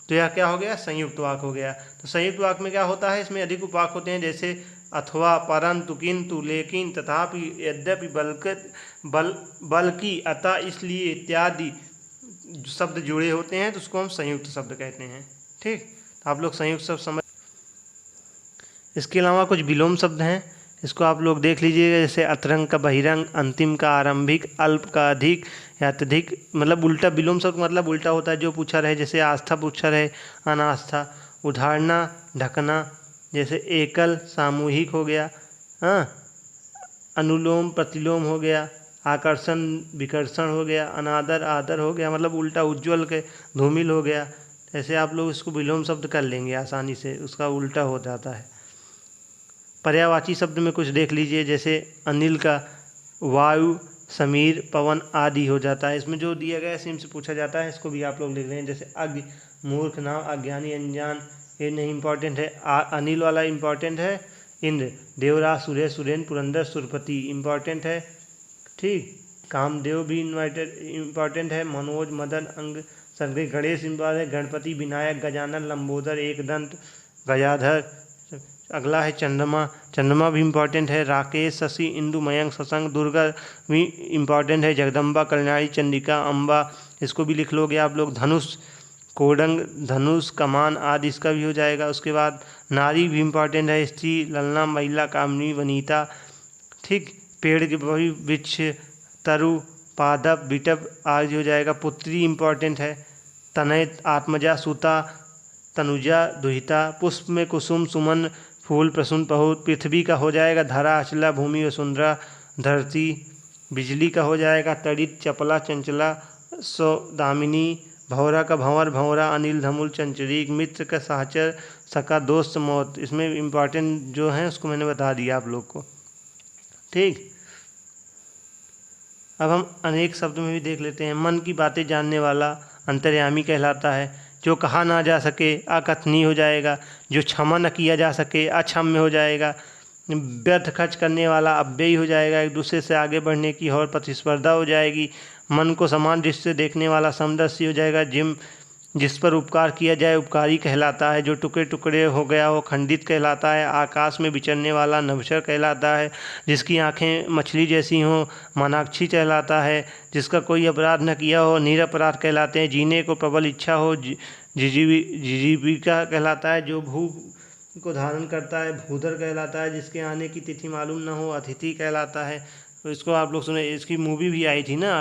तो यह क्या हो गया, संयुक्त वाक्य हो गया। तो संयुक्त वाक्य में क्या होता है, इसमें अधिक उपवाक्य होते हैं, जैसे अथवा, परंतु, किंतु, लेकिन, तथापि, यद्यपि, बल्कि, अतः, इसलिए इत्यादि शब्द जुड़े होते हैं तो उसको हम संयुक्त शब्द कहते हैं, ठीक। आप लोग संयुक्त शब्द समझ। इसके अलावा कुछ विलोम शब्द हैं, इसको आप लोग देख लीजिएगा। जैसे अतरंग का बहिरंग, अंतिम का आरंभिक, अल्प का अधिक या अत्यधिक, मतलब उल्टा। विलोम शब्द मतलब उल्टा होता है, जो पूछा रहे, जैसे आस्था पूछा रहे अनास्था। उधारना, ढकना, जैसे एकल सामूहिक हो गया, हाँ। अनुलोम प्रतिलोम हो गया, आकर्षण विकर्षण हो गया, अनादर आदर हो गया, मतलब उल्टा। उज्ज्वल के धूमिल हो गया। ऐसे आप लोग इसको विलोम शब्द कर लेंगे आसानी से, उसका उल्टा हो जाता है। पर्यायवाची शब्द में कुछ देख लीजिए, जैसे अनिल का वायु, समीर, पवन आदि हो जाता है। इसमें जो दिया गया सेम से पूछा जाता है, इसको भी आप लोग लिख रहे हैं। जैसे अज्ञ, मूर्ख, नाम, अज्ञानी, अनजान, ये नहीं इम्पॉर्टेंट है। अनिल वाला इम्पॉर्टेंट है। इंद्र, देवराज, सुरेश, सुरेंद्र, पुरंदर, सुरपति इम्पॉर्टेंट है, ठीक। कामदेव भी इम्पॉर्टेंट है। मनोज, मदन, अंग, सर्वे, गणेश इम्पॉर्टेंट है। गणपति, विनायक, गजानन, लंबोदर, एकदंत, गजाधर। अगला है चंद्रमा, चंद्रमा भी इम्पॉर्टेंट है। राकेश, शशि, इंदु, मयंक, शशंक, दुर्गा भी इम्पॉर्टेंट है। जगदम्बा, कल्याणी, चंडिका, अम्बा, इसको भी लिख लोगे आप लोग। धनुष, कोडंग, धनुष, कमान आदि, इसका भी हो जाएगा। उसके बाद नारी भी इम्पॉर्टेंट है। स्त्री, ललना, महिला, कामनी, वनीता, ठीक। पेड़ के वही वृक्ष, तरु, पादप, विटप आदि हो जाएगा। पुत्री इंपॉर्टेंट है। तनय, आत्मजा, सूता, तनुजा, दुहिता। पुष्प में कुसुम, सुमन, फूल, प्रसून, पहुत। पृथ्वी का हो जाएगा धरा, अचला, भूमि, वसुंधरा, धरती। बिजली का हो जाएगा तड़ित, चपला, चंचला, सौदामिनी। भंवरा का भंवर, भंवरा, अनिल, धमुल, चंचरीक। मित्र का सहचर, सका, दोस्त, मौत। इसमें इम्पॉर्टेंट जो है उसको मैंने बता दिया आप लोग को। ठीक, अब हम अनेक शब्द में भी देख लेते हैं। मन की बातें जानने वाला अंतर्यामी कहलाता है। जो कहा ना जा सके अकथनीय हो जाएगा। जो क्षमा न किया जा सके अक्षम्य हो जाएगा। व्यर्थ खर्च करने वाला अव्ययी हो जाएगा। एक दूसरे से आगे बढ़ने की और प्रतिस्पर्धा हो जाएगी। मन को समान दृष्टि से देखने वाला समदर्शी हो जाएगा। जिस पर उपकार किया जाए उपकारी कहलाता है। जो टुकड़े टुकड़े हो गया वो खंडित कहलाता है। आकाश में विचरने वाला नभश्चर कहलाता है। जिसकी आंखें मछली जैसी हों मनाक्षी कहलाता है। जिसका कोई अपराध न किया हो निरपराध कहलाते हैं। जीने को प्रबल इच्छा हो जिजीविका कहलाता है। जो भूख को धारण करता है भूधर कहलाता है। जिसके आने की तिथि मालूम न हो अतिथि कहलाता है। तो इसको आप लोग सुने, इसकी मूवी भी आई थी ना,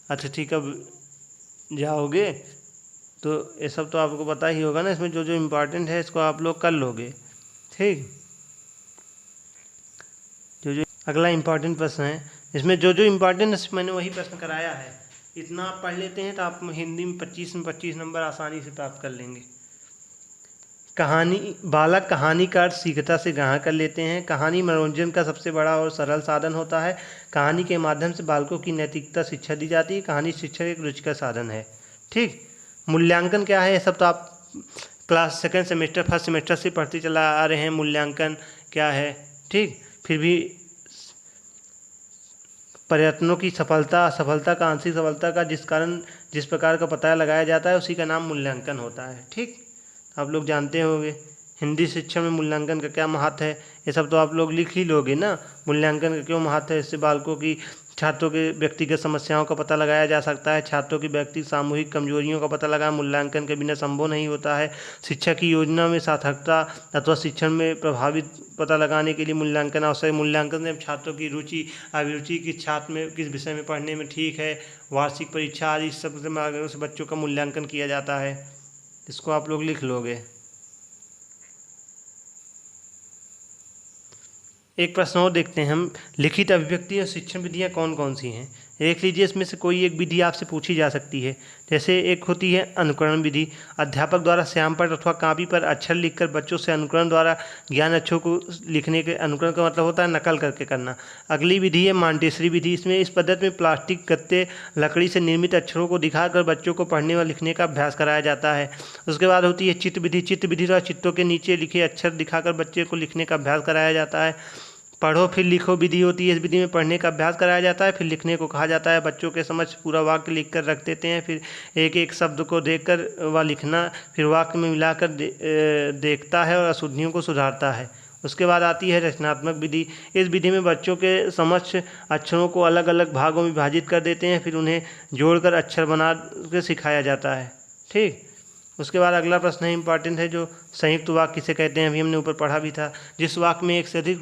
अतिथि कब जाओगे। तो ये सब तो आपको पता ही होगा ना। इसमें जो जो इम्पोर्टेंट है इसको आप लोग कर लोगे। ठीक, जो अगला इम्पोर्टेंट प्रश्न है, इसमें जो जो इम्पोर्टेंट है मैंने वही प्रश्न कराया है। इतना आप पढ़ लेते हैं तो आप हिंदी में 25 में 25 नंबर आसानी से प्राप्त कर लेंगे। कहानी, बालक कहानी का अर्थ सीखता से ग्रहण कर लेते हैं। कहानी मनोरंजन का सबसे बड़ा और सरल साधन होता है। कहानी के माध्यम से बालकों की नैतिकता शिक्षा दी जाती है। कहानी शिक्षा एक रुचिकर साधन है। ठीक, मूल्यांकन क्या है ये सब तो आप class second semester first semester से पढ़ते चला आ रहे हैं। मूल्यांकन क्या है, ठीक। फिर भी प्रयत्नों की सफलता, असफलता का, आंशिक सफलता का जिस प्रकार का पता लगाया जाता है उसी का नाम मूल्यांकन होता है। ठीक, आप लोग जानते होंगे। हिंदी शिक्षा में मूल्यांकन का क्या महत्व है ये सब तो आप लोग लिख ही लोगे ना। मूल्यांकन का क्यों महत्व है, इससे बालकों की, छात्रों के व्यक्तिगत समस्याओं का पता लगाया जा सकता है। छात्रों की व्यक्तिगत सामूहिक कमजोरियों का पता लगाना मूल्यांकन के बिना संभव नहीं होता है। शिक्षा की योजना में सार्थकता अथवा शिक्षण में प्रभावित पता लगाने के लिए मूल्यांकन आवश्यक। मूल्यांकन में छात्रों की रुचि अभिरुचि किस छात्र में किस विषय में पढ़ने में ठीक है, वार्षिक परीक्षा आदि सब से बच्चों का मूल्यांकन किया जाता है। इसको आप लोग लिख लोगे। एक प्रश्न और देखते हैं हम, लिखित अभिव्यक्ति और शिक्षण विधियाँ कौन कौन सी हैं। देख लीजिए, इसमें से कोई एक विधि आपसे पूछी जा सकती है। जैसे एक होती है अनुकरण विधि। अध्यापक द्वारा श्याम पर अथवा कापी पर अक्षर लिखकर बच्चों से अनुकरण द्वारा ज्ञान अक्षरों को लिखने के, अनुकरण का मतलब होता है नकल करके करना। अगली विधि है मॉन्टेसरी विधि। इसमें इस पद्धति में प्लास्टिक, गत्ते, लकड़ी से निर्मित अक्षरों को दिखाकर बच्चों को पढ़ने व लिखने का अभ्यास कराया जाता है। उसके बाद होती है चित्र विधि। चित्र विधि द्वारा चित्रों के नीचे लिखे अक्षर दिखाकर बच्चे को लिखने का अभ्यास कराया जाता है। पढ़ो फिर लिखो विधि होती है। इस विधि में पढ़ने का अभ्यास कराया जाता है, फिर लिखने को कहा जाता है। बच्चों के समझ पूरा वाक्य लिख कर रख देते हैं, फिर एक एक शब्द को देखकर वह लिखना, फिर वाक्य में मिलाकर देखता है और अशुद्धियों को सुधारता है। उसके बाद आती है रचनात्मक विधि। इस विधि में बच्चों के समक्ष अक्षरों को अलग अलग भागों में विभाजित कर देते हैं, फिर उन्हें जोड़कर अक्षर बना के सिखाया जाता है। ठीक, उसके बाद अगला प्रश्न है इम्पॉर्टेंट है, जो संयुक्त वाक्य किसे कहते हैं। अभी हमने ऊपर पढ़ा भी था। जिस वाक्य में एक से अधिक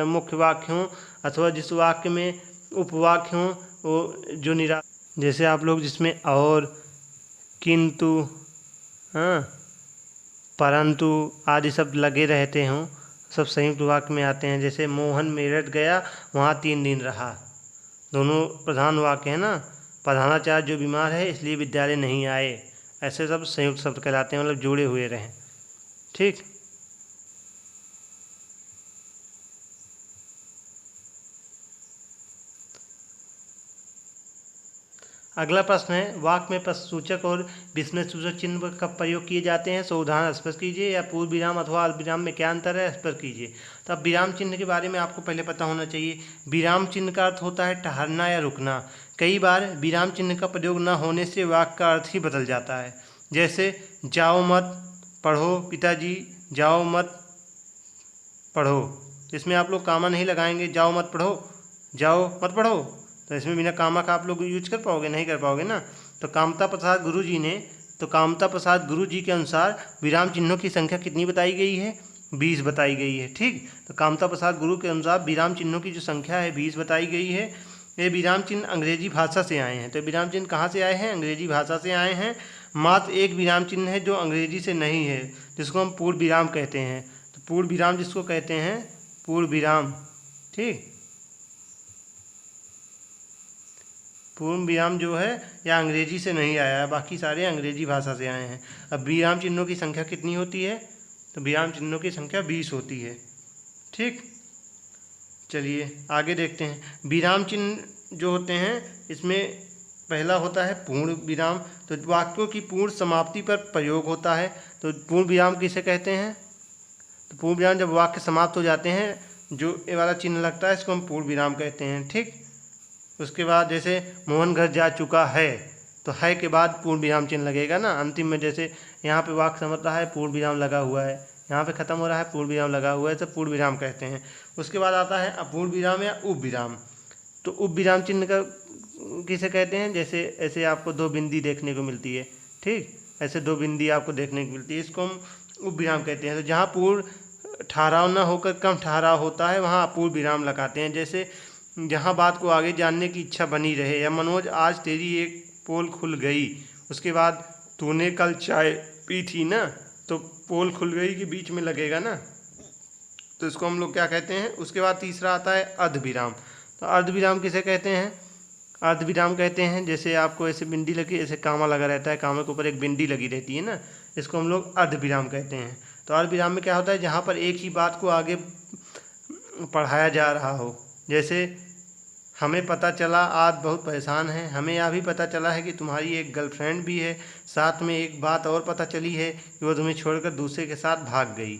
मुख्य वाक्य हों अथवा जिस वाक्य में उपवाक्य हों वो जो जैसे आप लोग जिसमें और, किंतु, हाँ, परंतु आदि शब्द लगे रहते हों, सब संयुक्त वाक्य में आते हैं। जैसे मोहन मेरठ गया वहाँ 3 दिन रहा। दोनों प्रधान वाक्य है ना। प्रधानाचार्य जो बीमार है इसलिए विद्यालय नहीं आए। ऐसे सब संयुक्त शब्द कहलाते हैं, मतलब जुड़े हुए रहें। ठीक, अगला प्रश्न है, वाक्य में प्रश्नसूचक और विस्मयसूचक चिन्ह कब प्रयोग किए जाते हैं। सो उदाहरण स्पष्ट कीजिए, या पूर्व विराम अथवा अल्प विराम में क्या अंतर है स्पष्ट कीजिए। तो अब विराम चिन्ह के बारे में आपको पहले पता होना चाहिए। विराम चिन्ह का अर्थ होता है ठहरना या रुकना। कई बार विराम चिन्ह का प्रयोग न होने से वाक्य का अर्थ ही बदल जाता है। जैसे जाओ मत पढ़ो पिताजी, जाओ मत पढ़ो। इसमें आप लोग कामा नहीं लगाएंगे, जाओ मत पढ़ो, जाओ मत पढ़ो। तो इसमें बिना कामा का आप लोग यूज कर पाओगे, नहीं कर पाओगे ना। तो कामता प्रसाद गुरु जी के अनुसार विराम चिन्हों की संख्या कितनी बताई गई है। 20 बताई गई है। ठीक, तो कामता प्रसाद गुरु के अनुसार विराम चिन्हों की जो संख्या है 20 बताई गई है। ये विराम चिन्ह अंग्रेजी भाषा से आए हैं। तो विराम चिन्ह कहाँ से आए हैं? अंग्रेजी भाषा से आए हैं। मात्र एक विराम चिन्ह है जो अंग्रेजी से नहीं है, जिसको हम पूर्ण विराम कहते हैं। तो पूर्ण विराम जिसको कहते हैं, पूर्ण विराम। ठीक, पूर्ण विराम जो है यह अंग्रेजी से नहीं आया है, बाकी सारे अंग्रेजी भाषा से आए हैं। अब विराम चिन्हों की संख्या कितनी होती है? तो विराम चिन्हों की संख्या 20 होती है। ठीक, चलिए आगे देखते हैं। विराम चिन्ह जो होते हैं इसमें पहला होता है पूर्ण विराम। तो वाक्यों की पूर्ण समाप्ति पर प्रयोग होता है। तो पूर्ण विराम किसे कहते हैं? तो पूर्ण विराम जब वाक्य समाप्त हो जाते हैं, जो ये वाला चिन्ह लगता है, इसको हम पूर्ण विराम कहते हैं। ठीक, उसके बाद जैसे मोहन घर जा चुका है, तो है के बाद पूर्ण विराम चिन्ह लगेगा ना। अंतिम में जैसे यहाँ पे वाक्य समझ रहा है, पूर्ण विराम लगा हुआ है, यहाँ पे ख़त्म हो रहा है, पूर्ण विराम लगा हुआ है, तो पूर्ण विराम कहते हैं। उसके बाद आता है अपूर्ण विराम या उप विराम। तो उप विराम चिन्ह का किसे कहते हैं? जैसे ऐसे आपको दो बिंदी देखने को मिलती है। ठीक, ऐसे दो बिंदी आपको देखने को मिलती है, इसको हम उप विराम कहते हैं। तो जहाँ पूर्ण ठहराव न होकर कम ठहराव होता है, वहाँ अपूर्ण विराम लगाते हैं। जैसे जहाँ बात को आगे जानने की इच्छा बनी रहे, या मनोज आज तेरी एक पोल खुल गई, उसके बाद तूने कल चाय पी थी ना, तो पोल खुल गई के बीच में लगेगा ना, तो इसको हम लोग क्या कहते हैं? उसके बाद तीसरा आता है अर्ध विराम। तो अर्ध विराम किसे कहते हैं? अर्ध विराम कहते हैं जैसे आपको ऐसे बिंदी लगी, ऐसे कामा लगा रहता है, कामा के ऊपर एक बिंदी लगी रहती है ना, इसको हम लोग अर्ध विराम कहते हैं। तो अर्ध विराम में क्या होता है? जहाँ पर एक ही बात को आगे पढ़ाया जा रहा हो। जैसे हमें पता चला आज बहुत परेशान है, हमें यह भी पता चला है कि तुम्हारी एक गर्लफ्रेंड भी है, साथ में एक बात और पता चली है कि वो तुम्हें छोड़कर दूसरे के साथ भाग गई।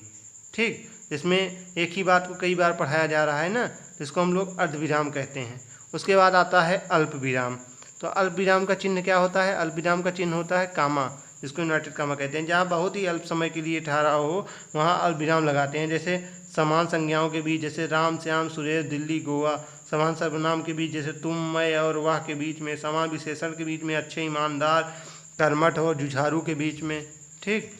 ठीक, इसमें एक ही बात को कई बार पढ़ाया जा रहा है ना, तो इसको हम लोग अर्ध विराम कहते हैं। उसके बाद आता है अल्प विराम। तो अल्प विराम का चिन्ह क्या होता है? अल्प विराम का चिन्ह होता है कामा, जिसको इन्वर्टेड कामा कहते हैं। जहाँ बहुत ही अल्प समय के लिए ठहरा हो, वहाँ अल्प विराम लगाते हैं। जैसे समान संज्ञाओं के बीच, जैसे राम श्याम सुरेश दिल्ली गोवा। समान सर्वनाम के बीच, जैसे तुम मैं और वह के बीच में। समान विशेषण के बीच में, अच्छे ईमानदार कर्मठ और जुझारू के बीच में। ठीक,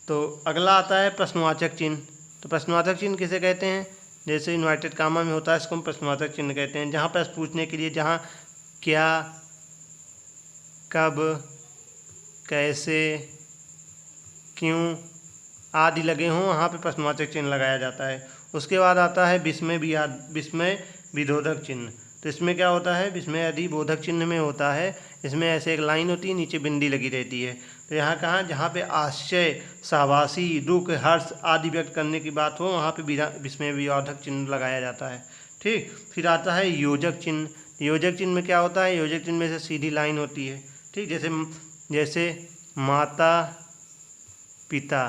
तो अगला आता है प्रश्नवाचक चिन्ह। तो प्रश्नवाचक चिन्ह किसे कहते हैं? जैसे इन्वर्टेड कामा में होता है, इसको हम प्रश्नवाचक चिन्ह कहते हैं। जहाँ प्रश्न पूछने के लिए, जहाँ क्या, कब, कैसे, क्यों आदि लगे हों, वहाँ पे प्रश्नवाचक चिन्ह लगाया जाता है। उसके बाद आता है विस्मय विधोधक चिन्ह। तो इसमें क्या होता है? विस्मय अधिबोधक चिन्ह में होता है, इसमें ऐसे एक लाइन होती है, नीचे बिंदी लगी रहती है। तो यहाँ कहाँ? जहाँ पे आश्चर्य, शाबाशी, दुख, हर्ष आदि व्यक्त करने की बात हो, वहाँ पे विस्मय विधोधक चिन्ह लगाया जाता है। ठीक, फिर आता है योजक चिन्ह। योजक चिन्ह में क्या होता है? योजक चिन्ह में से सीधी लाइन होती है। ठीक, जैसे माता पिता,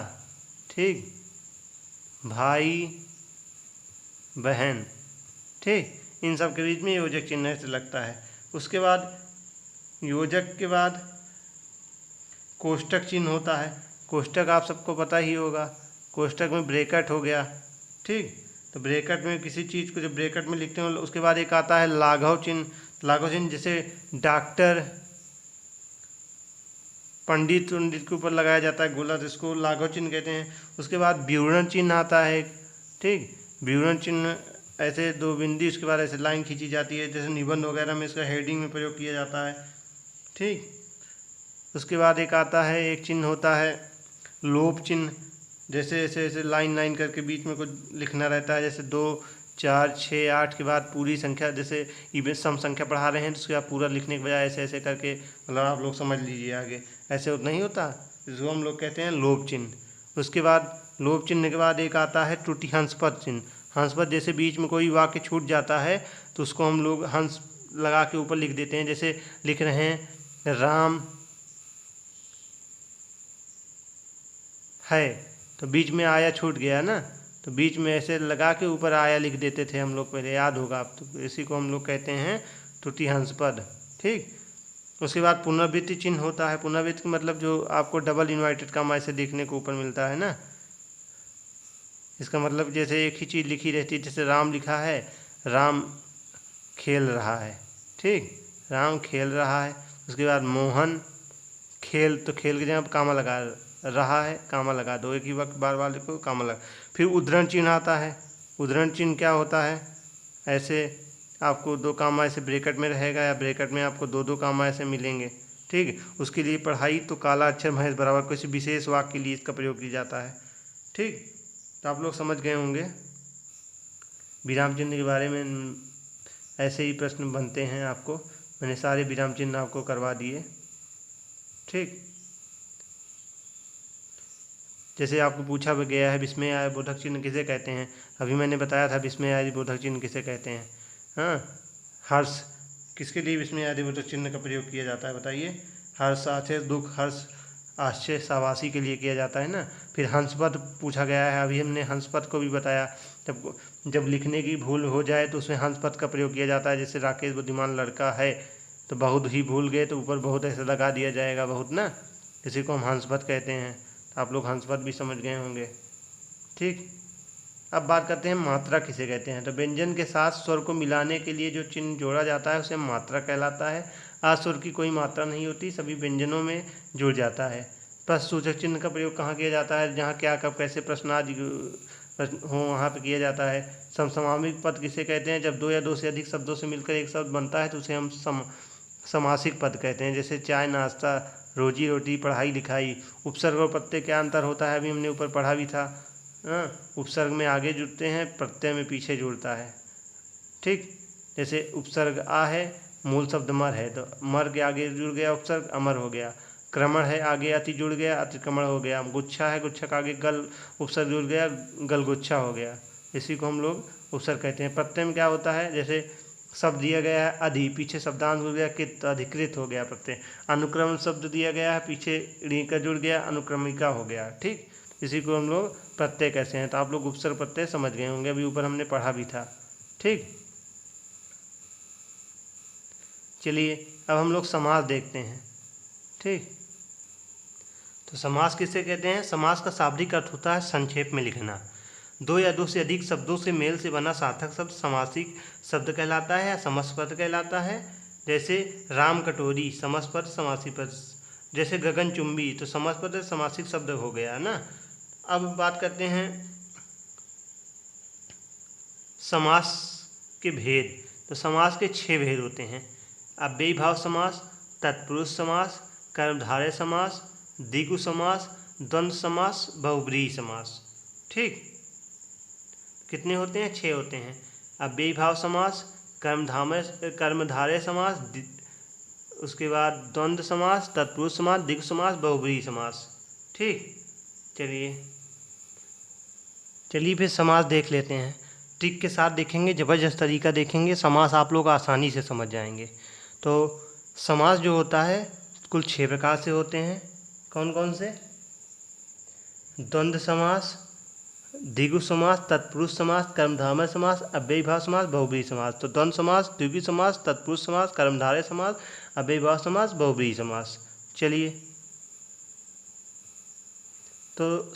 ठीक, भाई बहन, ठीक, इन सब के बीच में योजक चिन्ह से लगता है। उसके बाद योजक के बाद कोष्टक चिन्ह होता है। कोष्टक आप सबको पता ही होगा, कोष्टक में ब्रैकेट हो गया। ठीक, तो ब्रैकेट में किसी चीज़ को जब ब्रैकेट में लिखते हैं, उसके बाद एक आता है लाघव चिन्ह। लाघव चिन्ह जैसे डॉक्टर, पंडित के ऊपर लगाया जाता है गोला, जिसको लाघव चिन्ह कहते हैं। उसके बाद विवरण चिन्ह आता है। ठीक, विवरण चिन्ह ऐसे दो बिंदी, उसके बाद ऐसे लाइन खींची जाती है, जैसे निबंध वगैरह में इसका हेडिंग में प्रयोग किया जाता है। ठीक, उसके बाद एक आता है, एक चिन्ह होता है लोप चिन्ह। जैसे ऐसे ऐसे लाइन लाइन करके बीच में कुछ लिखना रहता है, जैसे 2 4 6 8 के बाद पूरी संख्या, जैसे इवन सम संख्या पढ़ा रहे हैं तो उसके बाद पूरा लिखने के बजाय ऐसे ऐसे करके, मतलब आप लोग समझ लीजिए आगे, ऐसे नहीं होता, जिसको हम लोग कहते हैं लोप चिन्ह। उसके बाद लोप चिन्ह के बाद एक आता है त्रुटि हंसपद चिन्ह। हंसपद जैसे बीच में कोई वाक्य छूट जाता है तो उसको हम लोग हंस लगा के ऊपर लिख देते हैं। जैसे लिख रहे हैं राम है, तो बीच में आया छूट गया ना, तो बीच में ऐसे लगा के ऊपर आया लिख देते थे हम लोग पहले, याद होगा आप तो। इसी को हम लोग कहते हैं त्रुटि हंसपद। ठीक, उसके बाद पुनरावृत्ति चिन्ह होता है। पुनरावृत्ति का मतलब जो आपको डबल इन्वर्टेड कामा ऐसे देखने को ऊपर मिलता है ना, इसका मतलब जैसे एक ही चीज़ लिखी रहती है। जैसे राम लिखा है, राम खेल रहा है। ठीक, राम खेल रहा है। उसके बाद मोहन खेल, तो खेल के जगह कामा लगा रहा है, कामा लगा दो, एक ही वक्त बार बार लिखो, कामा लगा। फिर उद्धरण चिन्ह आता है। उद्धरण चिन्ह क्या होता है, ऐसे आपको 2 कामा ऐसे ब्रैकेट में रहेगा या ब्रैकेट में आपको 2 कामा ऐसे मिलेंगे, ठीक। उसके लिए पढ़ाई तो काला अक्षर महेश बराबर किसी विशेष वाक्य के लिए इसका प्रयोग किया जाता है, ठीक। तो आप लोग समझ गए होंगे विराम चिन्ह के बारे में। ऐसे ही प्रश्न बनते हैं आपको, मैंने सारे विराम चिन्ह आपको करवा दिए, ठीक। जैसे आपको पूछा गया है विस्मय आदि बोधक चिन्ह किसे कहते हैं, अभी मैंने बताया था विस्मय आदि बोधक चिन्ह किसे कहते हैं। हाँ, हर्ष किसके लिए विस्मय आदि बोधक चिन्ह का प्रयोग किया जाता है बताइए। हर्ष, आश्चर्य, दुख, हर्ष, आश्चर्य, शाबाशी के लिए किया जाता है ना। फिर हंसपद पूछा गया है, अभी हमने हंसपद को भी बताया। जब लिखने की भूल हो जाए तो उसमें हंसपद का प्रयोग किया जाता है। जैसे राकेश बुद्धिमान लड़का है, तो बहुत ही भूल गए तो ऊपर बहुत ऐसे लगा दिया जाएगा, बहुत ना, इसी को हम हंसपद कहते हैं। आप लोग हंसपद भी समझ गए होंगे, ठीक। अब बात करते हैं मात्रा किसे कहते हैं। तो व्यंजन के साथ स्वर को मिलाने के लिए जो चिन्ह जोड़ा जाता है उसे मात्रा कहलाता है। अस्वर की कोई मात्रा नहीं होती, सभी व्यंजनों में जुड़ जाता है। प्रश्नसूचक चिन्ह का प्रयोग कहाँ किया जाता है, जहाँ क्या कब कैसे प्रश्न आदि हो वहाँ पे किया जाता है। समसामयिक पद किसे कहते हैं, जब 2 या 2 से अधिक शब्दों से मिलकर एक शब्द बनता है तो उसे हम समासिक पद कहते हैं। जैसे चाय नाश्ता, रोजी रोटी, पढ़ाई लिखाई। उपसर्ग और प्रत्यय क्या अंतर होता है, अभी हमने ऊपर पढ़ा भी था। उपसर्ग में आगे जुड़ते हैं, प्रत्यय में पीछे जुड़ता है, ठीक। जैसे उपसर्ग आ है, मूल शब्द मर है, तो मर के आगे जुड़ गया उपसर्ग, अमर हो गया। क्रमण है, आगे अति जुड़ गया, अतिक्रमण हो गया। गुच्छा है, गुच्छा का आगे गल उपसर्ग जुड़ गया, गल गुच्छा हो गया। इसी को हम लोग उपसर्ग कहते हैं। प्रत्यय में क्या होता है, जैसे शब्द दिया गया है अधि, पीछे शब्दांश हो गया कित, अधिकृत हो गया प्रत्यय। अनुक्रम शब्द दिया गया है, पीछे ऋ का जुड़ गया, अनुक्रमिका हो गया, ठीक। इसी को हम लोग प्रत्यय कहते हैं। तो आप लोग उपसर्ग प्रत्यय समझ गए होंगे, अभी ऊपर हमने पढ़ा भी था, ठीक। चलिए अब हम लोग समास देखते हैं, ठीक। तो समास किसे कहते हैं, समास का शाब्दिक अर्थ होता है संक्षेप में लिखना। 2 या 2 से अधिक शब्दों से मेल से बना सार्थक शब्द समासिक शब्द कहलाता है या समासपद कहलाता है। जैसे राम कटोरी, समासपद समासिक पद। जैसे गगनचुंबी, तो समासपद समासिक शब्द हो गया है ना। अब बात करते हैं समास के भेद। तो समास के 6 भेद होते हैं। अव्ययीभाव समास, तत्पुरुष समास, कर्मधारय समास, द्विगु समास, द्वंद्व समास, बहुब्रीहि समास, ठीक। कितने होते हैं, 6 होते हैं। अव्ययीभाव समास, कर्मधारय समास, उसके बाद द्वंद्व समास, तत्पुरुष समास, द्विगु समास, बहुब्रीहि समास, ठीक। चलिए फिर समास देख लेते हैं। ट्रिक के साथ देखेंगे, ज़बरदस्त तरीका देखेंगे, समास आप लोग आसानी से समझ जाएंगे। तो समास जो होता है कुल 6 प्रकार से होते हैं। कौन कौन से, द्वंद्व समास, द्विगु समास, तत्पुरुष समास, कर्मधारय समास, अव्ययीभाव समास, बहुब्रीहि समास। तो द्वंद्व समास, द्विगु समास, तत्पुरुष समास, कर्मधारय समास, अव्ययीभाव समास, बहुब्रीहि समास। चलिए, तो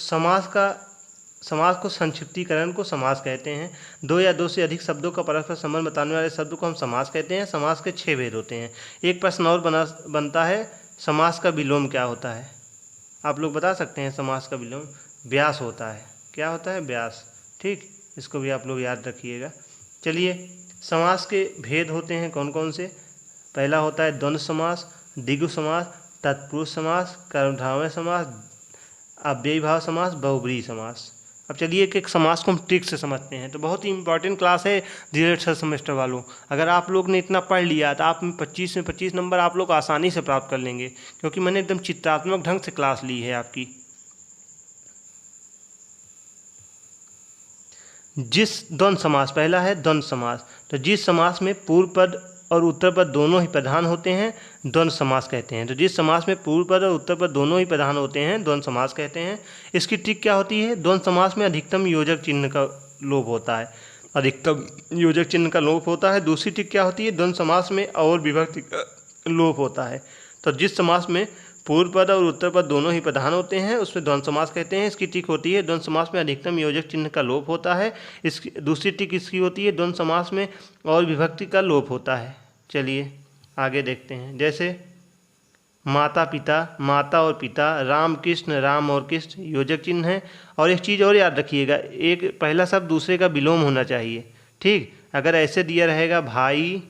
समास को संक्षिप्तीकरण को समास कहते हैं। 2 या 2 से अधिक शब्दों का परस्पर संबंध बताने वाले शब्द को हम समास कहते हैं। समास के 6 भेद होते हैं। एक प्रश्न और बनता है, समास का विलोम क्या होता है, आप लोग बता सकते हैं। समास का विलोम व्यास होता है। क्या होता है, व्यास, ठीक। इसको भी आप लोग याद रखिएगा। चलिए, समास के भेद होते हैं कौन कौन से। पहला होता है द्वंद्व समास, द्विगु समास, तत्पुरुष समास, कर्मधारय समास, अव्ययीभाव समास, बहुब्रीहि समास। अब चलिए एक एक समास को हम ट्रिक से समझते हैं। तो बहुत ही इंपॉर्टेंट क्लास है धीरे 6 सेमेस्टर वालों। अगर आप लोग ने इतना पढ़ लिया तो आप में 25 में 25 नंबर आप लोग आसानी से प्राप्त कर लेंगे, क्योंकि मैंने एकदम चित्रात्मक ढंग से क्लास ली है आपकी। जिस द्वंद्व समास, पहला है द्वंद्व समास। तो जिस समास में पूर्व पद और उत्तर पद दोनों ही प्रधान होते हैं, द्वंद्व समास कहते हैं। तो जिस समास में पूर्व पद और उत्तर पद दोनों ही प्रधान होते हैं, द्वंद्व समास कहते हैं। इसकी ट्रिक क्या होती है, द्वंद्व समास में अधिकतम योजक चिन्ह का लोप होता है। अधिकतम योजक चिन्ह का लोप होता है। दूसरी ट्रिक क्या होती है, द्वंद्व समास में और विभक्ति का लोप होता है। तो जिस समास में पूर्व पद और उत्तर पद दोनों ही प्रधान होते हैं उसमें द्वंद्व समास कहते हैं। इसकी ट्रिक होती है, द्वंद्व समास में अधिकतम योजक चिन्ह का लोप होता है। इसकी दूसरी ट्रिक इसकी होती है, द्वंद्व समास में और विभक्ति का लोप होता है। चलिए आगे देखते हैं। जैसे माता पिता, माता और पिता, राम कृष्ण, राम और कृष्ण योजक चिन्ह है। और एक चीज़ और याद रखिएगा, एक पहला शब्द दूसरे का विलोम होना चाहिए। ठीक, अगर ऐसे दिया रहेगा भाई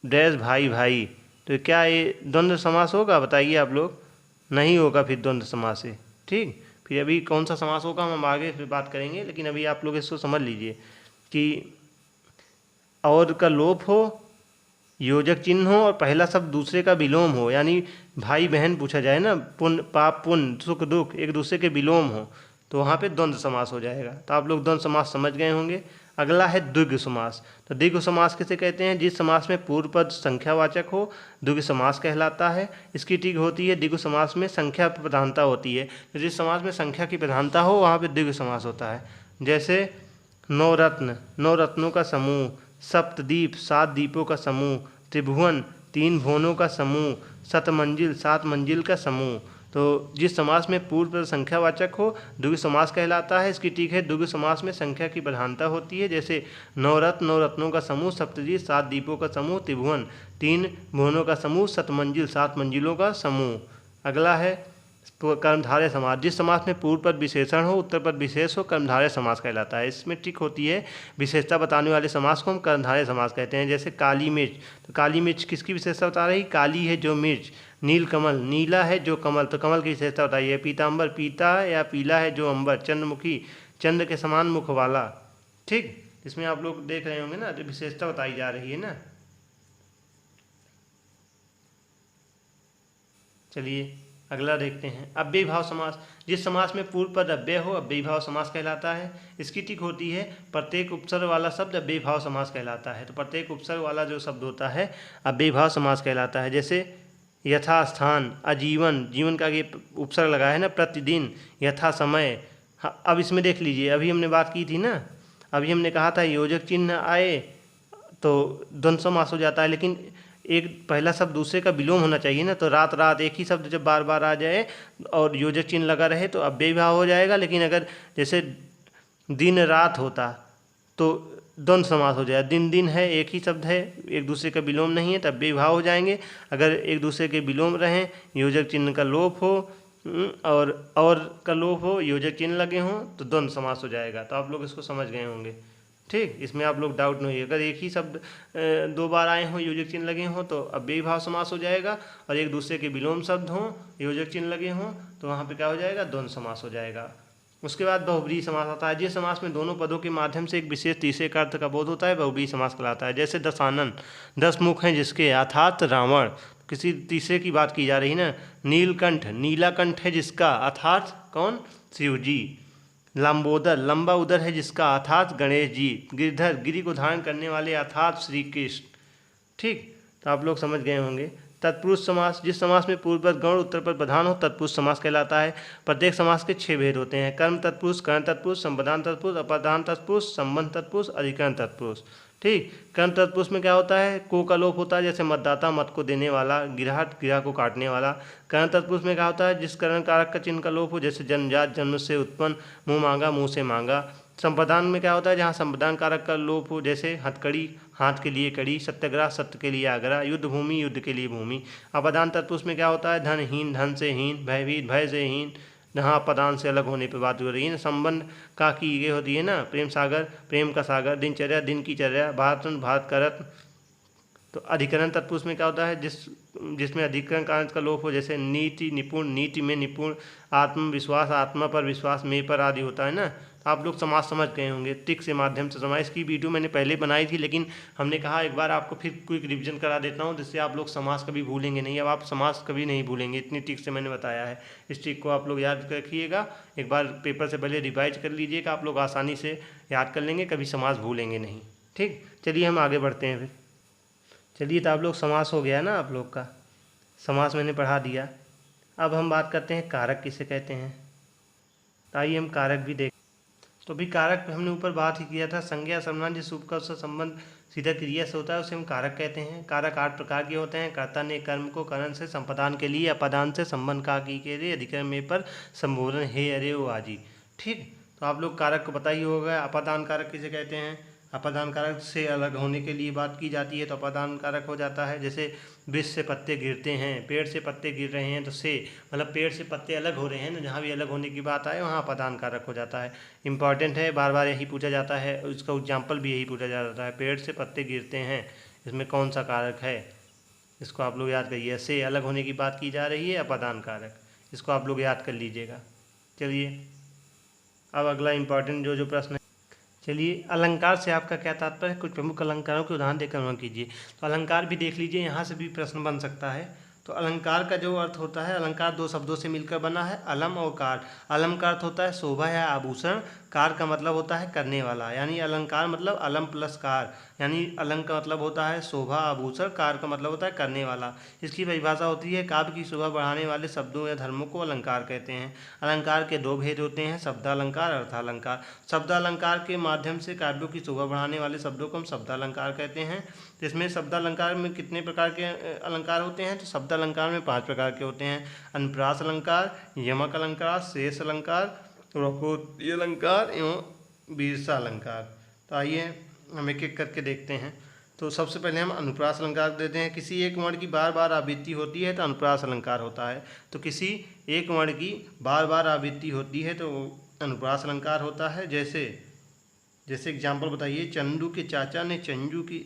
डैश भाई भाई, तो क्या ये द्वंद्व समास होगा? बताइए आप लोग। नहीं होगा फिर द्वंद्व समास से। ठीक, फिर अभी कौन सा समास होगा हम आगे फिर बात करेंगे, लेकिन अभी आप लोग इसको समझ लीजिए कि और का लोप हो, योजक चिन्ह हो और पहला शब्द दूसरे का विलोम हो, यानी भाई बहन पूछा जाए ना, पुण्य पाप पुण्य सुख दुख एक दूसरे के विलोम हो, तो वहाँ पे द्वंद्व समास हो जाएगा। तो आप लोग द्वंद्व समास समझ गए होंगे। अगला है द्विगु समास। तो द्विगु समास किसे कहते हैं? जिस समास में पूर्व पद संख्यावाचक हो, द्विगु समास कहलाता है। इसकी ठीक होती है द्विगु समास में संख्या प्रधानता होती है। तो जिस समास में संख्या की प्रधानता हो वहाँ पे द्विगु समास होता है। जैसे नवरत्न, नौ रत्नों का समूह, सप्तद्वीप, सात द्वीपों का समूह, त्रिभुवन, तीन भुवनों का समूह, शतमंजिल, सात मंजिल का समूह। तो जिस समास में पूर्व पद संख्यावाचक हो द्विगु समास कहलाता है। इसकी ठीक है द्विगु समास में संख्या की प्रधानता होती है। जैसे नवरत्न, नौ रत्नों का समूह, सप्तद्वीप, सात द्वीपों का समूह, त्रिभुवन, तीन भुवनों का समूह, शतमंजिल, सात मंजिलों का समूह। अगला है कर्मधारय समास। जिस समास में पूर्व पद विशेषण हो, उत्तर पद विशेष हो, कर्मधारय समास कहलाता है। इसमें टिक होती है विशेषता बताने वाले समास को हम कर्मधारय समास कहते हैं। जैसे काली मिर्च, तो काली मिर्च किसकी विशेषता बता रही? काली है जो मिर्च। नील कमल, नीला है जो कमल, तो कमल की विशेषता बताइए। पीताम्बर, पीता या पीला है जो अंबर। चंद्रमुखी, चंद्र के समान मुख वाला। ठीक, इसमें आप लोग देख रहे होंगे ना, जो विशेषता बताई जा रही है ना। चलिए अगला देखते हैं अव्ययी भाव समास। जिस समास में पूर्व पद अव्यय हो अव्ययी भाव समास कहलाता है। इसकी टिक होती है प्रत्येक उपसर्ग वाला शब्द अव्ययी भाव समास कहलाता है। तो प्रत्येक उपसर्ग वाला जो शब्द होता है अव्ययी भाव समास कहलाता है। जैसे यथास्थान, आजीवन, जीवन का ये उपसर्ग लगा है ना, प्रतिदिन, यथा समय। हाँ, अब इसमें देख लीजिए, अभी हमने बात की थी ना, अभी हमने कहा था योजक चिन्ह आए तो द्वंद्व समास हो जाता है, लेकिन एक पहला शब्द दूसरे का विलोम होना चाहिए ना। तो रात रात एक ही शब्द जब बार बार आ जाए और योजक चिन्ह लगा रहे तो अव्ययी भाव हो जाएगा। लेकिन अगर जैसे दिन रात होता तो द्वंद्व समास हो जाएगा। दिन दिन है एक ही शब्द है, एक दूसरे का विलोम नहीं है, तब अव्ययी भाव हो जाएंगे। अगर एक दूसरे के विलोम रहें, योजक चिन्ह का लोप हो और का लोप हो, योजक चिन्ह लगे हों, तो द्वंद्व समास हो जाएगा। तो आप लोग इसको समझ गए होंगे। ठीक, इसमें आप लोग डाउट नहीं। अगर एक ही शब्द दो बार आए हों, योजक चिन्ह लगे हों, तो अव्ययी भाव समास हो जाएगा। और एक दूसरे के विलोम शब्द हों, योजक चिन्ह लगे हों, तो वहाँ पे क्या हो जाएगा? द्वंद्व समास हो जाएगा। उसके बाद बहुब्रीहि समास आता है। जिस समास में दोनों पदों के माध्यम से एक विशेष तीसरे का अर्थ का बोध होता है बहुब्रीहि समास कहलाता है। जैसे दशानन, 10 मुख हैं जिसके, अर्थात रावण। किसी तीसरे की बात की जा रही ना। नीलकंठ, नीला कंठ है जिसका, अर्थात कौन? शिव जी। लंबोदर, लंबा उदर है जिसका, अर्थात गणेश जी। गिरधर, गिरि को धारण करने वाले, अर्थात श्री कृष्ण। ठीक, तो आप लोग समझ गए होंगे। तत्पुरुष समास। जिस समास में पूर्व पद गौण उत्तर पद प्रधान हो तत्पुरुष समास कहलाता है। प्रत्येक समास के 6 भेद होते हैं। कर्म तत्पुरुष, कर्ण तत्पुरुष, संप्रदान तत्पुरुष, अप्रधान तत्पुरुष, संबंध तत्पुरुष, अधिकरण तत्पुरुष। ठीक, कर्म तत्पुरुष में क्या होता है? को का लोप होता है। जैसे मतदाता, मत को देने वाला, गिरहट, गिरह को काटने वाला। कर्ण तत्पुरुष में क्या होता है? जिस कर्ण कारक का चिन्ह का लोप हो, जैसे जन्मजात, जन्म से उत्पन्न, मुँह मांगा, मुँह से मांगा। संप्रदान में क्या होता है? जहाँ संप्रदान कारक का लोप हो, जैसे हथकड़ी, हाथ के लिए कड़ी, सत्याग्रह, सत्य के लिए आग्रह, युद्ध भूमि, युद्ध के लिए भूमि। अप्रधान तत्पुरुष में क्या होता है? धनहीन, धन से हीन, भयभीत, भय से हीन। यहाँ अप्रधान से अलग होने पर बात हो रही है ना। संबंध का की ये होती है ना, प्रेम सागर, प्रेम का सागर। दिनचर्या, दिन की चर्या। भारत, भारत का रत्न। तो अधिकरण तत्पुरुष में क्या होता है? जिसमें अधिकरण कारक का लोप हो, जैसे नीति, निपुण, नीति में निपुण। आत्मविश्वास, आत्मा पर विश्वास, में पर आदि होता है ना। आप लोग समास समझ गए होंगे। टिक से माध्यम से समास। इसकी वीडियो मैंने पहले बनाई थी, लेकिन हमने कहा एक बार आपको फिर क्विक रिवीजन करा देता हूँ, जिससे आप लोग समास कभी भूलेंगे नहीं। अब आप समास कभी नहीं भूलेंगे, इतनी टिक से मैंने बताया है। इस टिक को आप लोग याद रखिएगा। एक बार पेपर से पहले रिवाइज कर लीजिएगा, आप लोग आसानी से याद कर लेंगे, कभी समास भूलेंगे नहीं। ठीक, चलिए हम आगे बढ़ते हैं फिर। चलिए, तो आप लोग समास हो गया ना, आप लोग का समास मैंने पढ़ा दिया। अब हम बात करते हैं कारक किसे कहते हैं। तो आइए हम कारक भी देख। तो भी कारक पे हमने ऊपर बात ही किया था। संज्ञा, सर्वनाम, जिस रूप का उसका संबंध सीधा क्रिया से होता है उसे हम कारक कहते हैं। कारक 8 प्रकार के होते हैं। कर्ता ने कर्म को करण से संपादन के लिए, अपादान से संबंध का की के लिए, अधिकरण में पर संबोधन हे अरे ओ आदि। ठीक, तो आप लोग कारक को पता ही होगा। अपादान कारक किसे कहते हैं? अपादान कारक से अलग होने के लिए बात की जाती है तो अपादान कारक हो जाता है। जैसे वृक्ष से पत्ते गिरते हैं, पेड़ से पत्ते गिर रहे हैं, तो से मतलब पेड़ से पत्ते अलग हो रहे हैं ना, जहाँ भी अलग होने की बात आए वहाँ अपादान कारक हो जाता है। इंपॉर्टेंट है, बार बार यही पूछा जाता है, उसका एग्जाम्पल भी यही पूछा जाता है, पेड़ से पत्ते गिरते हैं, इसमें कौन सा कारक है, इसको आप लोग याद करिए। से अलग होने की बात की जा रही है, अपादान कारक, इसको आप लोग याद कर लीजिएगा। चलिए अब अगला इंपॉर्टेंट जो प्रश्न है, चलिए अलंकार से आपका क्या तात्पर्य है, कुछ प्रमुख अलंकारों के उदाहरण देकर वर्णन कीजिए। तो अलंकार भी देख लीजिए, यहाँ से भी प्रश्न बन सकता है। तो अलंकार का जो अर्थ होता है, अलंकार दो शब्दों से मिलकर बना है, अलम और कार। अलम का अर्थ होता है शोभा या आभूषण, कार का मतलब होता है करने वाला, यानी अलंकार मतलब अलम प्लस कार, यानी अलंग का मतलब होता है शोभा आभूषण, कार का मतलब होता है करने वाला। इसकी परिभाषा होती है काव्य की शोभा बढ़ाने वाले शब्दों या धर्मों को अलंकार कहते हैं। अलंकार के दो भेद होते हैं, शब्दालंकार, अर्थालंकार। शब्दालंकार के माध्यम से काव्यों की शोभा बढ़ाने वाले शब्दों को हम शब्दालंकार कहते हैं। इसमें शब्दालंकार में कितने प्रकार के अलंकार होते हैं, तो शब्दालंकार में 5 प्रकार के होते हैं, अनुप्रास अलंकार, यमक अलंकार, शेष अलंकार, वक्रोक्ति अलंकार एवं वीरसा अलंकार। तो आइए हम एक एक करके देखते हैं। तो सबसे पहले हम अनुप्रास अलंकार देते हैं। किसी एक वर्ण की बार बार आवृत्ति होती है तो अनुप्रास अलंकार होता है। तो किसी एक वर्ण की बार बार आवृत्ति होती है तो अनुप्रास अलंकार होता है। जैसे एग्जाम्पल बताइए, चंदू के चाचा ने चंदू की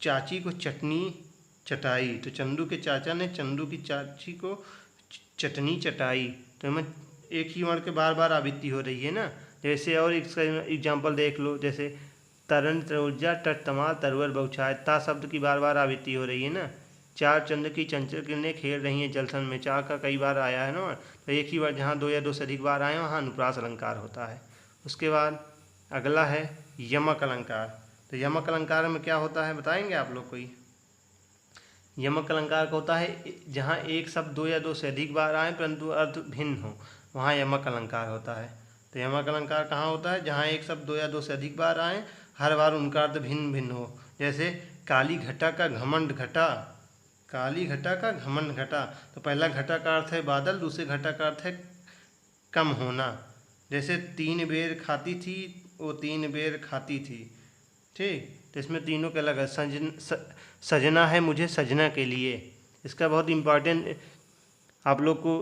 चाची को चटनी चटाई। तो चंदू के चाचा ने चंदू की चाची को चटनी चटाई। तो हमें एक ही वर्ण के बार बार आवृत्ति हो रही है ना। जैसे और इसका एग्जाम्पल देख लो, जैसे तरन तरुजा तट तमाल तरवर बहुछाय, ता शब्द की बार बार आवृत्ति हो रही है ना। चार चंद्र की चंचल किरणें खेल रही हैं जलथन में, चार का कई बार आया है ना, तो एक ही बार जहाँ 2 या 2 से अधिक बार आए वहाँ अनुप्रास अलंकार होता है। उसके बाद अगला है यमक अलंकार। तो यमक अलंकार में क्या होता है बताएंगे आप लोग कोई? यमक अलंकार का होता है जहाँ एक शब्द 2 या 2 से अधिक बार आए परंतु अर्थ भिन्न हो, वहाँ यमक अलंकार होता है। तो यमक अलंकार कहाँ होता है? जहाँ एक शब्द 2 या 2 से अधिक बार आए, हर बार उनका अर्थ भिन्न भिन्न हो। जैसे काली घटा का घमंड घटा, काली घटा का घमंड घटा। तो पहला घटा का अर्थ है बादल, दूसरे घटा का अर्थ है कम होना। जैसे 3 बेर खाती थी, वो 3 बेर खाती थी। ठीक, तो इसमें तीनों के अलग है। सजना है मुझे सजना के लिए, इसका बहुत इम्पॉर्टेंट आप लोग को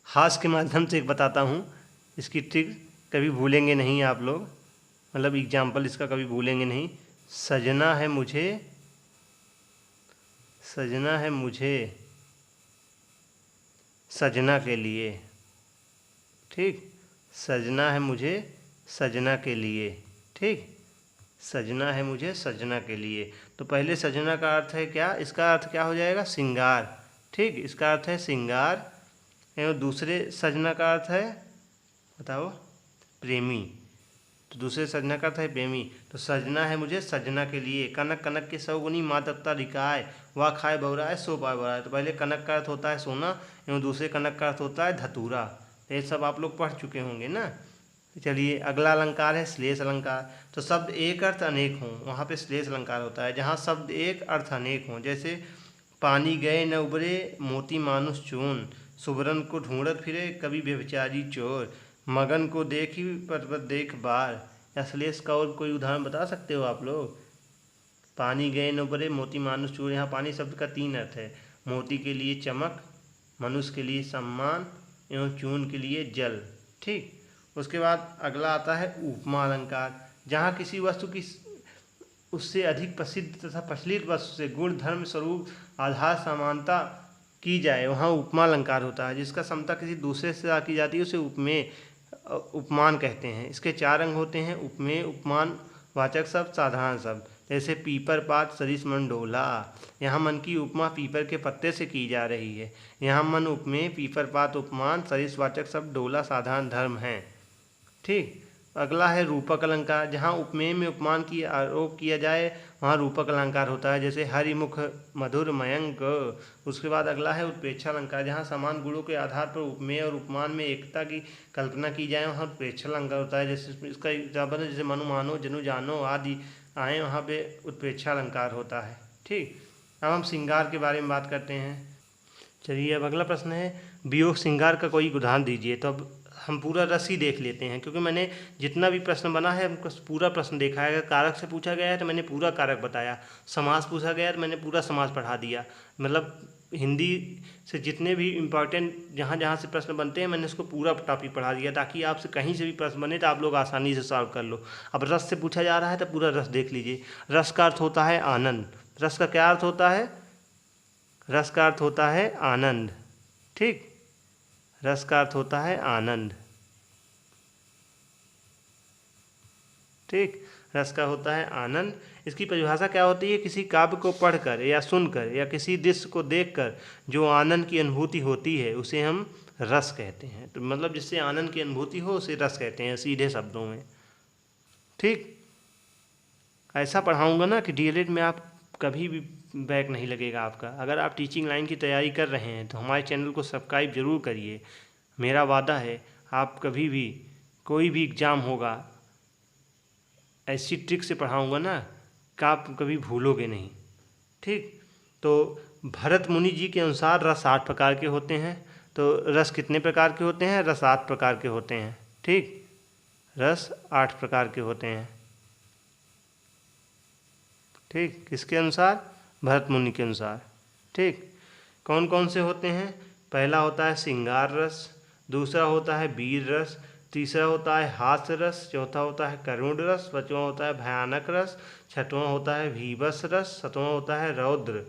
हास्य के माध्यम से एक बताता हूँ, इसकी ट्रिक कभी भूलेंगे नहीं आप लोग, मतलब एग्जाम्पल इसका कभी भूलेंगे नहीं। सजना है मुझे, सजना है मुझे सजना के लिए। ठीक, सजना है मुझे सजना के लिए। ठीक, सजना है मुझे सजना के लिए। तो पहले सजना का अर्थ है क्या? इसका अर्थ क्या हो जाएगा? श्रृंगार। ठीक, इसका अर्थ है श्रृंगार। एवं दूसरे सजना का अर्थ है बताओ? प्रेमी। तो दूसरे सजना का अर्थ है प्रेमी। तो सजना है मुझे सजना के लिए। कनक कनक के सौगुनी माँ तत्ता रिकाय, वाह खाए बौराए सो पाए बौराए। तो पहले कनक का अर्थ होता है सोना एवं दूसरे कनक का अर्थ होता है धतूरा। ये सब आप लोग पढ़ चुके होंगे ना। चलिए अगला अलंकार है श्लेष अलंकार। तो शब्द एक अर्थ अनेक हों, वहाँ पे श्लेष अलंकार होता है। जहाँ शब्द एक अर्थ अनेक हों, जैसे पानी गए न उबरे मोती मानुष चून, सुबरन को ढूंढत फिरे कभी व्यभिचारी चोर, मगन को देखी पर देख बार। या श्लेष का और कोई उदाहरण बता सकते हो आप लोग? पानी गए न उबरे मोती मानुष चूर, यहाँ पानी शब्द का 3 अर्थ है। मोती के लिए चमक, मनुष्य के लिए सम्मान एवं चून के लिए जल। ठीक, उसके बाद अगला आता है उपमा अलंकार। जहाँ किसी वस्तु की उससे अधिक प्रसिद्ध तथा प्रचलित वस्तु से गुण धर्म स्वरूप आधार समानता की जाए, वहाँ उपमा अलंकार होता है। जिसका समता किसी दूसरे से की जाती है उसे उपमेय उपमान कहते हैं। इसके 4 अंग होते हैं, उपमेय, उपमान, वाचक शब्द, साधारण शब्द। जैसे पीपर पात सरिस मन डोला, यहाँ मन की उपमा पीपर के पत्ते से की जा रही है। यहाँ मन उपमेय, पीपर पात उपमान, सरिस वाचक शब्द, डोला साधारण धर्म है। ठीक, अगला है रूपक अलंकार। जहाँ उपमेय में उपमान की आरोप किया जाए वहाँ रूपक अलंकार होता है। जैसे हरिमुख मधुर मयंक। उसके बाद अगला है उत्प्रेक्षा अलंकार। जहाँ समान गुणों के आधार पर उपमेय और उपमान में एकता की कल्पना की जाए वहाँ उत्प्रेक्षा अलंकार होता है। जैसे इसका एग्जाम्पल है जैसे मनु मानो जनु जानो आदि आए, वहाँ पे उत्प्रेक्षा अलंकार होता है। ठीक, अब हम श्रृंगार के बारे में बात करते हैं। चलिए अब अगला प्रश्न है वियोग श्रृंगार का कोई उदाहरण दीजिए। तो अब हम पूरा रस ही देख लेते हैं, क्योंकि मैंने जितना भी प्रश्न बना है हमको पूरा प्रश्न देखा है। अगर कारक से पूछा गया है तो मैंने पूरा कारक बताया, समास पूछा गया है तो मैंने पूरा समास पढ़ा दिया। मतलब हिंदी से जितने भी इम्पॉर्टेंट जहाँ जहाँ से प्रश्न बनते हैं मैंने उसको पूरा टॉपिक पढ़ा दिया, ताकि आपसे कहीं से भी प्रश्न बने तो आप लोग आसानी से सॉल्व कर लो। अब रस से पूछा जा रहा है तो पूरा रस देख लीजिए। रस का अर्थ होता है आनंद। रस का क्या अर्थ होता है? रस का अर्थ होता है आनंद। ठीक, रस का अर्थ होता है आनंद। ठीक, रस का होता है आनंद। इसकी परिभाषा क्या होती है? किसी काव्य को पढ़कर या सुनकर या किसी दृश्य को देखकर जो आनंद की अनुभूति होती है उसे हम रस कहते हैं। तो मतलब जिससे आनंद की अनुभूति हो उसे रस कहते हैं, सीधे शब्दों में। ठीक, ऐसा पढ़ाऊंगा ना कि डीएलएड में आप कभी भी बैक नहीं लगेगा आपका। अगर आप टीचिंग लाइन की तैयारी कर रहे हैं तो हमारे चैनल को सब्सक्राइब जरूर करिए। मेरा वादा है आप कभी भी कोई भी एग्ज़ाम होगा ऐसी ट्रिक से पढ़ाऊंगा ना कि आप कभी भूलोगे नहीं। ठीक, तो भरत मुनि जी के अनुसार रस 8 प्रकार के होते हैं। तो रस कितने प्रकार के होते हैं? रस 8 प्रकार के होते हैं। ठीक, रस 8 प्रकार के होते हैं। ठीक, किसके अनुसार? भरत मुनि के अनुसार। ठीक, कौन कौन से होते हैं? पहला होता है श्रृंगार रस, दूसरा होता है वीर रस, तीसरा होता है हास्य रस, चौथा होता है करुण रस, पांचवां होता है भयानक रस, छठवां होता है भीभत्स रस, सातवां होता है रौद्र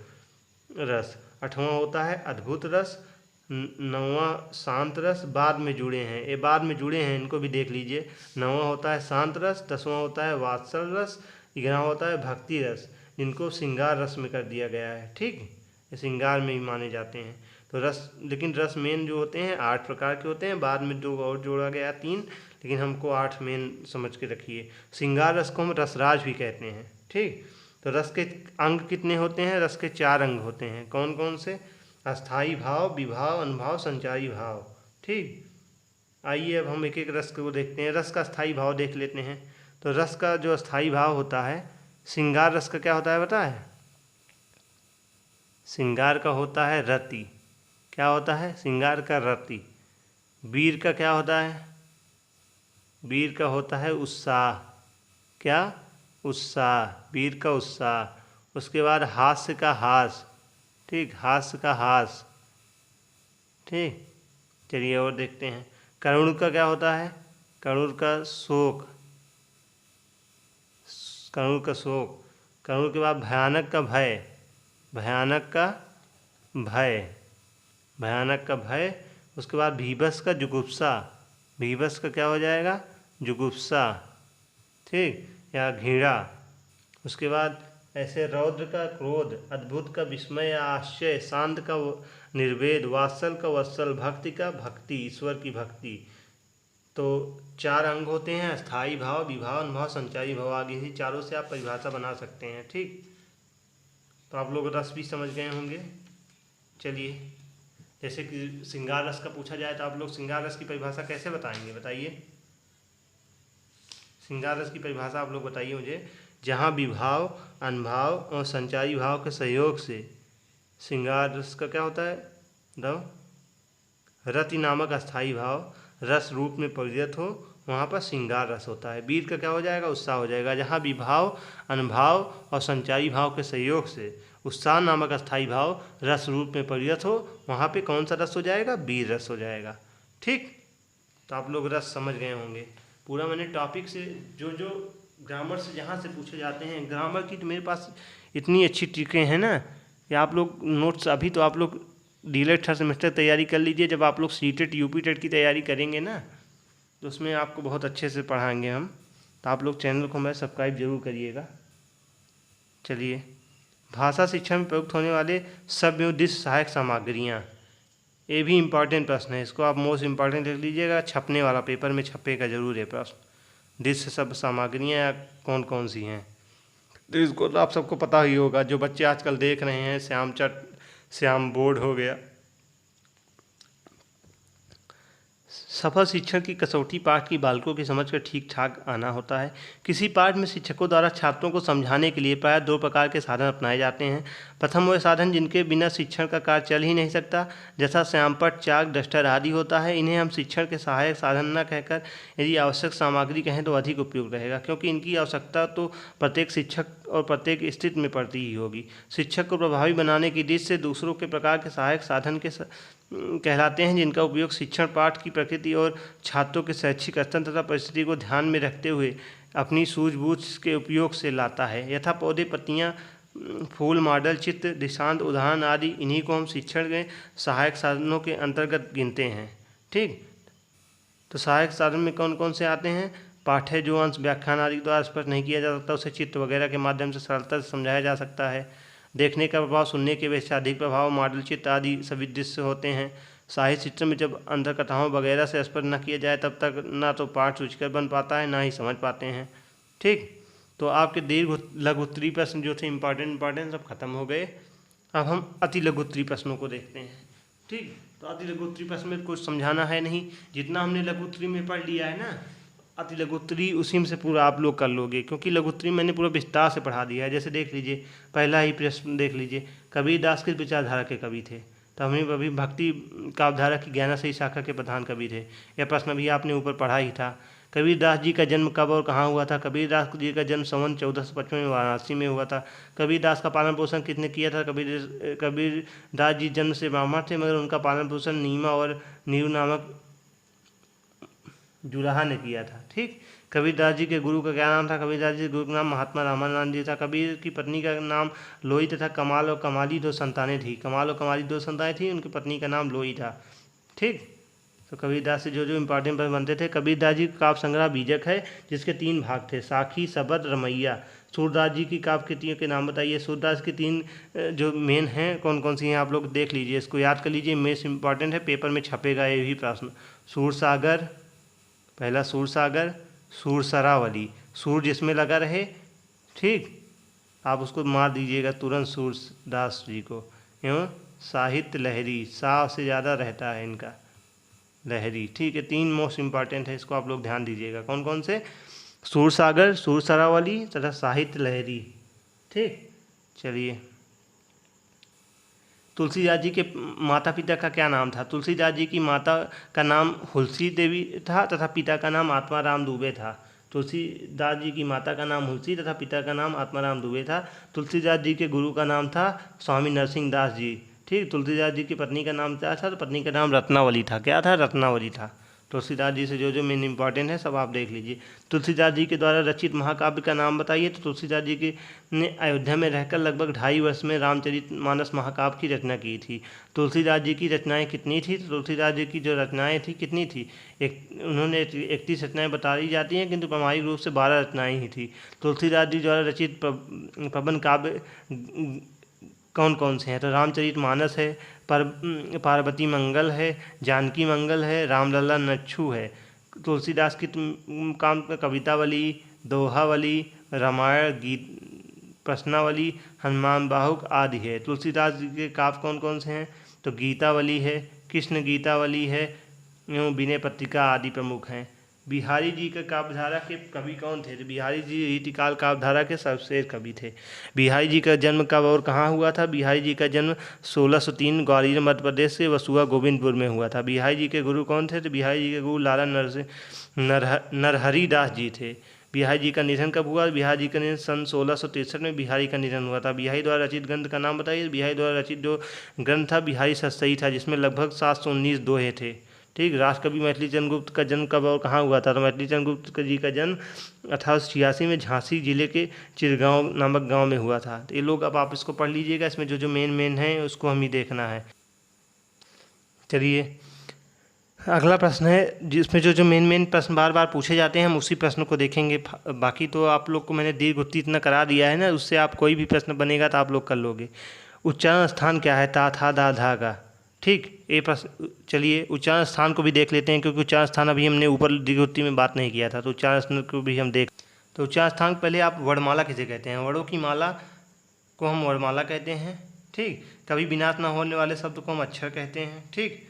रस, आठवां होता है अद्भुत रस, नौवां शांत रस। बाद में जुड़े हैं, ये बाद में जुड़े हैं, इनको भी देख लीजिए। नौवां होता है शांत रस, 10वां होता है वात्सल रस, 11वां होता है भक्ति रस, जिनको श्रृंगार रस में कर दिया गया है। ठीक, ये श्रृंगार में ही माने जाते हैं। तो रस, लेकिन रस मेन जो होते हैं 8 प्रकार के होते हैं, बाद में 2 और जोड़ा गया 3, लेकिन हमको 8 मेन समझ के रखिए। श्रृंगार रस को हम रसराज भी कहते हैं। ठीक, तो रस के अंग कितने होते हैं? रस के 4 अंग होते हैं। कौन कौन से? अस्थाई भाव, विभाव, अनुभाव, संचारी भाव। ठीक, आइए अब हम एक एक रस को देखते हैं। रस का स्थायी भाव देख लेते हैं। तो रस का जो स्थायी भाव होता है, श्रृंगार रस का क्या होता है पता है? श्रृंगार का होता है रति। क्या होता है? श्रृंगार का रति। वीर का क्या होता है? वीर का होता है उत्साह। क्या? उत्साह, वीर का उत्साह। उसके बाद हास्य का हास। ठीक, हास्य का हास। ठीक, चलिए और देखते हैं। करुण का क्या होता है? करुण का शोक। करुण का शोक। करुण के बाद भयानक का भय। भयानक का भय। भयानक का भय। उसके बाद भीभत्स का जुगुप्सा। भीभत्स का क्या हो जाएगा? जुगुप्सा। ठीक, या घृणा। उसके बाद ऐसे रौद्र का क्रोध, अद्भुत का विस्मय या आश्चर्य, शांत का निर्वेद, वात्सल का वत्सल, भक्ति का भक्ति, ईश्वर की भक्ति। तो 4 अंग होते हैं, स्थायी भाव, विभाव, अनुभाव, संचारी भाव। आगे ही चारों से आप परिभाषा बना सकते हैं। ठीक, तो आप लोग रस भी समझ गए होंगे। चलिए, जैसे कि श्रृंगार रस का पूछा जाए तो आप लोग श्रृंगार रस की परिभाषा कैसे बताएंगे? बताइए, श्रृंगार रस की परिभाषा आप लोग बताइए मुझे। जहाँ विभाव, अनुभाव और संचारी भाव के सहयोग से श्रृंगार रस का क्या होता है? रति नामक अस्थायी भाव रस रूप में परिणत हो, वहाँ पर श्रृंगार रस होता है। वीर का क्या हो जाएगा? उत्साह हो जाएगा। जहाँ विभाव, अनुभाव और संचारी भाव के सहयोग से उत्साह नामक अस्थायी भाव रस रूप में परिणत हो, वहाँ पे कौन सा रस हो जाएगा? वीर रस हो जाएगा। ठीक, तो आप लोग रस समझ गए होंगे। पूरा मैंने टॉपिक से जो जो ग्रामर से जहाँ से पूछे जाते हैं, ग्रामर की तो मेरे पास इतनी अच्छी ट्रिकें हैं ना कि आप लोग नोट्स, अभी तो आप लोग डीएलएड 3rd सेमेस्टर तैयारी कर लीजिए। जब आप लोग सीटेट, यूपीटेट की तैयारी करेंगे ना तो उसमें आपको बहुत अच्छे से पढ़ाएंगे हम। तो आप लोग चैनल को हमारे सब्सक्राइब जरूर करिएगा। चलिए, भाषा शिक्षा में प्रयुक्त होने वाले शब्द एवं दृश्य सहायक सामग्रियाँ, ये भी इम्पॉर्टेंट प्रश्न है। इसको आप मोस्ट इम्पॉर्टेंट लिख लीजिएगा, छपने वाला पेपर में छपेगा जरूर है प्रश्न। दृश्य शब्द सामग्रियाँ कौन कौन सी हैं, तो इसको तो आप सबको पता ही होगा। जो बच्चे आजकल देख रहे हैं, श्याम बोर्ड हो गया। सफल शिक्षण की कसौटी पाठ की बालकों की समझ कर ठीक ठाक आना होता है। किसी पाठ में शिक्षकों द्वारा छात्रों को समझाने के लिए प्रायः 2 प्रकार के साधन अपनाए जाते हैं। प्रथम वे साधन जिनके बिना शिक्षण का कार्य चल ही नहीं सकता, जैसा श्यामपट्ट, चाक, डस्टर आदि होता है। इन्हें हम शिक्षण के सहायक साधन न कहकर यदि आवश्यक सामग्री कहें तो अधिक उपयुक्त रहेगा, क्योंकि इनकी आवश्यकता तो प्रत्येक शिक्षक और प्रत्येक स्थिति में पड़ती ही होगी। शिक्षक को प्रभावी बनाने की दृष्टि से दूसरों के प्रकार के सहायक साधन के कहलाते हैं, जिनका उपयोग शिक्षण पाठ की प्रकृति और छात्रों के शैक्षिक स्तर तथा परिस्थिति को ध्यान में रखते हुए अपनी सूझबूझ के उपयोग से लाता है। यथा पौधे, पत्तियां, फूल, मॉडल, चित्र, दृष्टांत, उदाहरण आदि, इन्हीं को हम शिक्षण के सहायक साधनों के अंतर्गत गिनते हैं। ठीक, तो सहायक साधन में कौन कौन से आते हैं? पाठ है जो अंश व्याख्यान आदि द्वारा स्पष्ट नहीं किया जा सकता, उसे चित्र वगैरह के माध्यम से सरलता से समझाया जा सकता है। देखने का प्रभाव सुनने के अपेक्षा अधिक प्रभाव, मॉडल, चित्र आदि सभी दृश्य होते हैं। साहित्य चित्र में जब अंतकथाओं वगैरह से स्पष्ट न किया जाए तब तक ना तो पाठ रुचिकर बन पाता है, ना ही समझ पाते हैं। ठीक, तो आपके दीर्घ लघु उत्तरीय प्रश्न जो थे इंपॉर्टेंट सब खत्म हो गए। अब हम अति लघु उत्तरीय प्रश्नों को देखते हैं। ठीक, तो अति लघु उत्तरीय प्रश्न में कुछ समझाना है नहीं, जितना हमने लघु उत्तरीय में पढ़ लिया है ना, अति लघु उत्तरीय उसी में से पूरा आप लोग कर लोगे, क्योंकि लघु उत्तरीय मैंने पूरा विस्तार से पढ़ा दिया है। जैसे देख लीजिए, पहला ही प्रश्न देख लीजिए, कबीरदास किस विचारधारा के कवि थे? तो हमें अभी भक्ति काव्यधारा की ज्ञानाश्रयी शाखा के प्रधान कवि थे। यह प्रश्न भी आपने ऊपर पढ़ा ही था। कबीरदास जी का जन्म कब और कहाँ हुआ था? कबीरदास जी का जन्म संवत 1455 में वाराणसी में हुआ था। कबीरदास का पालन पोषण किसने किया था? कबीरदास जी जन्म से ब्राह्मण थे, मगर उनका पालन पोषण नीमा और नीरू नामक जुलाहा ने किया था। ठीक, कबीरदास जी के गुरु का क्या नाम था? कबीरदास जी के गुरु का नाम महात्मा रामानंद जी था। कबीर की पत्नी का नाम लोई तथा कमाल और कमाली दो संतानें थी। कमाल और कमाली दो संतानें थी, उनकी पत्नी का नाम लोई था। ठीक, तो कबीरदास से जो जो इंपॉर्टेंट प्रश्न बनते थे। कबीरदास जी का काव्य संग्रह बीजक है, जिसके 3 भाग थे, साखी, सबद, रमैया। सूरदास जी की काव्य कृतियों के नाम बताइए। सूरदास की 3 जो मेन हैं कौन कौन सी हैं आप लोग देख लीजिए, इसको याद कर लीजिए, मेस इंपॉर्टेंट है, पेपर में छपेगा ये भी प्रश्न। सूरसागर, पहला सूरसागर, सूरसरावली, सूर जिसमें लगा रहे, ठीक, आप उसको मार दीजिएगा तुरंत सूरदास जी को। एवं साहित्य लहरी, सा से ज़्यादा रहता है इनका, लहरी। ठीक है, 3 मोस्ट इंपॉर्टेंट है, इसको आप लोग ध्यान दीजिएगा। कौन कौन से? सूरसागर, सूरसरावली तथा साहित्य लहरी। ठीक, चलिए, तुलसीदास जी के माता पिता का क्या नाम था? तुलसीदास जी की माता का नाम हुलसी देवी था तथा पिता का नाम आत्माराम दुबे था। तुलसीदास जी की माता का नाम हुलसी तथा पिता का नाम आत्माराम दुबे था। तुलसीदास जी के गुरु का नाम था स्वामी नरसिंह दास जी। ठीक, तुलसीदास जी की पत्नी का नाम क्या था? तो पत्नी का नाम रत्नावली था। क्या था? रत्नावली था। तुलसीदास जी से जो जो मेन इंपॉर्टेंट है सब आप देख लीजिए। तुलसीदास जी के द्वारा रचित महाकाव्य का नाम बताइए। तो तुलसीदास जी के ने अयोध्या में रहकर लगभग 2.5 वर्ष में रामचरितमानस महाकाव्य की रचना की थी। तुलसीदास जी की रचनाएं कितनी थी? तो तुलसीदास जी की जो रचनाएं थी कितनी थी? उन्होंने 31 रचनाएं बताई जाती हैं, किंतु प्रामाणिक रूप से 12 रचनाएं ही थी। तुलसीदास जी द्वारा रचित प्रबंध काव्य कौन कौन से हैं? तो रामचरितमानस है, पार्वती मंगल है, जानकी मंगल है, रामलला नच्छू है। तुलसीदास की काम कवितावली, दोहावली, रामायण, गीत, प्रश्नावली, हनुमान बाहुक आदि है। तुलसीदास जी के काव्य कौन कौन से हैं? तो गीतावली है, कृष्ण गीतावली है, एवं विनय पत्रिका आदि प्रमुख हैं। बिहारी जी के काव्यधारा के कवि कौन थे? तो बिहारी जी रीतिकाल काव्यधारा के सर्वश्रेष्ठ कवि थे। बिहारी जी का जन्म कब और कहाँ हुआ था? बिहारी जी का जन्म 1603 ग्वालियर मध्य प्रदेश से वसुआ गोविंदपुर में हुआ था। बिहारी जी के गुरु कौन थे? तो बिहारी जी के गुरु लाला नरहरि दास जी थे। बिहारी जी का निधन कब हुआ? बिहारी जी का निधन सन 1663 में बिहारी का निधन हुआ था। बिहारी द्वारा रचित ग्रंथ का नाम बताइए। बिहारी द्वारा रचित जो ग्रंथ था बिहारी सतसई था, जिसमें लगभग 719 दोहे थे। ठीक, राष्ट्रकवि मैथिली चंद्र गुप्त का जन्म कब और कहाँ हुआ था? तो मैथिली चंद्र गुप्त जी का जन्म 1886 में झांसी जिले के चिरगांव नामक गांव में हुआ था। तो ये लोग अब आप इसको पढ़ लीजिएगा, इसमें जो जो मेन है उसको हम ही देखना है। चलिए, अगला प्रश्न है जिसमें जो जो मेन प्रश्न बार बार पूछे जाते हैं हम उसी प्रश्न को देखेंगे। बाकी तो आप लोग को मैंने दीर्घ उत्तरीय इतना करा दिया है ना, उससे आप कोई भी प्रश्न बनेगा तो आप लोग कर लोगे। उच्चारण स्थान क्या है? ता, था, दा, धा, गा। ठीक, ये प्रश्न। चलिए, उच्चारण स्थान को भी देख लेते हैं, क्योंकि उच्चारण स्थान अभी हमने ऊपर दीर्घ उत्तरीय में बात नहीं किया था, तो उच्चारण स्थान को भी हम देख। तो उच्चारण स्थान पहले आप वर्णमाला किसे कहते हैं? वर्णों की माला को हम वर्णमाला कहते हैं। ठीक, कभी विनाश न होने वाले शब्द को हम अक्षर कहते हैं। ठीक,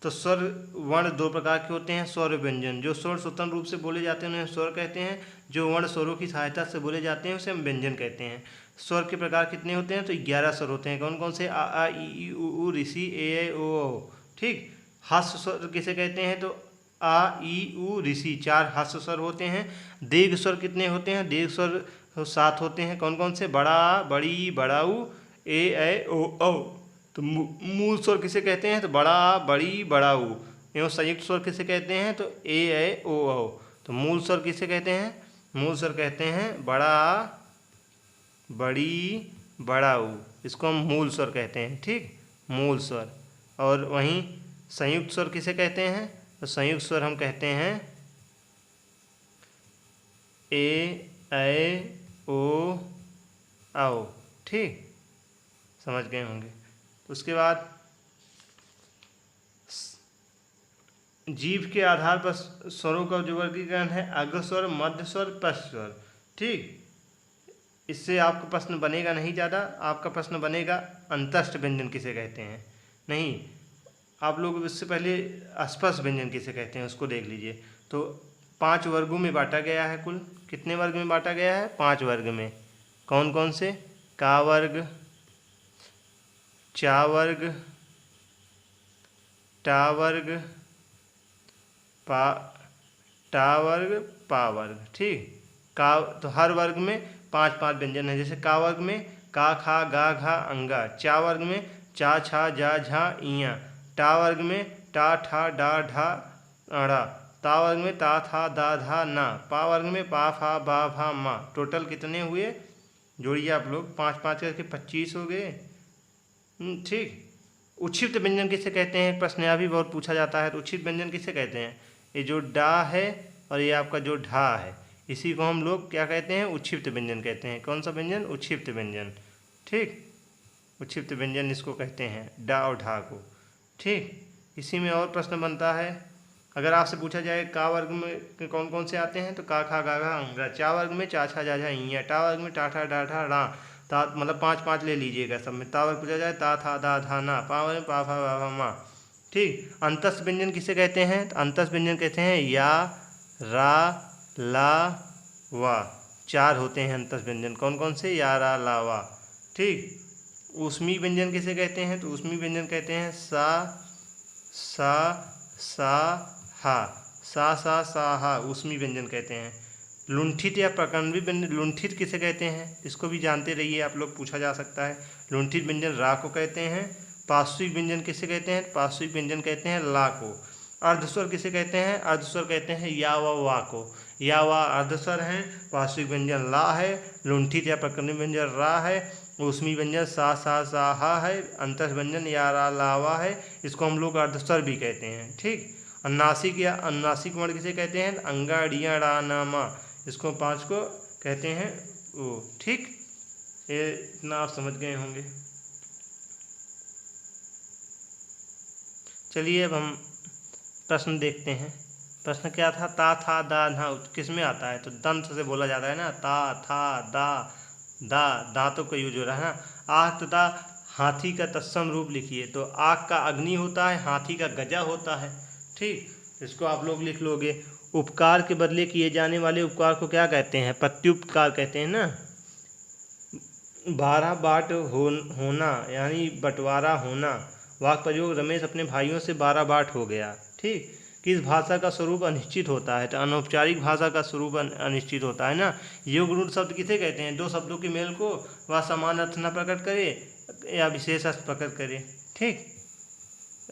तो स्वर वर्ण 2 प्रकार के होते हैं, स्वर व्यंजन। जो स्वर स्वतंत्र रूप से बोले जाते हैं उन्हें स्वर कहते हैं, जो वर्ण स्वरों की सहायता से बोले जाते हैं उसे हम व्यंजन कहते हैं। स्वर के प्रकार कितने होते हैं? तो 11 स्वर होते हैं। कौन कौन से? आ ई उ ऋषि ए ओ। ठीक। हास्य स्वर किसे कहते हैं? तो आ ई उ ऋषि 4 हास्य स्वर होते हैं। दीर्घ स्वर कितने होते हैं? दीर्घ स्वर 7 होते हैं। कौन कौन से? बड़ा, बड़ी, बड़ाऊ, ए ओ औ। तो मूल स्वर किसे कहते हैं? तो बड़ा, बड़ी, बड़ाऊ। एवं संयुक्त स्वर किसे कहते हैं? तो ए ओ औ। तो मूल स्वर किसे कहते हैं? मूल स्वर कहते हैं बड़ा, बड़ी, बड़ाऊ। इसको हम मूल स्वर कहते हैं। ठीक, मूल स्वर। और वहीं संयुक्त स्वर किसे कहते हैं? तो संयुक्त स्वर हम कहते हैं ए ओ औ। ठीक, समझ गए होंगे। उसके बाद जीभ के आधार पर स्वरों का जो वर्गीकरण है, अग्र स्वर, मध्य स्वर, पश्च स्वर। ठीक, इससे आपका प्रश्न बनेगा नहीं ज़्यादा, आपका प्रश्न बनेगा अंतस्थ व्यंजन किसे कहते हैं। नहीं, आप लोग इससे पहले स्पर्श व्यंजन किसे कहते हैं उसको देख लीजिए। तो 5 वर्गों में बांटा गया है। कुल कितने वर्ग में बांटा गया है? 5 वर्ग में। कौन कौन से? का वर्ग, चा वर्ग, टा वर्ग, टा वर्ग, पा वर्ग। ठीक, का तो हर वर्ग में 5-5 व्यंजन है। जैसे का वर्ग में का, खा, गा, घा, अंगा। चा वर्ग में चा, छा, जा, झा, इया। टा वर्ग में टा, ठा, डा, ढा, अड़ा। ता वर्ग में ता, था, दा, धा, ना। पा वर्ग में पा, फा, बा, भा, मा। टोटल कितने हुए? जोड़िए आप लोग, 5-5 करके 25 हो गए। ठीक। उच्छिष्ट व्यंजन किसे कहते हैं? प्रश्न यह भी बहुत पूछा जाता है। तो उच्छिष्ट व्यंजन किसे कहते हैं? ये जो डा है और ये आपका जो ढा है, इसी को हम लोग क्या कहते हैं? उच्छिष्ट व्यंजन कहते हैं। कौन सा व्यंजन? उच्छिष्ट व्यंजन। ठीक, उच्छिष्ट व्यंजन इसको कहते हैं, डा और ढा को। ठीक, इसी में और प्रश्न बनता है। अगर आपसे पूछा जाए का वर्ग में कौन कौन से आते हैं? तो का, खा, गा, घा, अंगा। चा वर्ग में चा, छा, जा, झा, इया। टा वर्ग में टा, ठा, डा, ढा, ड़ा। ता मतलब 5-5 ले लीजिएगा सब में। ता वर्ग पूछा जाए ता, था, दा, धा, ना। पा वर्ग में पा, फा, बा, भा, मा। ठीक, अंतस्थ व्यंजन किसे कहते हैं? तो अंतस्थ व्यंजन कहते हैं या, रा, ला, वा। 4 होते हैं अंतस्थ व्यंजन। कौन कौन से? या, रा, ला, वा। ठीक, ऊष्मी व्यंजन किसे कहते हैं? तो ऊष्मी व्यंजन कहते हैं सा, सा, हा। सा, हा, ऊष्मी व्यंजन कहते हैं। लुंठित या प्रकरणवी व्यंजन, लुंठित किसे कहते हैं? इसको भी जानते रहिए आप लोग, पूछा जा सकता है। लुंठित व्यंजन रा को कहते हैं। पार्श्विक व्यंजन किसे कहते हैं? पार्श्विक व्यंजन कहते हैं ला को। अर्धस्वर किसे कहते हैं? अर्धस्वर कहते हैं या, वा को। या, वा अर्धस्वर हैं। पार्श्विक व्यंजन ला है। लुंठित या प्रकरणवी व्यंजन रा है। ऊष्मी व्यंजन सा, हा है। अंतस्थ व्यंजन या, रा, ला, वा है। इसको हम लोग अर्धस्वर भी कहते हैं। ठीक, अनुनासिक या अनुनासिक वर्ण किसे कहते हैं? अंगा, अड़िया, ड़ा, ना, मा। इसको 5 को कहते हैं ओ। ठीक, ये इतना आप समझ गए होंगे। चलिए अब हम प्रश्न देखते हैं। प्रश्न क्या था? ता, था, दा, ना किस में आता है? तो दंत से बोला जाता है ना। ता, था, दा, दांतों का यूज हो रहा है ना। आह तथा हाथी का तत्सम रूप लिखिए। तो आग का अग्नि होता है, हाथी का गजा होता है। ठीक, इसको आप लोग लिख लोगे। उपकार के बदले किए जाने वाले उपकार को क्या कहते हैं? प्रत्युपकार कहते हैं ना। 12 बाट होना यानी बंटवारा होना। वाक्य प्रयोग, रमेश अपने भाइयों से 12 बाट हो गया। ठीक, किस भाषा का स्वरूप अनिश्चित होता है? तो अनौपचारिक भाषा का स्वरूप अनिश्चित होता है ना। योग रूढ़ शब्द किसे कहते हैं? 2 शब्दों के मेल को वह समान अर्थ न प्रकट करे या विशेष अर्थ प्रकट करे। ठीक,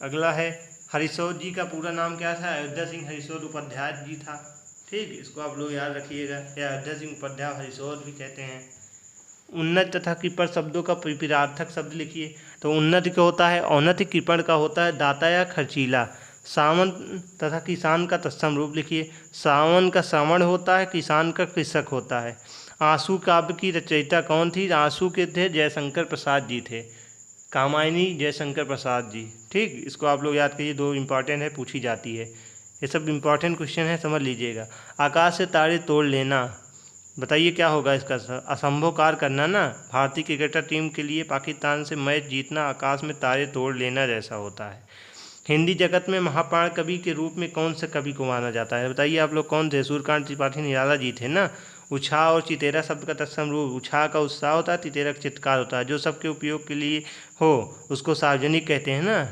अगला है हरिशोध जी का पूरा नाम क्या था? अयोध्या सिंह हरिशोध उपाध्याय जी था। ठीक, इसको आप लोग याद रखिएगा, या अयोध्या सिंह उपाध्याय हरिशोध भी कहते हैं। उन्नत तथा कृपण शब्दों का विपरीतार्थक शब्द लिखिए। तो उन्नत क्या होता है? औन्नत्य। कृपण का होता है दाता या खर्चीला। सावन तथा किसान का तत्सम रूप लिखिए। सावन का श्रवण होता है, किसान का कृषक होता है। आंसू काव्य की रचयिता कौन थी? आंसू के थे जयशंकर प्रसाद जी थे। कामायनी जयशंकर प्रसाद जी। ठीक, इसको आप लोग याद करिए, 2 इंपॉर्टेंट है, पूछी जाती है। ये सब इंपॉर्टेंट क्वेश्चन है, समझ लीजिएगा। आकाश से तारे तोड़ लेना, बताइए क्या होगा इसका? असंभव कार्य करना ना। भारतीय क्रिकेटर टीम के लिए पाकिस्तान से मैच जीतना आकाश में तारे तोड़ लेना जैसा होता है। हिंदी जगत में महाप्राण कवि के रूप में कौन से कवि को माना जाता है? बताइए आप लोग कौन थे? सूर्यकांत त्रिपाठी निराला जी थे ना। उत्साह और चितेरा शब्द का तत्सम रूप, उत्साह का उत्साह होता है, चितेरा का चित्कार होता है। जो सबके उपयोग के लिए हो उसको सार्वजनिक कहते हैं ना।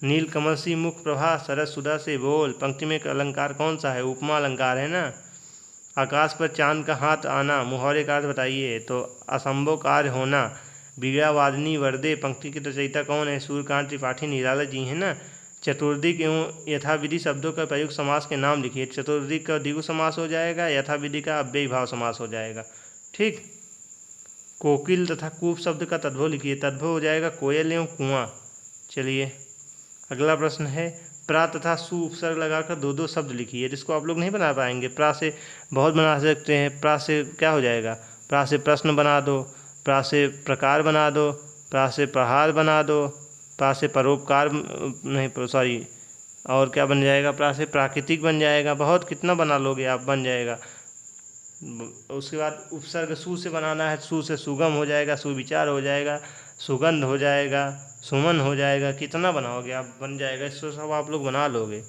नील कमल सी मुख प्रभा, सरस सुधा से बोल, पंक्ति में अलंकार कौन सा है? उपमा अलंकार है ना। आकाश पर चांद का हाथ आना, मुहावरे का अर्थ बताइए। तो असंभव कार्य होना। बीड़ा वादनी वरदे, पंक्ति की रचयिता कौन है? सूर्यकांत त्रिपाठी निराला जी हैं ना। चतुर्दिक एवं यथाविधि शब्दों का प्रयुक्त समास के नाम लिखिए। चतुर्दिक का द्विगु समास हो जाएगा, यथाविधि का अव्ययी भाव समास हो जाएगा। ठीक। कोकिल तथा कूप शब्द का तद्भव लिखिए। तद्भव हो जाएगा कोयल एवं कुआं। चलिए अगला प्रश्न है, प्रा तथा सु उपसर्ग लगाकर दो दो शब्द लिखिए। जिसको आप लोग नहीं बना पाएंगे, प्रा से बहुत बना सकते हैं। प्रा से क्या हो जाएगा? प्रा से प्रश्न बना दो, प्रा से प्रकार बना दो, प्रा से प्रहार बना दो, प्रा से परोपकार नहीं सॉरी और क्या बन जाएगा? प्रा से प्राकृतिक बन जाएगा। बहुत कितना बना लोगे आप, बन जाएगा। उसके बाद उपसर्ग सु से बनाना है। सु से सुगम हो जाएगा, सुविचार हो जाएगा, सुगंध हो जाएगा, सुमन हो जाएगा। कितना बनाओगे आप, बन जाएगा। इसको सब आप लोग बना लोगे।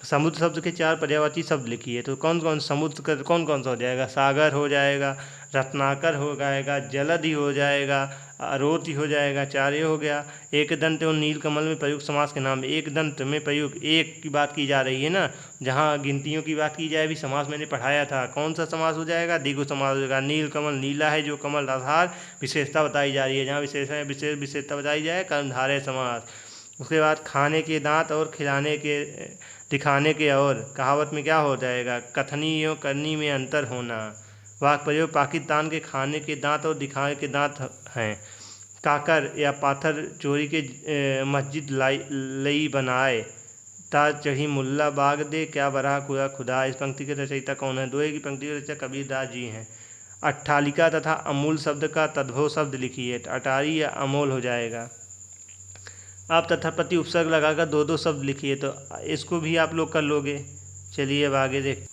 समुद्र शब्द के 4 पर्यायवाची शब्द लिखिए। तो कौन कौन समुद्र का कौन कौन सा हो जाएगा? सागर हो जाएगा, रत्नाकर हो जाएगा, जलधि हो जाएगा, अरोति हो जाएगा। 4 ये हो गया। एक दंत एवं नील कमल में प्रयुक्त समास के नाम। एक दंत में प्रयुक्त, एक की बात की जा रही है ना, जहाँ गिनतियों की बात की जाए भी समास मैंने पढ़ाया था। कौन सा समास हो जाएगा? द्विगु समास हो जाएगा। नील कमल, नीला है जो कमल आधार, विशेषता बताई जा रही है। जहाँ विशेषता बताई जाए कर्मधारय समास। उसके बाद खाने के दांत और खिलाने के दिखाने के और। कहावत में क्या हो जाएगा? कथनी एवं करनी में अंतर होना। वाक प्रयोग, पाकिस्तान के खाने के दांत और दिखाने के दांत हैं। काकर या पाथर चोरी के मस्जिद लई बनाए, ताज चढ़ी मुल्ला बाग दे, क्या बरहा खुदा खुदा। इस पंक्ति के रचयिता कौन है? दोहे की पंक्ति के रचयिता कबीरदास जी हैं। अट्ठालिका तथा अमूल शब्द का तद्भव शब्द लिखिए। अटारी या अमोल हो जाएगा। आप तथा प्रति उपसर्ग लगाकर दो दो शब्द लिखिए। तो इसको भी आप लोग कर लोगे। चलिए अब आगे देख।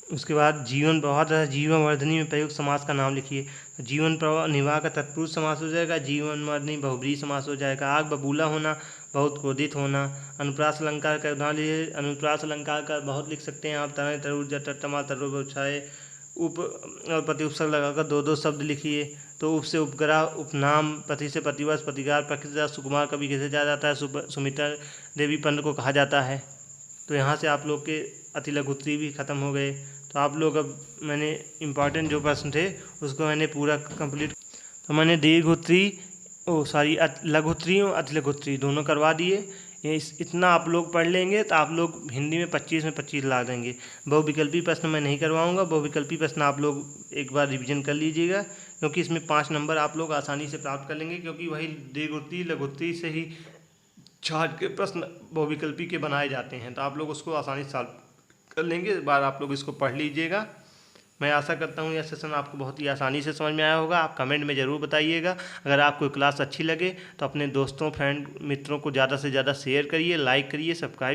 उसके बाद जीवन प्रवाह तथा जीवन वर्धनी में प्रयुक्त समास का नाम लिखिए। जीवन प्रवाह निवाह का तत्पुरुष समास हो जाएगा। जीवन वर्धनी बहुब्रीहि समास हो जाएगा। आग बबूला होना, बहुत क्रोधित होना। अनुप्रास अलंकार का उदाहरण लीजिए। अनुप्रास अलंकार का बहुत लिख सकते हैं आप। तनय तरुर जटर तमा तरुर उछाए। उप और प्रति उपसर्ग लगाकर दो दो शब्द लिखिए। तो उप से उपग्रह, उपनाम, पति से प्रतिवर्ष, प्रतिकार, प्रकृति, सुकुमार कभी किसे जाया जाता है? सुमित्रा देवी पंत को कहा जाता है। तो यहाँ से आप लोग के अति लघुत्री भी खत्म हो गए। तो आप लोग अब मैंने इम्पॉर्टेंट जो प्रश्न थे उसको मैंने पूरा कंप्लीट, तो मैंने दीर्घोत्री लघुत्री और अति लघुत्री दोनों करवा दिए। ये इतना आप लोग पढ़ लेंगे तो आप लोग हिंदी में 25 में 25 ला देंगे। बहुविकल्पी प्रश्न मैं नहीं करवाऊंगा। बहुविकल्पी प्रश्न आप लोग एक बार रिवीजन कर लीजिएगा, क्योंकि इसमें 5 नंबर आप लोग आसानी से प्राप्त कर लेंगे, क्योंकि वही दीर्घोत्री लघुत्री से ही छाट के प्रश्न बहुविकल्पी के बनाए जाते हैं। तो आप लोग उसको आसानी से सॉल्व कर लेंगे। एक बार आप लोग इसको पढ़ लीजिएगा। मैं आशा करता हूँ यह सेशन आपको बहुत ही आसानी से समझ में आया होगा। आप कमेंट में ज़रूर बताइएगा। अगर आपको क्लास अच्छी लगे तो अपने दोस्तों, फ्रेंड, मित्रों को ज़्यादा से ज़्यादा शेयर करिए, लाइक करिए, सब्सक्राइब